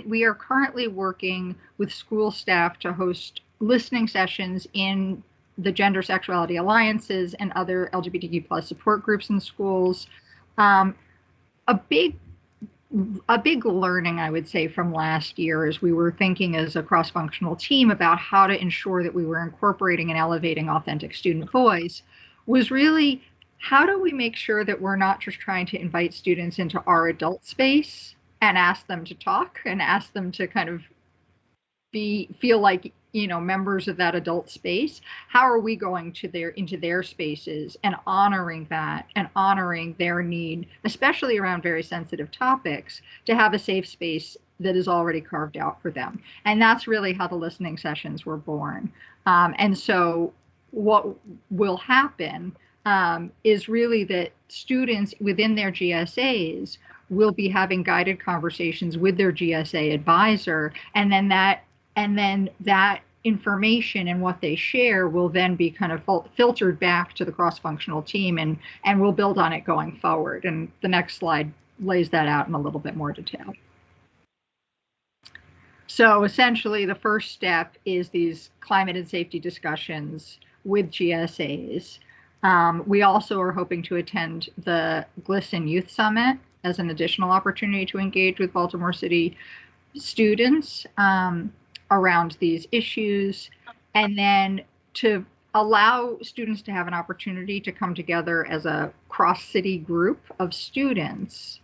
Speaker 23: We are currently working with school staff to host listening sessions in the Gender Sexuality Alliances and other LGBTQ plus support groups in schools. A big learning, I would say, from last year as we were thinking as a cross-functional team about how to ensure that we were incorporating and elevating authentic student voice was really, how do we make sure that we're not just trying to invite students into our adult space and ask them to talk and ask them to kind of feel like members of that adult space? How are we going into their spaces and honoring that and honoring their need, especially around very sensitive topics, to have a safe space that is already carved out for them? And that's really how the listening sessions were born. And so what will happen is really that students within their GSAs will be having guided conversations with their GSA advisor, and then that information and what they share will then be kind of filtered back to the cross-functional team, and we'll build on it going forward. And the next slide lays that out in a little bit more detail. So essentially, the first step is these climate and safety discussions with GSAs. We also are hoping to attend the GLSEN Youth Summit as an additional opportunity to engage with Baltimore City students around these issues, and then to allow students to have an opportunity to come together as a cross-city group of students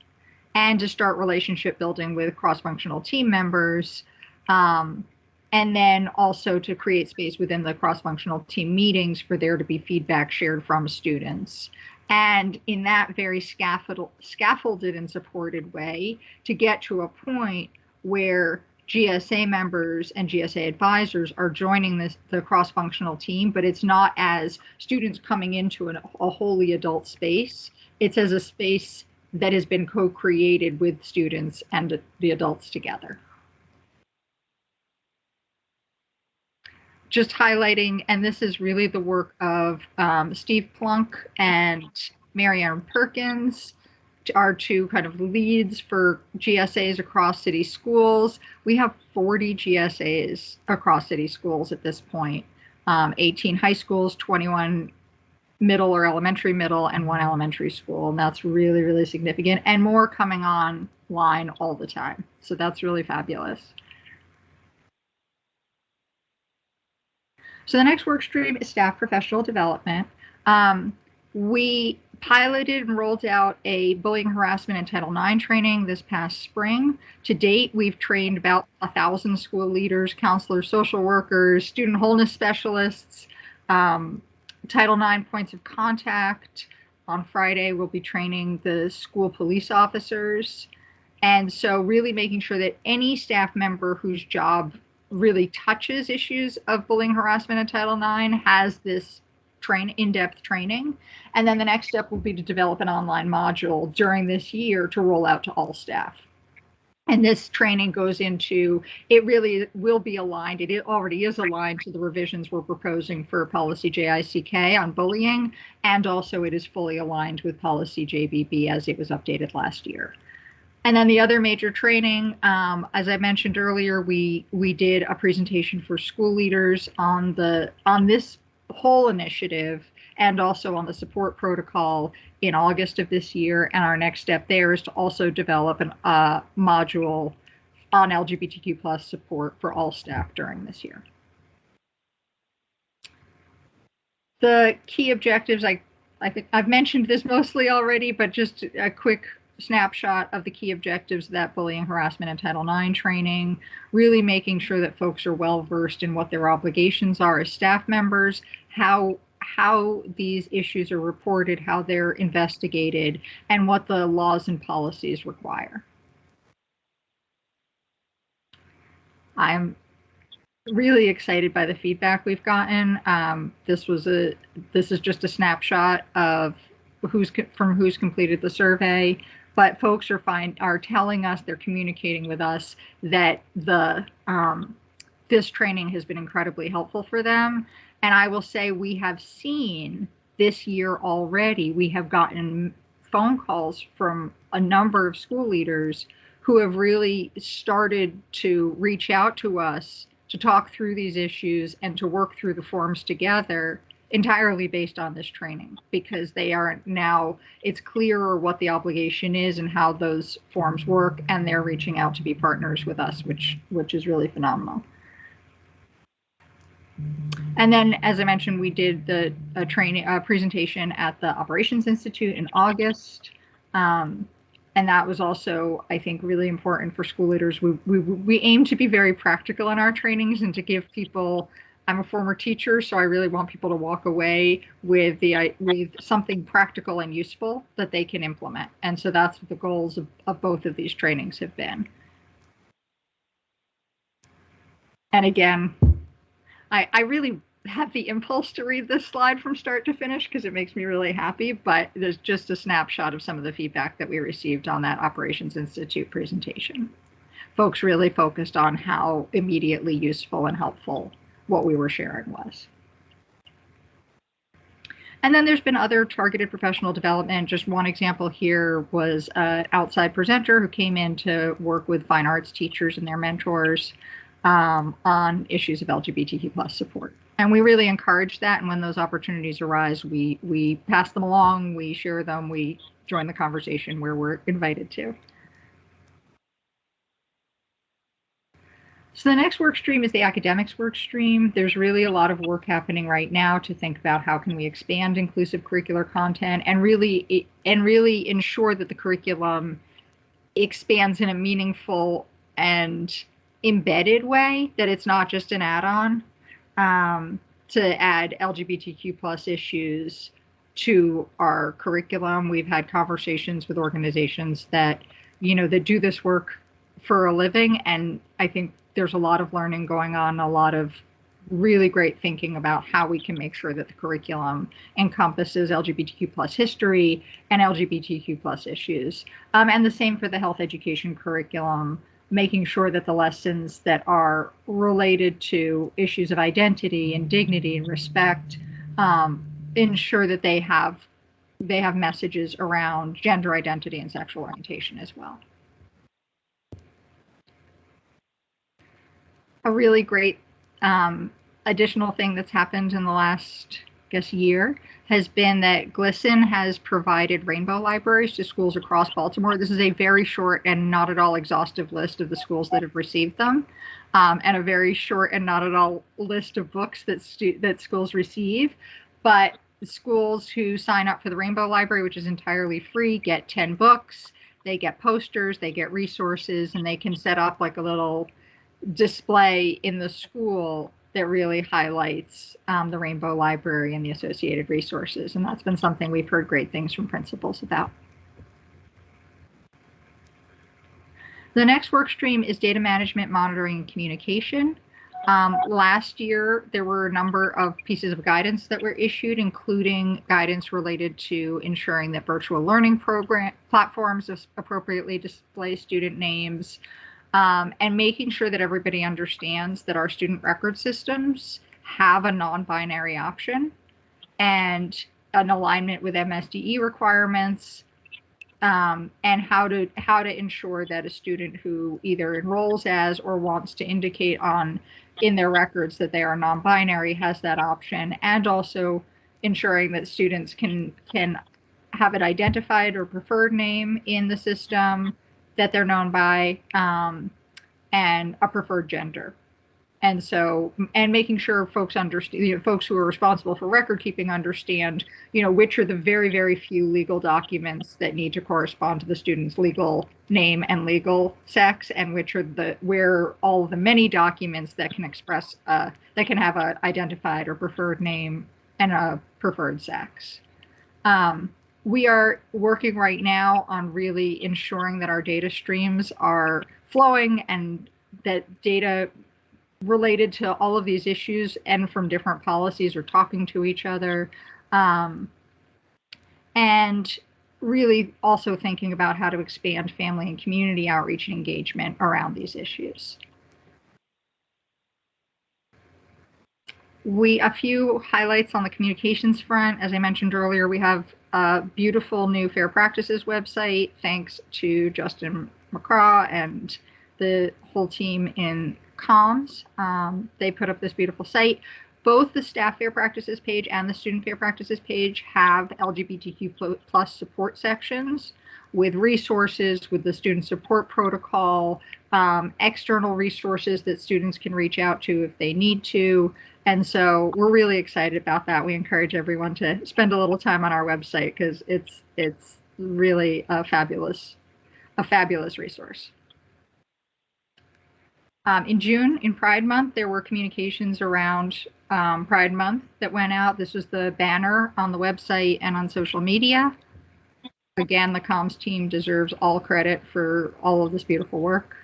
Speaker 23: and to start relationship building with cross-functional team members, and then also to create space within the cross-functional team meetings for there to be feedback shared from students. And in that very scaffolded and supported way, to get to a point where GSA members and GSA advisors are joining the cross-functional team, but it's not as students coming into a wholly adult space. It's as a space that has been co-created with students and the adults together. Just highlighting, and this is really the work of Steve Plunk and Marianne Perkins, are two kind of leads for GSAs across city schools. We have 40 GSAs across city schools at this point, 18 high schools, 21 middle or elementary middle, and 1 elementary school. And that's really, really significant, and more coming online all the time. So that's really fabulous. So the next work stream is staff professional development. We piloted and rolled out a bullying, harassment, and Title IX training this past spring. To date, we've trained about 1,000 school leaders, counselors, social workers, student wholeness specialists, Title IX points of contact. On Friday, we'll be training the school police officers. And so really making sure that any staff member whose job really touches issues of bullying, harassment, and Title IX has this in-depth training. And then the next step will be to develop an online module during this year to roll out to all staff. And this training goes into, it really will be aligned, it already is aligned to the revisions we're proposing for policy JICK on bullying, and also it is fully aligned with policy JBB as it was updated last year. And then the other major training, as I mentioned earlier, we did a presentation for school leaders on this whole initiative and also on the support protocol in August of this year. And our next step there is to also develop a module on LGBTQ+ support for all staff during this year. The key objectives, I think I've mentioned this mostly already, but just a quick snapshot of the key objectives of that bullying, harassment, and Title IX training, really making sure that folks are well versed in what their obligations are as staff members, how these issues are reported, how they're investigated, and what the laws and policies require. I'm really excited by the feedback we've gotten. This is just a snapshot of who's completed the survey, but folks are telling us, they're communicating with us that this training has been incredibly helpful for them. And I will say we have seen this year already, we have gotten phone calls from a number of school leaders who have really started to reach out to us to talk through these issues and to work through the forms together, entirely based on this training, because they are now, it's clearer what the obligation is and how those forms work, and they're reaching out to be partners with us, which is really phenomenal. And then, as I mentioned, we did the presentation at the Operations Institute in August. And that was also, I think, really important for school leaders. We aim to be very practical in our trainings and to give people, I'm a former teacher, so I really want people to walk away with something practical and useful that they can implement. And so that's what the goals of both of these trainings have been. And again, I really have the impulse to read this slide from start to finish because it makes me really happy, but there's just a snapshot of some of the feedback that we received on that Operations Institute presentation. Folks really focused on how immediately useful and helpful what we were sharing was. And then there's been other targeted professional development. Just one example here was an outside presenter who came in to work with fine arts teachers and their mentors on issues of LGBTQ+ support. And we really encourage that. And when those opportunities arise, we pass them along, we share them, we join the conversation where we're invited to. So the next work stream is the academics work stream. There's really a lot of work happening right now to think about how can we expand inclusive curricular content and really ensure that the curriculum expands in a meaningful and embedded way, that it's not just an add-on to add LGBTQ+ issues to our curriculum. We've had conversations with organizations that, that do this work for a living, and I think there's a lot of learning going on, a lot of really great thinking about how we can make sure that the curriculum encompasses LGBTQ+ history and LGBTQ+ issues. And the same for the health education curriculum, making sure that the lessons that are related to issues of identity and dignity and respect ensure that they have messages around gender identity and sexual orientation as well. A really great additional thing that's happened in the last, year has been that GLSEN has provided rainbow libraries to schools across Baltimore. This is a very short and not at all exhaustive list of the schools that have received them, and a very short and not at all list of books that schools receive. But schools who sign up for the Rainbow Library, which is entirely free, get 10 books, they get posters, they get resources, and they can set up like a little display in the school that really highlights the Rainbow Library and the associated resources. And that's been something we've heard great things from principals about. The next work stream is data management, monitoring, and communication. Last year, there were a number of pieces of guidance that were issued, including guidance related to ensuring that virtual learning program platforms appropriately display student names, and making sure that everybody understands that our student record systems have a non-binary option and an alignment with MSDE requirements, and how to ensure that a student who either enrolls as or wants to indicate in their records that they are non-binary has that option, and also ensuring that students can have it identified or preferred name in the system that they're known by, and a preferred gender. And so, and making sure folks understand, folks who are responsible for record keeping understand, which are the very, very few legal documents that need to correspond to the student's legal name and legal sex, and which are where all of the many documents that can express, that can have a identified or preferred name and a preferred sex. We are working right now on really ensuring that our data streams are flowing and that data related to all of these issues and from different policies are talking to each other, and really also thinking about how to expand family and community outreach and engagement around these issues. A few highlights on the communications front. As I mentioned earlier, we have a beautiful new Fair Practices website, thanks to Justin McCraw and the whole team in comms. They put up this beautiful site. Both the staff fair practices page and the student fair practices page have LGBTQ plus support sections with resources, with the student support protocol, external resources that students can reach out to if they need to. And so we're really excited about that. We encourage everyone to spend a little time on our website because it's really a fabulous resource. In June, in Pride Month, there were communications around Pride Month that went out. This was the banner on the website and on social media. Again, the comms team deserves all credit for all of this beautiful work.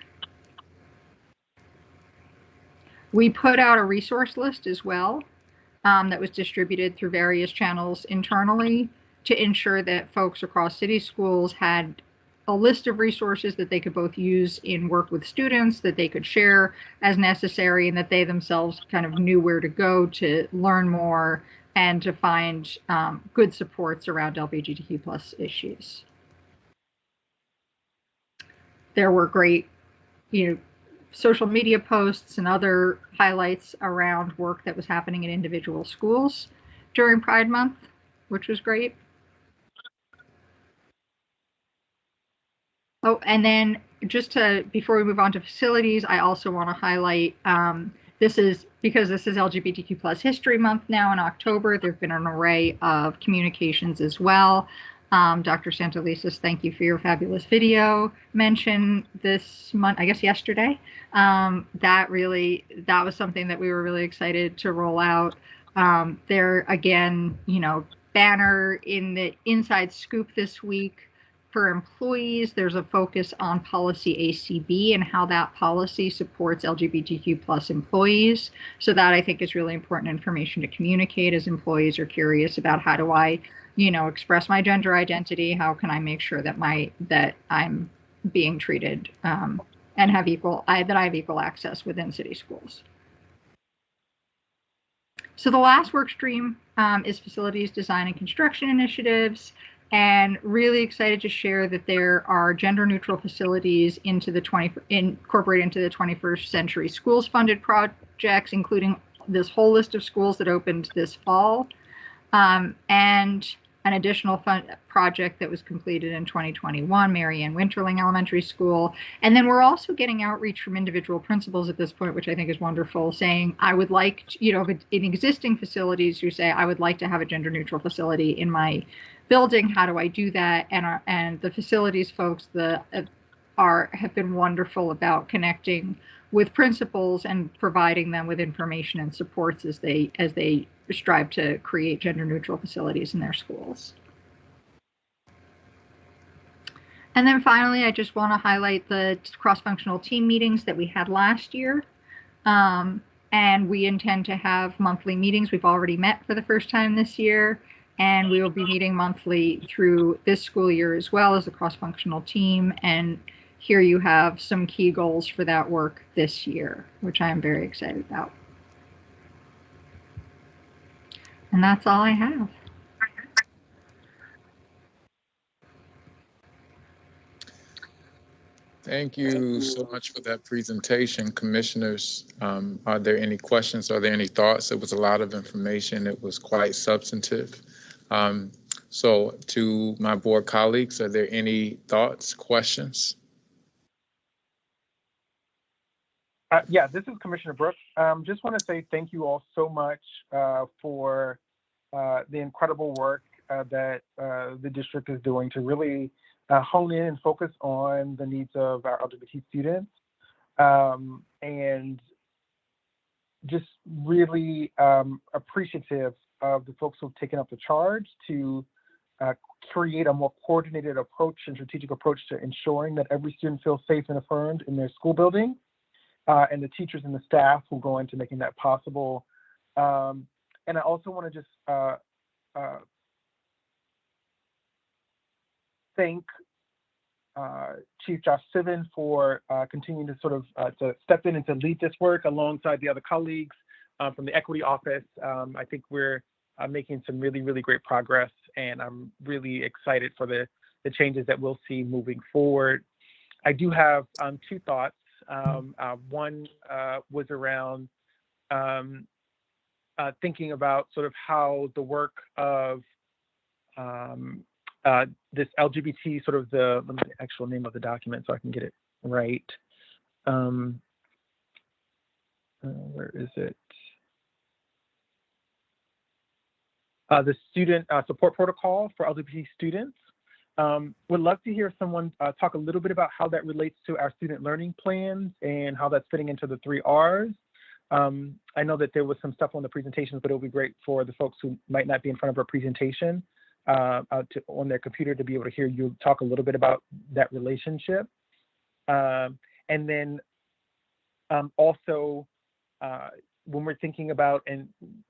Speaker 23: We put out a resource list as well that was distributed through various channels internally to ensure that folks across city schools had a list of resources that they could both use in work with students, that they could share as necessary, and that they themselves kind of knew where to go to learn more and to find good supports around LGBTQ plus issues. There were great, social media posts and other highlights around work that was happening in individual schools during Pride Month, which was great. Oh, and then before we move on to facilities, I also want to highlight, this is LGBTQ plus History Month now in October. There have been an array of communications as well. Dr. Santelises, thank you for your fabulous video mention this month, I guess yesterday. That was something that we were really excited to roll out. There again, banner in the Inside Scoop this week. For employees, there's a focus on policy ACB and how that policy supports LGBTQ plus employees. So that I think is really important information to communicate as employees are curious about how do I, express my gender identity? How can I make sure that I'm being treated and have that I have equal access within city schools? So the last work stream is facilities design and construction initiatives. And really excited to share that there are gender-neutral facilities incorporated into the 21st Century Schools funded projects, including this whole list of schools that opened this fall, and an additional project that was completed in 2021, Mary Ann Winterling Elementary School. And then we're also getting outreach from individual principals at this point, which I think is wonderful, saying, I would like, in existing facilities who say, I would like to have a gender-neutral facility in my building. How do I do that? And the facilities folks have been wonderful about connecting with principals and providing them with information and supports as they strive to create gender neutral facilities in their schools. And then finally, I just want to highlight the cross-functional team meetings that we had last year. And we intend to have monthly meetings. We've already met for the first time this year, and we will be meeting monthly through this school year as well as a cross-functional team. And here you have some key goals for that work this year, which I am very excited about. And that's all I have.
Speaker 9: Thank you so much for that presentation, commissioners. Are there any questions? Are there any thoughts? It was a lot of information. It was quite substantive. So to my board colleagues, are there any thoughts, questions?
Speaker 4: Yeah, this is Commissioner Brooks. Just want to say thank you all so much for the incredible work that the district is doing to really hone in and focus on the needs of our LGBT students, and just really appreciative of the folks who've taken up the charge to create a more coordinated approach and strategic approach to ensuring that every student feels safe and affirmed in their school building, and the teachers and the staff who go into making that possible. And I also want to just thank Chief Josh Sivan for continuing to sort of to step in and to lead this work alongside the other colleagues from the Equity Office. I think we're making some really, really great progress, and I'm really excited for the changes that we'll see moving forward. I do have two thoughts. One was around thinking about sort of how the work of this LGBT, sort of the actual name of the document so I can get it right. Where is it? The Student Support Protocol for LGBT Students. Would love to hear someone talk a little bit about how that relates to our student learning plans and how that's fitting into the 3 Rs. I know that there was some stuff on the presentations, but it would be great for the folks who might not be in front of a presentation on their computer to be able to hear you talk a little bit about that relationship. And then also, when we're thinking about, and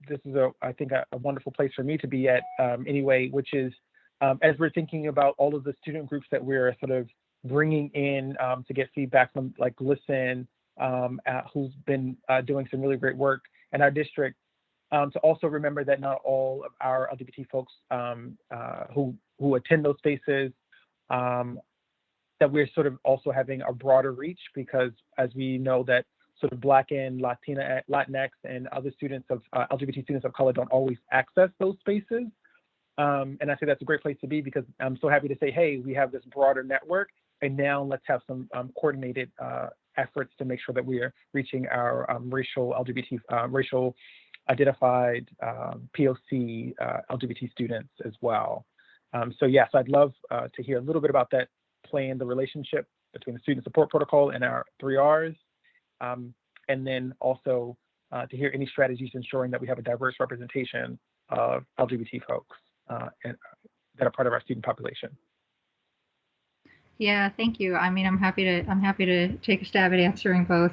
Speaker 4: this is I think a wonderful place for me to be at anyway, which is as we're thinking about all of the student groups that we're sort of bringing in to get feedback from, like GLSEN, who's been doing some really great work in our district, to also remember that not all of our LGBT folks who attend those spaces, that we're sort of also having a broader reach, because as we know that sort of Black and Latinx and other students of LGBT students of color don't always access those spaces. And I say that's a great place to be, because I'm so happy to say, hey, we have this broader network, and now let's have some coordinated efforts to make sure that we are reaching our racial LGBT, racial identified POC LGBT students as well. So yes, I'd love to hear a little bit about that plan, the relationship between the Student Support Protocol and our 3 Rs. And then also to hear any strategies ensuring that we have a diverse representation of LGBT folks and, that are part of our student population.
Speaker 23: Yeah, thank you. I mean, I'm happy to take a stab at answering both.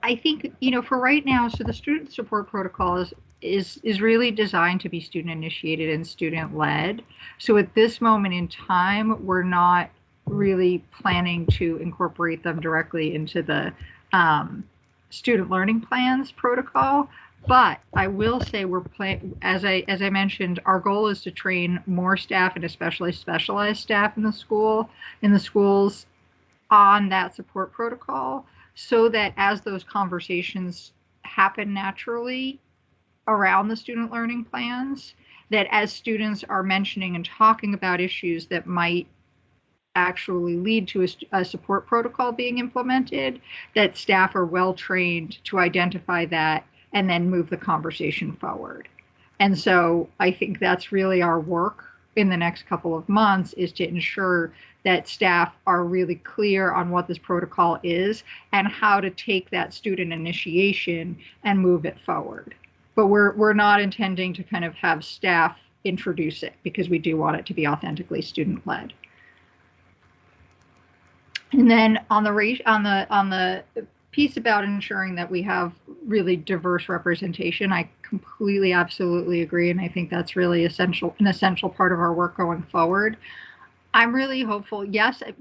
Speaker 23: I think, you know, for right now, so the Student Support Protocol is really designed to be student initiated and student led. So at this moment in time, we're not really planning to incorporate them directly into the student learning plans protocol. But I will say as I mentioned, our goal is to train more staff, and especially specialized staff in the schools on that support protocol, so that as those conversations happen naturally around the student learning plans, that as students are mentioning and talking about issues that might actually lead to a support protocol being implemented, that staff are well trained to identify that and then move the conversation forward. And so I think that's really our work in the next couple of months, is to ensure that staff are really clear on what this protocol is and how to take that student initiation and move it forward. But we're not intending to kind of have staff introduce it, because we do want it to be authentically student-led. And then on the piece about ensuring that we have really diverse representation, I completely, absolutely agree. And I think that's really an essential part of our work going forward. I'm really hopeful. Yes, it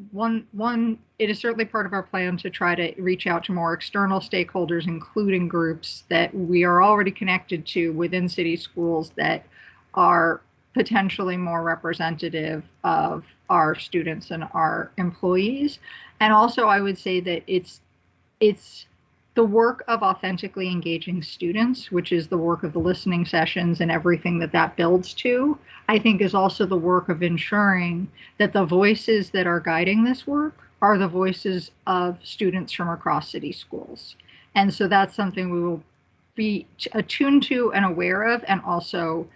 Speaker 23: is certainly part of our plan to try to reach out to more external stakeholders, including groups that we are already connected to within city schools that are potentially more representative of our students and our employees. And also, I would say that it's the work of authentically engaging students, which is the work of the listening sessions and everything that builds to, I think is also the work of ensuring that the voices that are guiding this work are the voices of students from across city schools. And so that's something we will be attuned to and aware of. And also,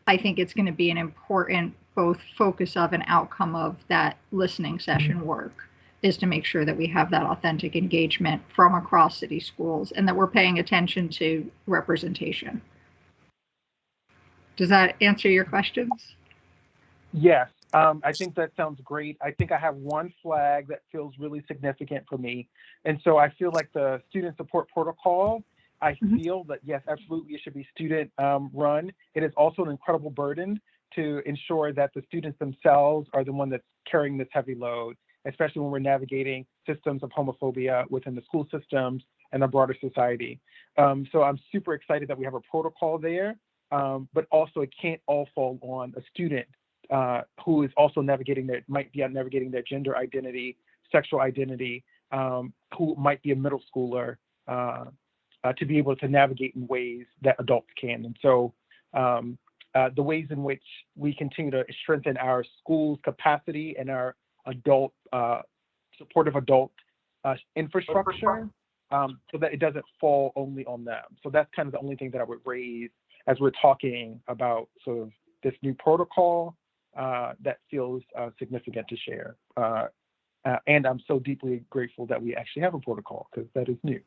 Speaker 23: I think it's going to be an important both focus of and outcome of that listening session work, is to make sure that we have that authentic engagement from across city schools and that we're paying attention to representation. Does that answer your questions?
Speaker 4: Yes, I think that sounds great. I think I have one flag that feels really significant for me. And so I feel like the student support protocol, I feel that, yes, absolutely, it should be student run. It is also an incredible burden to ensure that the students themselves are the one that's carrying this heavy load, especially when we're navigating systems of homophobia within the school systems and the broader society. So I'm super excited that we have a protocol there, but also it can't all fall on a student who is also might be navigating their gender identity, sexual identity, who might be a middle schooler, to be able to navigate in ways that adults can. And so the ways in which we continue to strengthen our schools' capacity and our adult supportive adult infrastructure, so that it doesn't fall only on them. So that's kind of the only thing that I would raise as we're talking about sort of this new protocol that feels significant to share. And I'm so deeply grateful that we actually have a protocol, because that is new.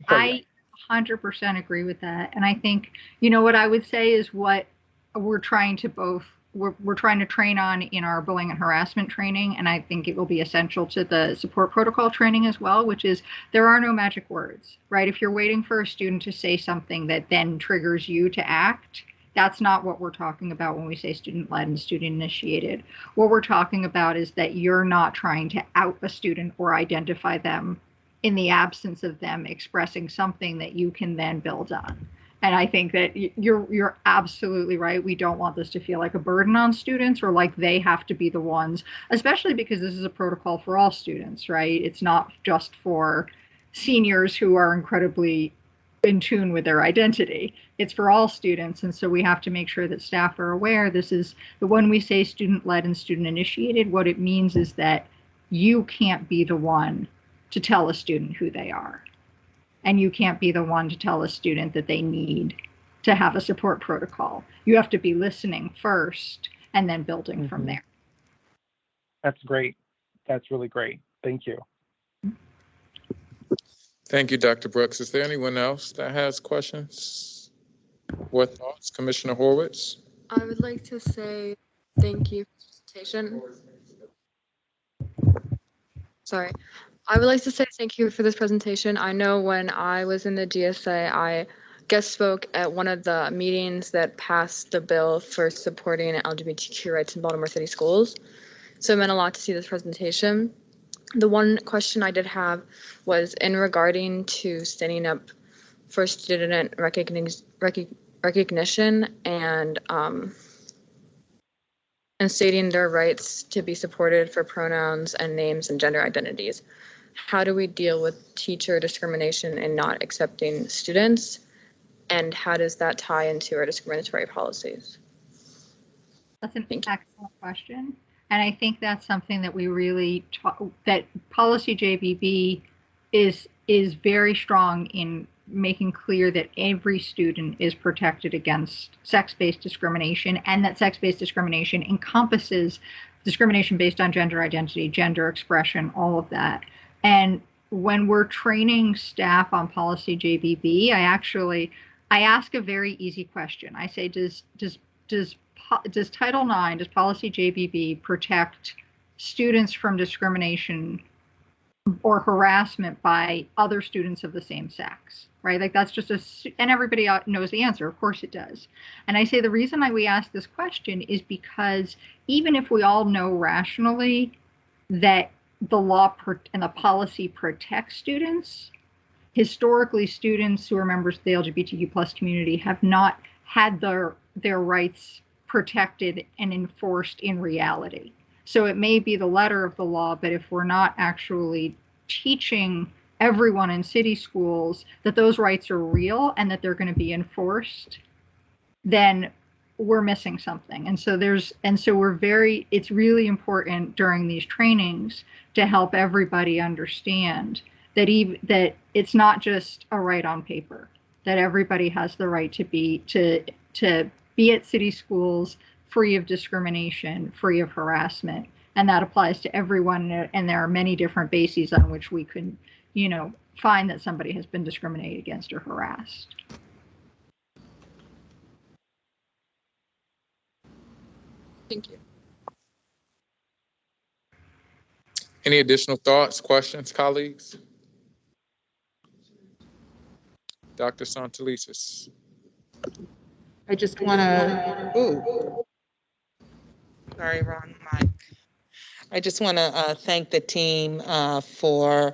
Speaker 23: I 100% agree with that. And I think, what I would say is what we're trying to we're trying to train on in our bullying and harassment training, and I think it will be essential to the support protocol training as well, which is there are no magic words, right? If you're waiting for a student to say something that then triggers you to act, that's not what we're talking about when we say student-led and student-initiated. What we're talking about is that you're not trying to out a student or identify them in the absence of them expressing something that you can then build on. And I think that you're absolutely right. We don't want this to feel like a burden on students or like they have to be the ones, especially because this is a protocol for all students, right? It's not just for seniors who are incredibly in tune with their identity. It's for all students. And so we have to make sure that staff are aware. This is when we say student-led and student-initiated, what it means is that you can't be the one to tell a student who they are. And you can't be the one to tell a student that they need to have a support protocol. You have to be listening first and then building from there.
Speaker 4: That's great. That's really great. Thank you.
Speaker 9: Thank you, Dr. Brooks. Is there anyone else that has questions or thoughts? Commissioner Horwitz?
Speaker 3: I would like to say thank you for the presentation. Sorry. I would like to say thank you for this presentation. I know when I was in the GSA, I guest spoke at one of the meetings that passed the bill for supporting LGBTQ rights in Baltimore City schools. So it meant a lot to see this presentation. The one question I did have was in regarding to standing up for student recognition and stating their rights to be supported for pronouns and names and gender identities. How do we deal with teacher discrimination and not accepting students? And how does that tie into our discriminatory policies?
Speaker 23: That's an excellent question. And I think that's something that we really that policy JBB is very strong in making clear that every student is protected against sex-based discrimination, and that sex-based discrimination encompasses discrimination based on gender identity, gender expression, all of that. And when we're training staff on policy JBB, I ask a very easy question. I say, does Title IX, does policy JBB protect students from discrimination or harassment by other students of the same sex, right? Like that's just and everybody knows the answer. Of course it does. And I say the reason why we ask this question is because even if we all know rationally that the law and the policy protects students, historically students who are members of the LGBTQ plus community have not had their rights protected and enforced in reality. So it may be the letter of the law, but if we're not actually teaching everyone in city schools that those rights are real and that they're going to be enforced, then we're missing something. And so it's really important during these trainings to help everybody understand that it's not just a right on paper, that everybody has the right to be at city schools free of discrimination, free of harassment. And that applies to everyone. And there are many different bases on which we can, find that somebody has been discriminated against or harassed.
Speaker 3: Thank you.
Speaker 9: Any additional thoughts, questions, colleagues? Dr. Santelises.
Speaker 2: I just want to, sorry, wrong mic. I just want to thank the team for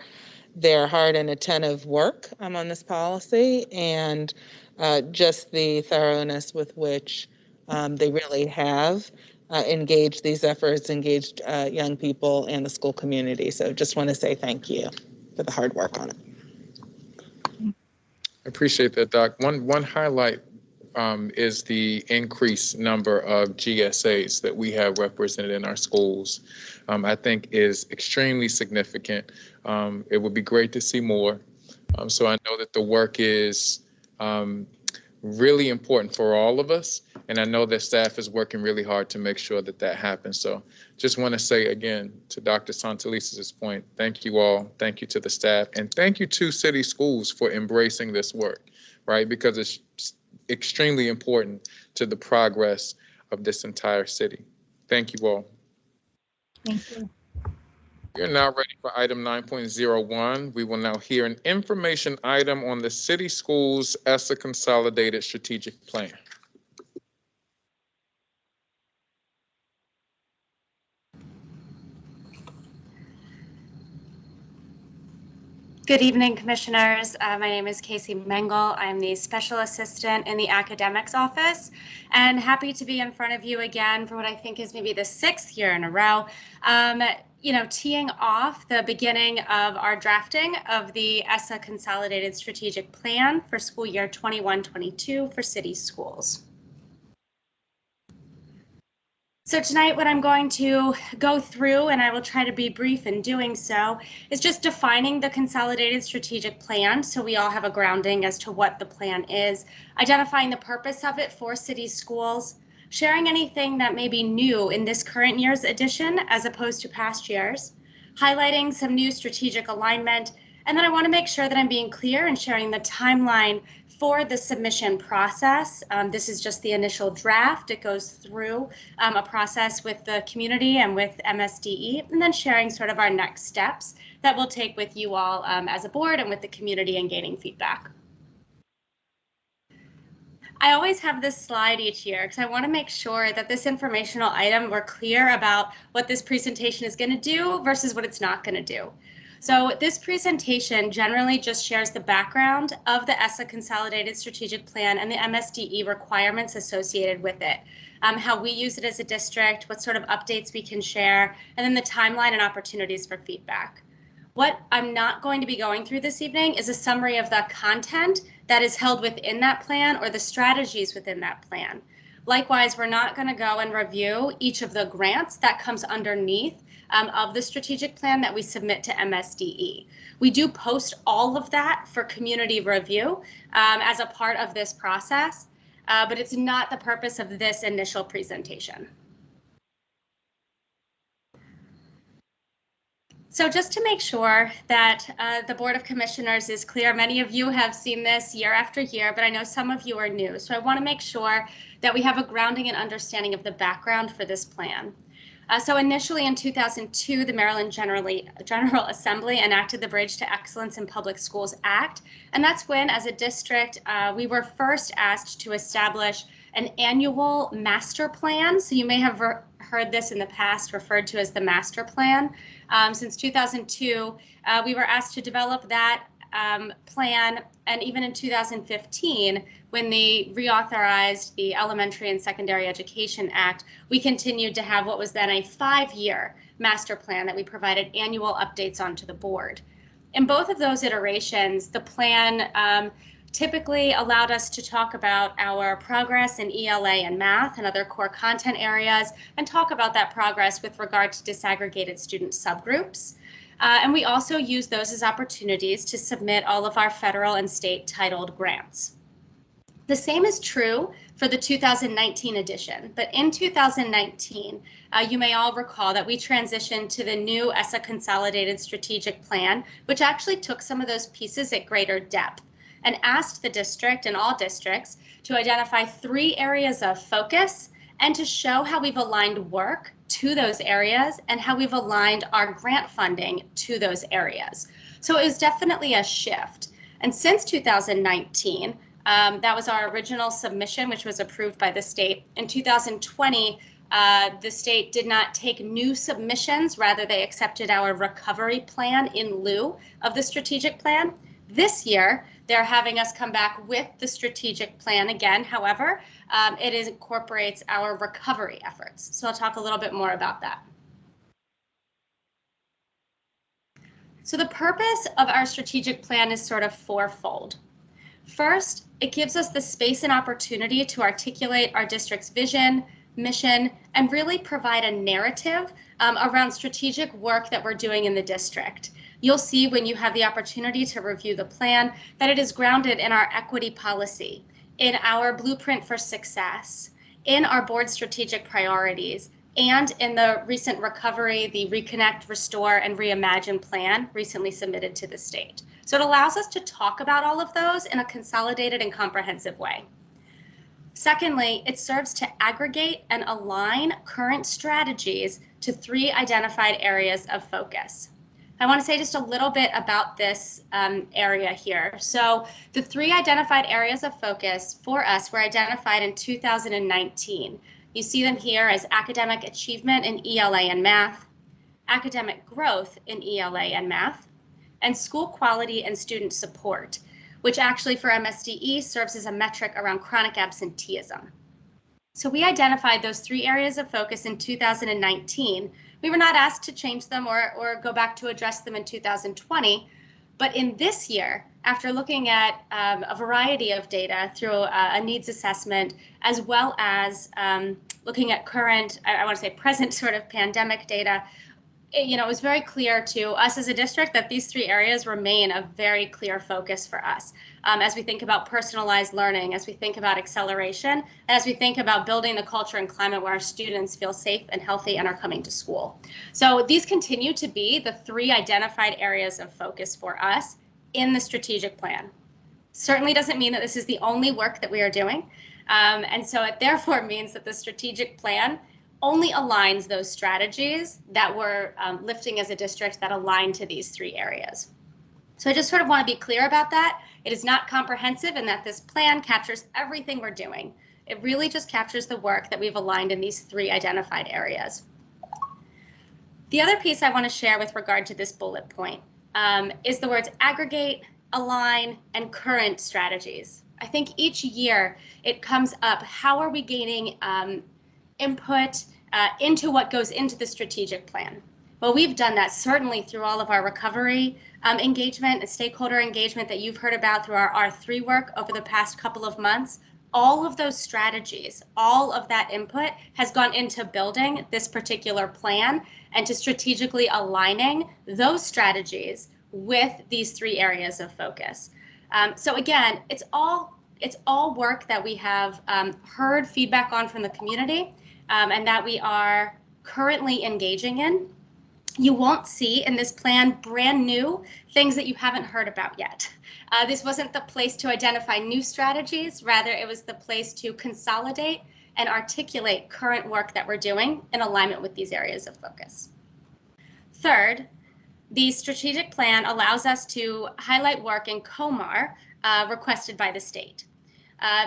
Speaker 2: their hard and attentive work on this policy and just the thoroughness with which they really have engaged these efforts, engaged young people and the school community. So just want to say thank you for the hard work on it.
Speaker 9: I appreciate that, Doc. One highlight is the increased number of GSAs that we have represented in our schools. I think is extremely significant. It would be great to see more. So I know that the work is really important for all of us. And I know that staff is working really hard to make sure that that happens. So just want to say again, to Dr. Santelises' point, thank you all. Thank you to the staff. And thank you to city schools for embracing this work, right? Because it's extremely important to the progress of this entire city. Thank you all.
Speaker 23: Thank you.
Speaker 9: We are now ready for item 9.01. We will now hear an information item on the city schools ESSA Consolidated Strategic Plan.
Speaker 8: Good evening, commissioners. My name is Casey Mengel. I'm the special assistant in the academics office and happy to be in front of you again for what I think is maybe the 6th year in a row. Teeing off the beginning of our drafting of the ESSA Consolidated Strategic Plan for school year 21-22 for city schools. So tonight what I'm going to go through, and I will try to be brief in doing so, is just defining the Consolidated Strategic Plan so we all have a grounding as to what the plan is, identifying the purpose of it for city schools, sharing anything that may be new in this current year's edition as opposed to past years, highlighting some new strategic alignment, and then I want to make sure that I'm being clear and sharing the timeline for the submission process. This is just the initial draft. It goes through a process with the community and with MSDE, and then sharing sort of our next steps that we'll take with you all as a board and with the community and gaining feedback. I always have this slide each year because I want to make sure that this informational item, we're clear about what this presentation is going to do versus what it's not going to do. So this presentation generally just shares the background of the ESSA Consolidated Strategic Plan and the MSDE requirements associated with it, how we use it as a district, what sort of updates we can share, and then the timeline and opportunities for feedback. What I'm not going to be going through this evening is a summary of the content that is held within that plan or the strategies within that plan. Likewise, we're not going to go and review each of the grants that comes underneath of the strategic plan that we submit to MSDE. We do post all of that for community review as a part of this process, but it's not the purpose of this initial presentation. So just to make sure that the Board of Commissioners is clear, many of you have seen this year after year, but I know some of you are new. So I want to make sure that we have a grounding and understanding of the background for this plan. So initially in 2002, the Maryland General Assembly enacted the Bridge to Excellence in Public Schools Act. And that's when, as a district, we were first asked to establish an annual master plan. So you may have heard this in the past referred to as the master plan. Since 2002, we were asked to develop that plan, and even in 2015, when they reauthorized the Elementary and Secondary Education Act, we continued to have what was then a 5-year master plan that we provided annual updates on to the board. In both of those iterations, the plan typically allowed us to talk about our progress in ELA and math and other core content areas, and talk about that progress with regard to disaggregated student subgroups. And we also use those as opportunities to submit all of our federal and state titled grants. The same is true for the 2019 edition, but in 2019, you may all recall that we transitioned to the new ESSA Consolidated Strategic Plan, which actually took some of those pieces at greater depth and asked the district and all districts to identify 3 areas of focus and to show how we've aligned work to those areas and how we've aligned our grant funding to those areas. So it was definitely a shift. And since 2019, that was our original submission, which was approved by the state. In 2020, the state did not take new submissions, rather they accepted our recovery plan in lieu of the strategic plan. This year, they're having us come back with the strategic plan again. However, it incorporates our recovery efforts. So I'll talk a little bit more about that. So the purpose of our strategic plan is sort of fourfold. First, it gives us the space and opportunity to articulate our district's vision, mission, and really provide a narrative around strategic work that we're doing in the district. You'll see when you have the opportunity to review the plan that it is grounded in our equity policy, in our blueprint for success, in our board strategic priorities, and in the recent recovery, the Reconnect, Restore, and Reimagine plan recently submitted to the state. So it allows us to talk about all of those in a consolidated and comprehensive way. Secondly, it serves to aggregate and align current strategies to 3 identified areas of focus. I want to say just a little bit about this area here. So the 3 identified areas of focus for us were identified in 2019. You see them here as academic achievement in ELA and math, academic growth in ELA and math, and school quality and student support, which actually for MSDE serves as a metric around chronic absenteeism. So we identified those 3 areas of focus in 2019. We were not asked to change them or go back to address them in 2020, but in this year, after looking at a variety of data through a needs assessment, as well as looking at current, I want to say present sort of pandemic data, it was very clear to us as a district that these 3 areas remain a very clear focus for us as we think about personalized learning, as we think about acceleration, and as we think about building the culture and climate where our students feel safe and healthy and are coming to school. So these continue to be the 3 identified areas of focus for us in the strategic plan. Certainly doesn't mean that this is the only work that we are doing. And so it therefore means that the strategic plan only aligns those strategies that we're lifting as a district that align to these 3 areas. So I just sort of want to be clear about that. It is not comprehensive in that this plan captures everything we're doing. It really just captures the work that we've aligned in these 3 identified areas. The other piece I want to share with regard to this bullet point is the words aggregate, align, and current strategies. I think each year it comes up, how are we gaining input into what goes into the strategic plan? Well, we've done that certainly through all of our recovery engagement and stakeholder engagement that you've heard about through our R3 work over the past couple of months. All of those strategies, all of that input has gone into building this particular plan and to strategically aligning those strategies with these 3 areas of focus. So again, it's all work that we have heard feedback on from the community and that we are currently engaging in. You won't see in this plan brand new things that you haven't heard about yet. This wasn't the place to identify new strategies, rather it was the place to consolidate and articulate current work that we're doing in alignment with these areas of focus. Third, the strategic plan allows us to highlight work in COMAR requested by the state.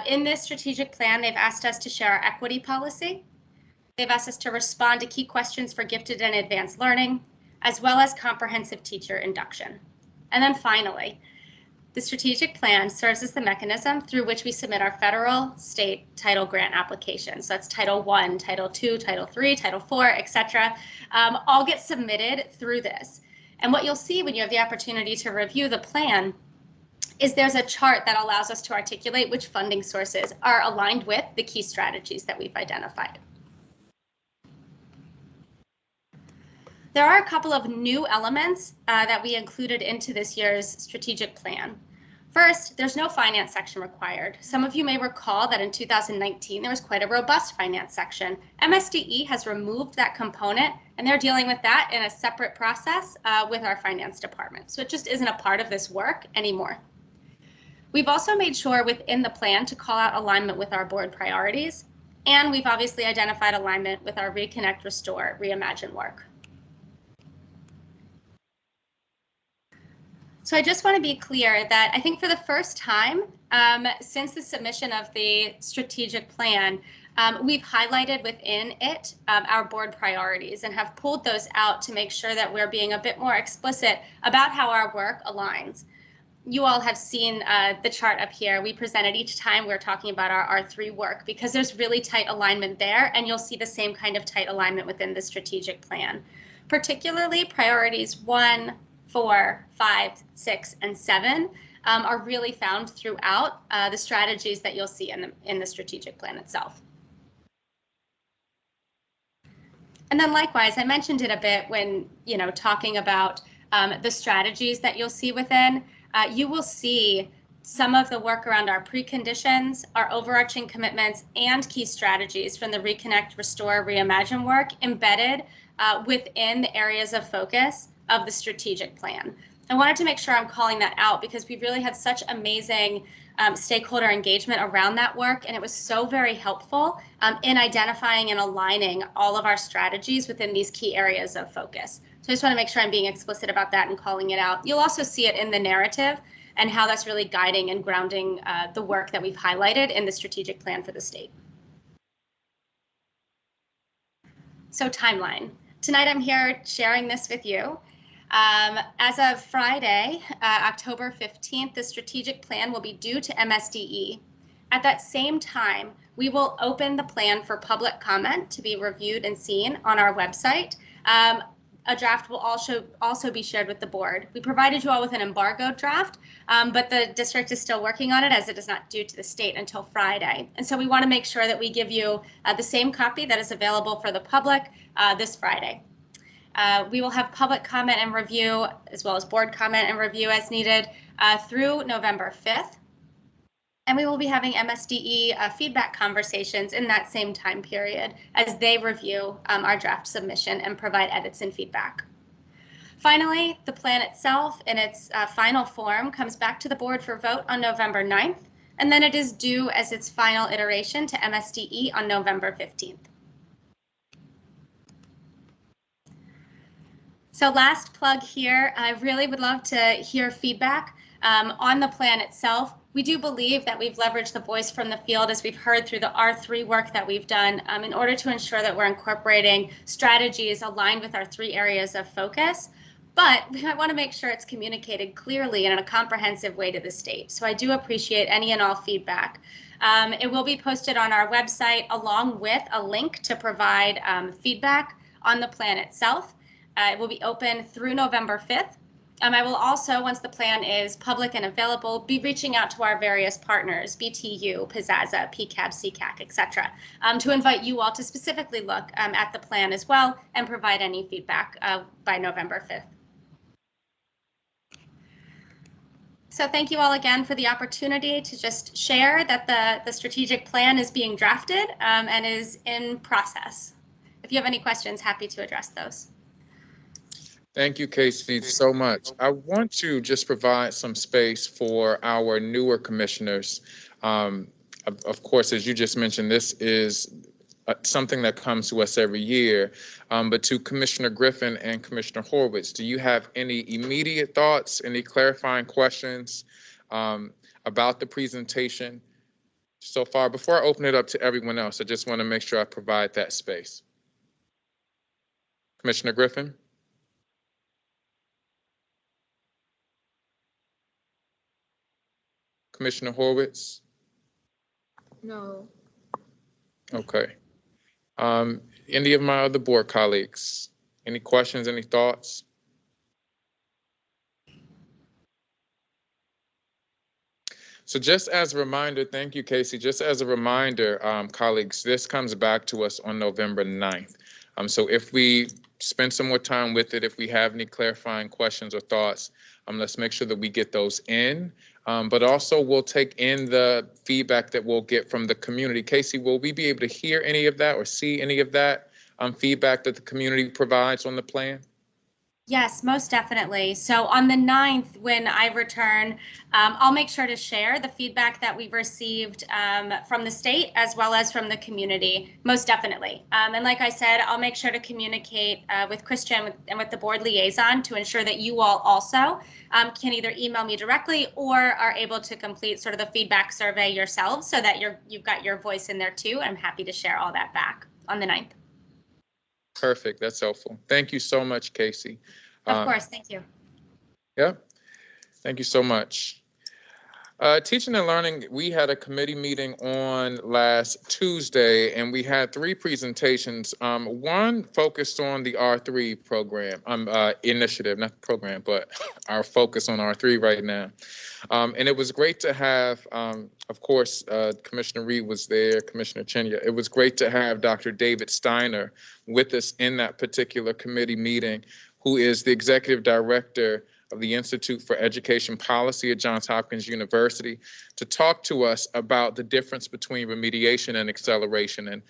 Speaker 8: In this strategic plan, they've asked us to share our equity policy. They've asked us to respond to key questions for gifted and advanced learning, as well as comprehensive teacher induction. And then finally, the strategic plan serves as the mechanism through which we submit our federal, state title grant applications. So that's Title I, Title II, Title III, Title IV, etc. All get submitted through this. And what you'll see when you have the opportunity to review the plan is there's a chart that allows us to articulate which funding sources are aligned with the key strategies that we've identified. There are a couple of new elements that we included into this year's strategic plan. First, there's no finance section required. Some of you may recall that in 2019, there was quite a robust finance section. MSDE has removed that component, and they're dealing with that in a separate process with our finance department. So it just isn't a part of this work anymore. We've also made sure within the plan to call out alignment with our board priorities, and we've obviously identified alignment with our Reconnect, Restore, Reimagine work. So I just want to be clear that I think for the first time since the submission of the strategic plan, we've highlighted within it our board priorities and have pulled those out to make sure that we're being a bit more explicit about how our work aligns. You all have seen the chart up here. We presented each time we're talking about our R3 work because there's really tight alignment there, and you'll see the same kind of tight alignment within the strategic plan. Particularly priorities 1, 4, 5, 6, and 7 are really found throughout the strategies that you'll see in the strategic plan itself. And then likewise, I mentioned it a bit when talking about the strategies that you'll see within. You will see some of the work around our preconditions, our overarching commitments, and key strategies from the Reconnect, Restore, Reimagine work embedded within the areas of focus of the strategic plan. I wanted to make sure I'm calling that out because we really had such amazing stakeholder engagement around that work, and it was so very helpful in identifying and aligning all of our strategies within these key areas of focus. So I just want to make sure I'm being explicit about that and calling it out. You'll also see it in the narrative and how that's really guiding and grounding the work that we've highlighted in the strategic plan for the state. So timeline. Tonight I'm here sharing this with you. As of Friday, October 15th, the strategic plan will be due to MSDE. At that same time, we will open the plan for public comment to be reviewed and seen on our website. A draft will also be shared with the board. We provided you all with an embargoed draft, but the district is still working on it as it is not due to the state until Friday. And so we want to make sure that we give you the same copy that is available for the public this Friday. We will have public comment and review as well as board comment and review as needed through November 5th. And we will be having MSDE feedback conversations in that same time period as they review our draft submission and provide edits and feedback. Finally, the plan itself in its final form comes back to the board for vote on November 9th, and then it is due as its final iteration to MSDE on November 15th. So last plug here, I really would love to hear feedback on the plan itself. We do believe that we've leveraged the voice from the field as we've heard through the R3 work that we've done in order to ensure that we're incorporating strategies aligned with our 3 areas of focus. But we want to make sure it's communicated clearly and in a comprehensive way to the state. So I do appreciate any and all feedback. It will be posted on our website along with a link to provide feedback on the plan itself. It will be open through November 5th. I will also, once the plan is public and available, be reaching out to our various partners, BTU, Pizzazza, PCAB, CCAC, etc., to invite you all to specifically look at the plan as well and provide any feedback by November 5th. So thank you all again for the opportunity to just share that the strategic plan is being drafted and is in process. If you have any questions, happy to address those.
Speaker 9: Thank you, Casey, so much. I want to just provide some space for our newer commissioners. Of course, as you just mentioned, this is something that comes to us every year. But to Commissioner Griffin and Commissioner Horwitz, do you have any immediate thoughts, any clarifying questions about the presentation so far? Before I open it up to everyone else, I just want to make sure I provide that space. Commissioner Griffin? Commissioner Horwitz?
Speaker 3: No.
Speaker 9: Okay. Any of my other board colleagues, any questions, any thoughts? So just as a reminder, thank you, Casey. Just as a reminder, colleagues, this comes back to us on November 9th. So if we spend some more time with it, if we have any clarifying questions or thoughts, let's make sure that we get those in. But also we'll take in the feedback that we'll get from the community. Casey, will we be able to hear any of that or see any of that feedback that the community provides on the plan?
Speaker 8: Yes, most definitely. So on the 9th, when I return, I'll make sure to share the feedback that we've received from the state as well as from the community, most definitely. And like I said, I'll make sure to communicate with Christian and with the board liaison to ensure that you all also can either email me directly or are able to complete sort of the feedback survey yourselves so that you've got your voice in there too. I'm happy to share all that back on the 9th.
Speaker 9: Perfect. That's helpful. Thank you so much, Casey.
Speaker 8: Of course. Thank you.
Speaker 9: Yeah. Thank you so much. Teaching and learning, we had a committee meeting on last Tuesday, and we had 3 presentations. One focused on the R3 program, initiative, not the program, but our focus on R3 right now. And it was great to have, of course, Commissioner Reed was there, Commissioner Chenya. It was great to have Dr. David Steiner with us in that particular committee meeting, who is the executive director of the Institute for Education Policy at Johns Hopkins University, to talk to us about the difference between remediation and acceleration and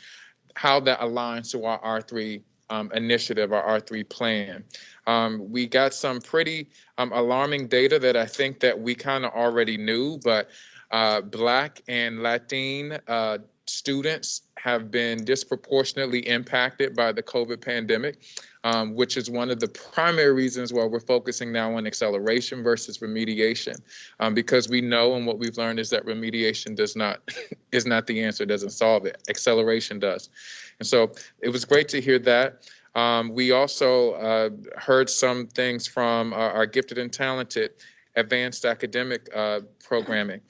Speaker 9: how that aligns to our R3 initiative, our R3 plan. We got some pretty alarming data that I think that we kind of already knew, but Black and Latin students have been disproportionately impacted by the COVID pandemic, which is one of the primary reasons why we're focusing now on acceleration versus remediation, because we know, and what we've learned is that remediation is not the answer, doesn't solve it. Acceleration does. And so it was great to hear that. We also heard some things from our gifted and talented advanced academic programming.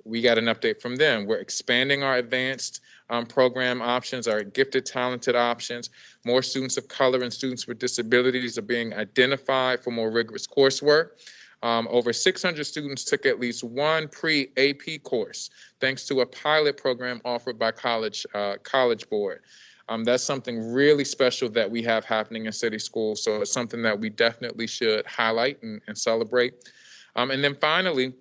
Speaker 9: We got an update from them. We're expanding our advanced program options, our gifted, talented options. More students of color and students with disabilities are being identified for more rigorous coursework. Over 600 students took at least one pre-AP course, thanks to a pilot program offered by College Board. That's something really special that we have happening in city schools. So it's something that we definitely should highlight and celebrate. And then finally,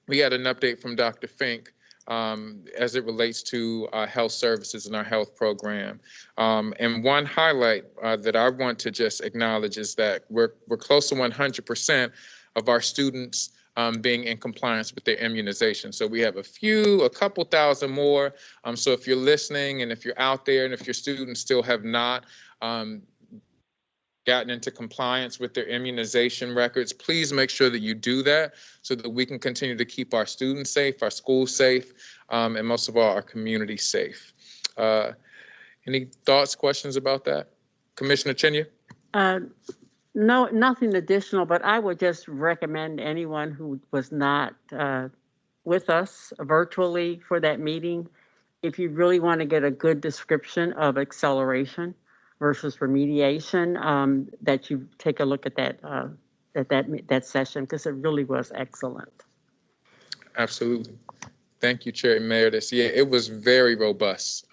Speaker 9: we had an update from Dr. Fink as it relates to health services and our health program. And one highlight that I want to just acknowledge is that we're close to 100% of our students being in compliance with their immunization. So we have a couple thousand more. So if you're listening and if you're out there and if your students still have not gotten into compliance with their immunization records, please make sure that you do that so that we can continue to keep our students safe, our schools safe, and most of all, our community safe. Any thoughts, questions about that? Commissioner Chenya?
Speaker 6: No, nothing additional, but I would just recommend anyone who was not with us virtually for that meeting, if you really want to get a good description of acceleration versus remediation, that you take a look at that session, because it really was excellent.
Speaker 9: Absolutely. Thank you, Chair Emeritus. Yeah, it was very robust.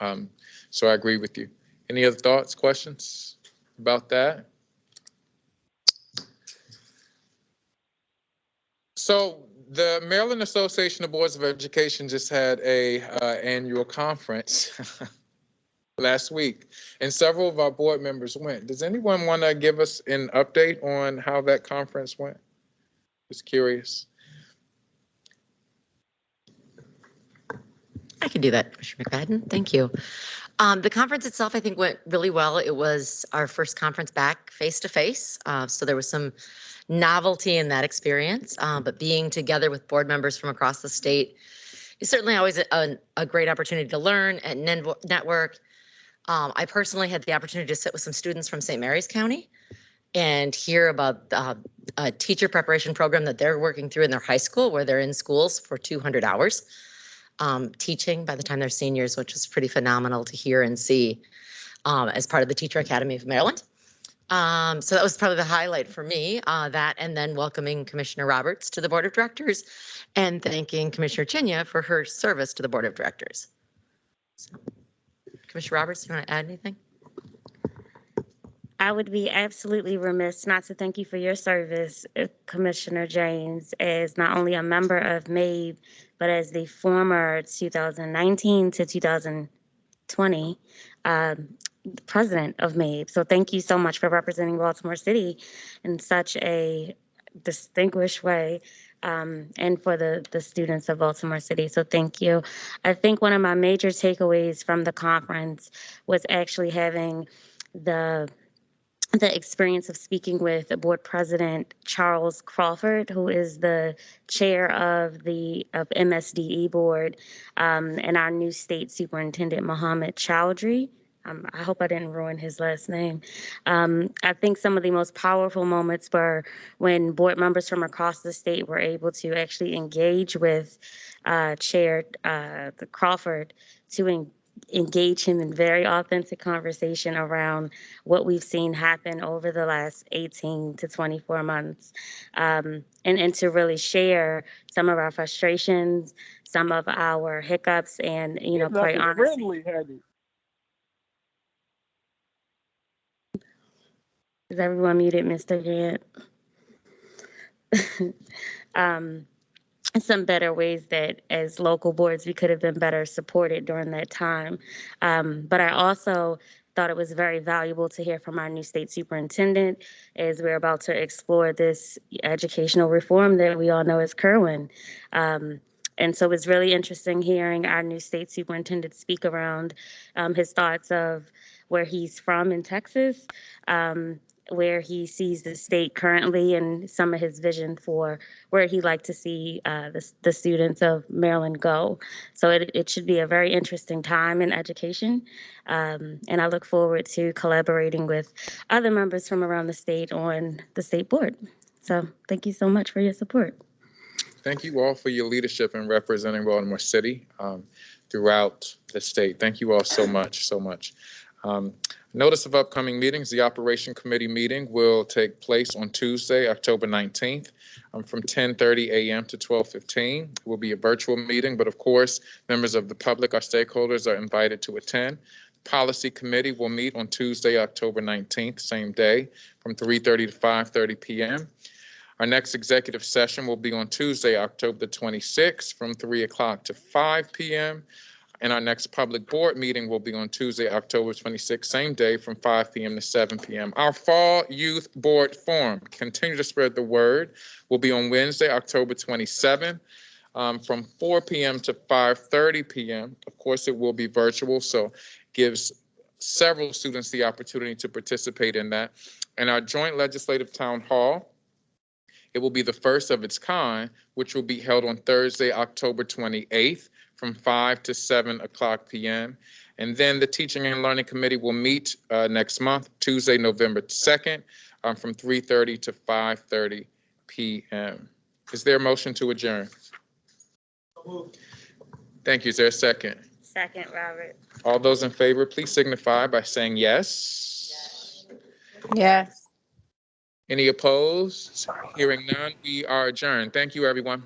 Speaker 9: So I agree with you. Any other thoughts, questions about that? So the Maryland Association of Boards of Education just had a annual conference last week, and several of our board members went. Does anyone want to give us an update on how that conference went? Just curious.
Speaker 10: I can do that, Commissioner McFadden. Thank you. The conference itself, I think, went really well. It was our first conference back face to face. So there was some novelty in that experience, but being together with board members from across the state is certainly always a great opportunity to learn and network. I personally had the opportunity to sit with some students from St. Mary's County and hear about a teacher preparation program that they're working through in their high school, where they're in schools for 200 hours teaching by the time they're seniors, which was pretty phenomenal to hear and see as part of the Teacher Academy of Maryland. So that was probably the highlight for me, that, and then welcoming Commissioner Roberts to the Board of Directors and thanking Commissioner Chinya for her service to the Board of Directors. So, Commissioner Roberts, do you want to add anything?
Speaker 12: I would be absolutely remiss not to thank you for your service, Commissioner James, as not only a member of MABE, but as the former 2019 to 2020 president of MABE. So thank you so much for representing Baltimore City in such a distinguished way, and for the students of Baltimore City. So thank you. I think one of my major takeaways from the conference was actually having the experience of speaking with Board President Charles Crawford, who is the chair of the MSDE board, and our new state superintendent, Mohammed Chowdhury. I hope I didn't ruin his last name. I think some of the most powerful moments were when board members from across the state were able to actually engage with Chair Crawford to engage him in very authentic conversation around what we've seen happen over the last 18 to 24 months, and to really share some of our frustrations, some of our hiccups, and, you know, quite honestly. Is everyone muted, Mr. Grant? Some better ways that as local boards we could have been better supported during that time. But I also thought it was very valuable to hear from our new state superintendent as we're about to explore this educational reform that we all know is Kerwin. And so it's really interesting hearing our new state superintendent speak around his thoughts of where he's from in Texas, where he sees the state currently, and some of his vision for where he'd like to see the students of Maryland go. So it should be a very interesting time in education. And I look forward to collaborating with other members from around the state on the state board. So thank you so much for your support.
Speaker 9: Thank you all for your leadership in representing Baltimore City throughout the state. Thank you all so much, so much. Notice of upcoming meetings. The Operation Committee meeting will take place on Tuesday, October 19th from 10:30 a.m. to 12:15. It will be a virtual meeting, but of course, members of the public, our stakeholders, are invited to attend. Policy Committee will meet on Tuesday, October 19th, same day, from 3:30 to 5:30 p.m. Our next executive session will be on Tuesday, October 26th, from 3 o'clock to 5 p.m. And our next public board meeting will be on Tuesday, October 26th, same day, from 5 p.m. to 7 p.m. Our Fall Youth Board Forum, continue to spread the word, will be on Wednesday, October 27th, from 4 p.m. to 5:30 p.m. Of course, it will be virtual, so gives several students the opportunity to participate in that. And our joint legislative town hall, it will be the first of its kind, which will be held on Thursday, October 28th, from 5 to 7 o'clock p.m. And then the Teaching and Learning Committee will meet next month, Tuesday, November 2nd, from 3:30 to 5:30 p.m. Is there a motion to adjourn? Thank you. Is there a second?
Speaker 12: Second, Robert.
Speaker 9: All those in favor, please signify by saying yes.
Speaker 5: Yes.
Speaker 9: Any opposed? Hearing none, we are adjourned. Thank you, everyone.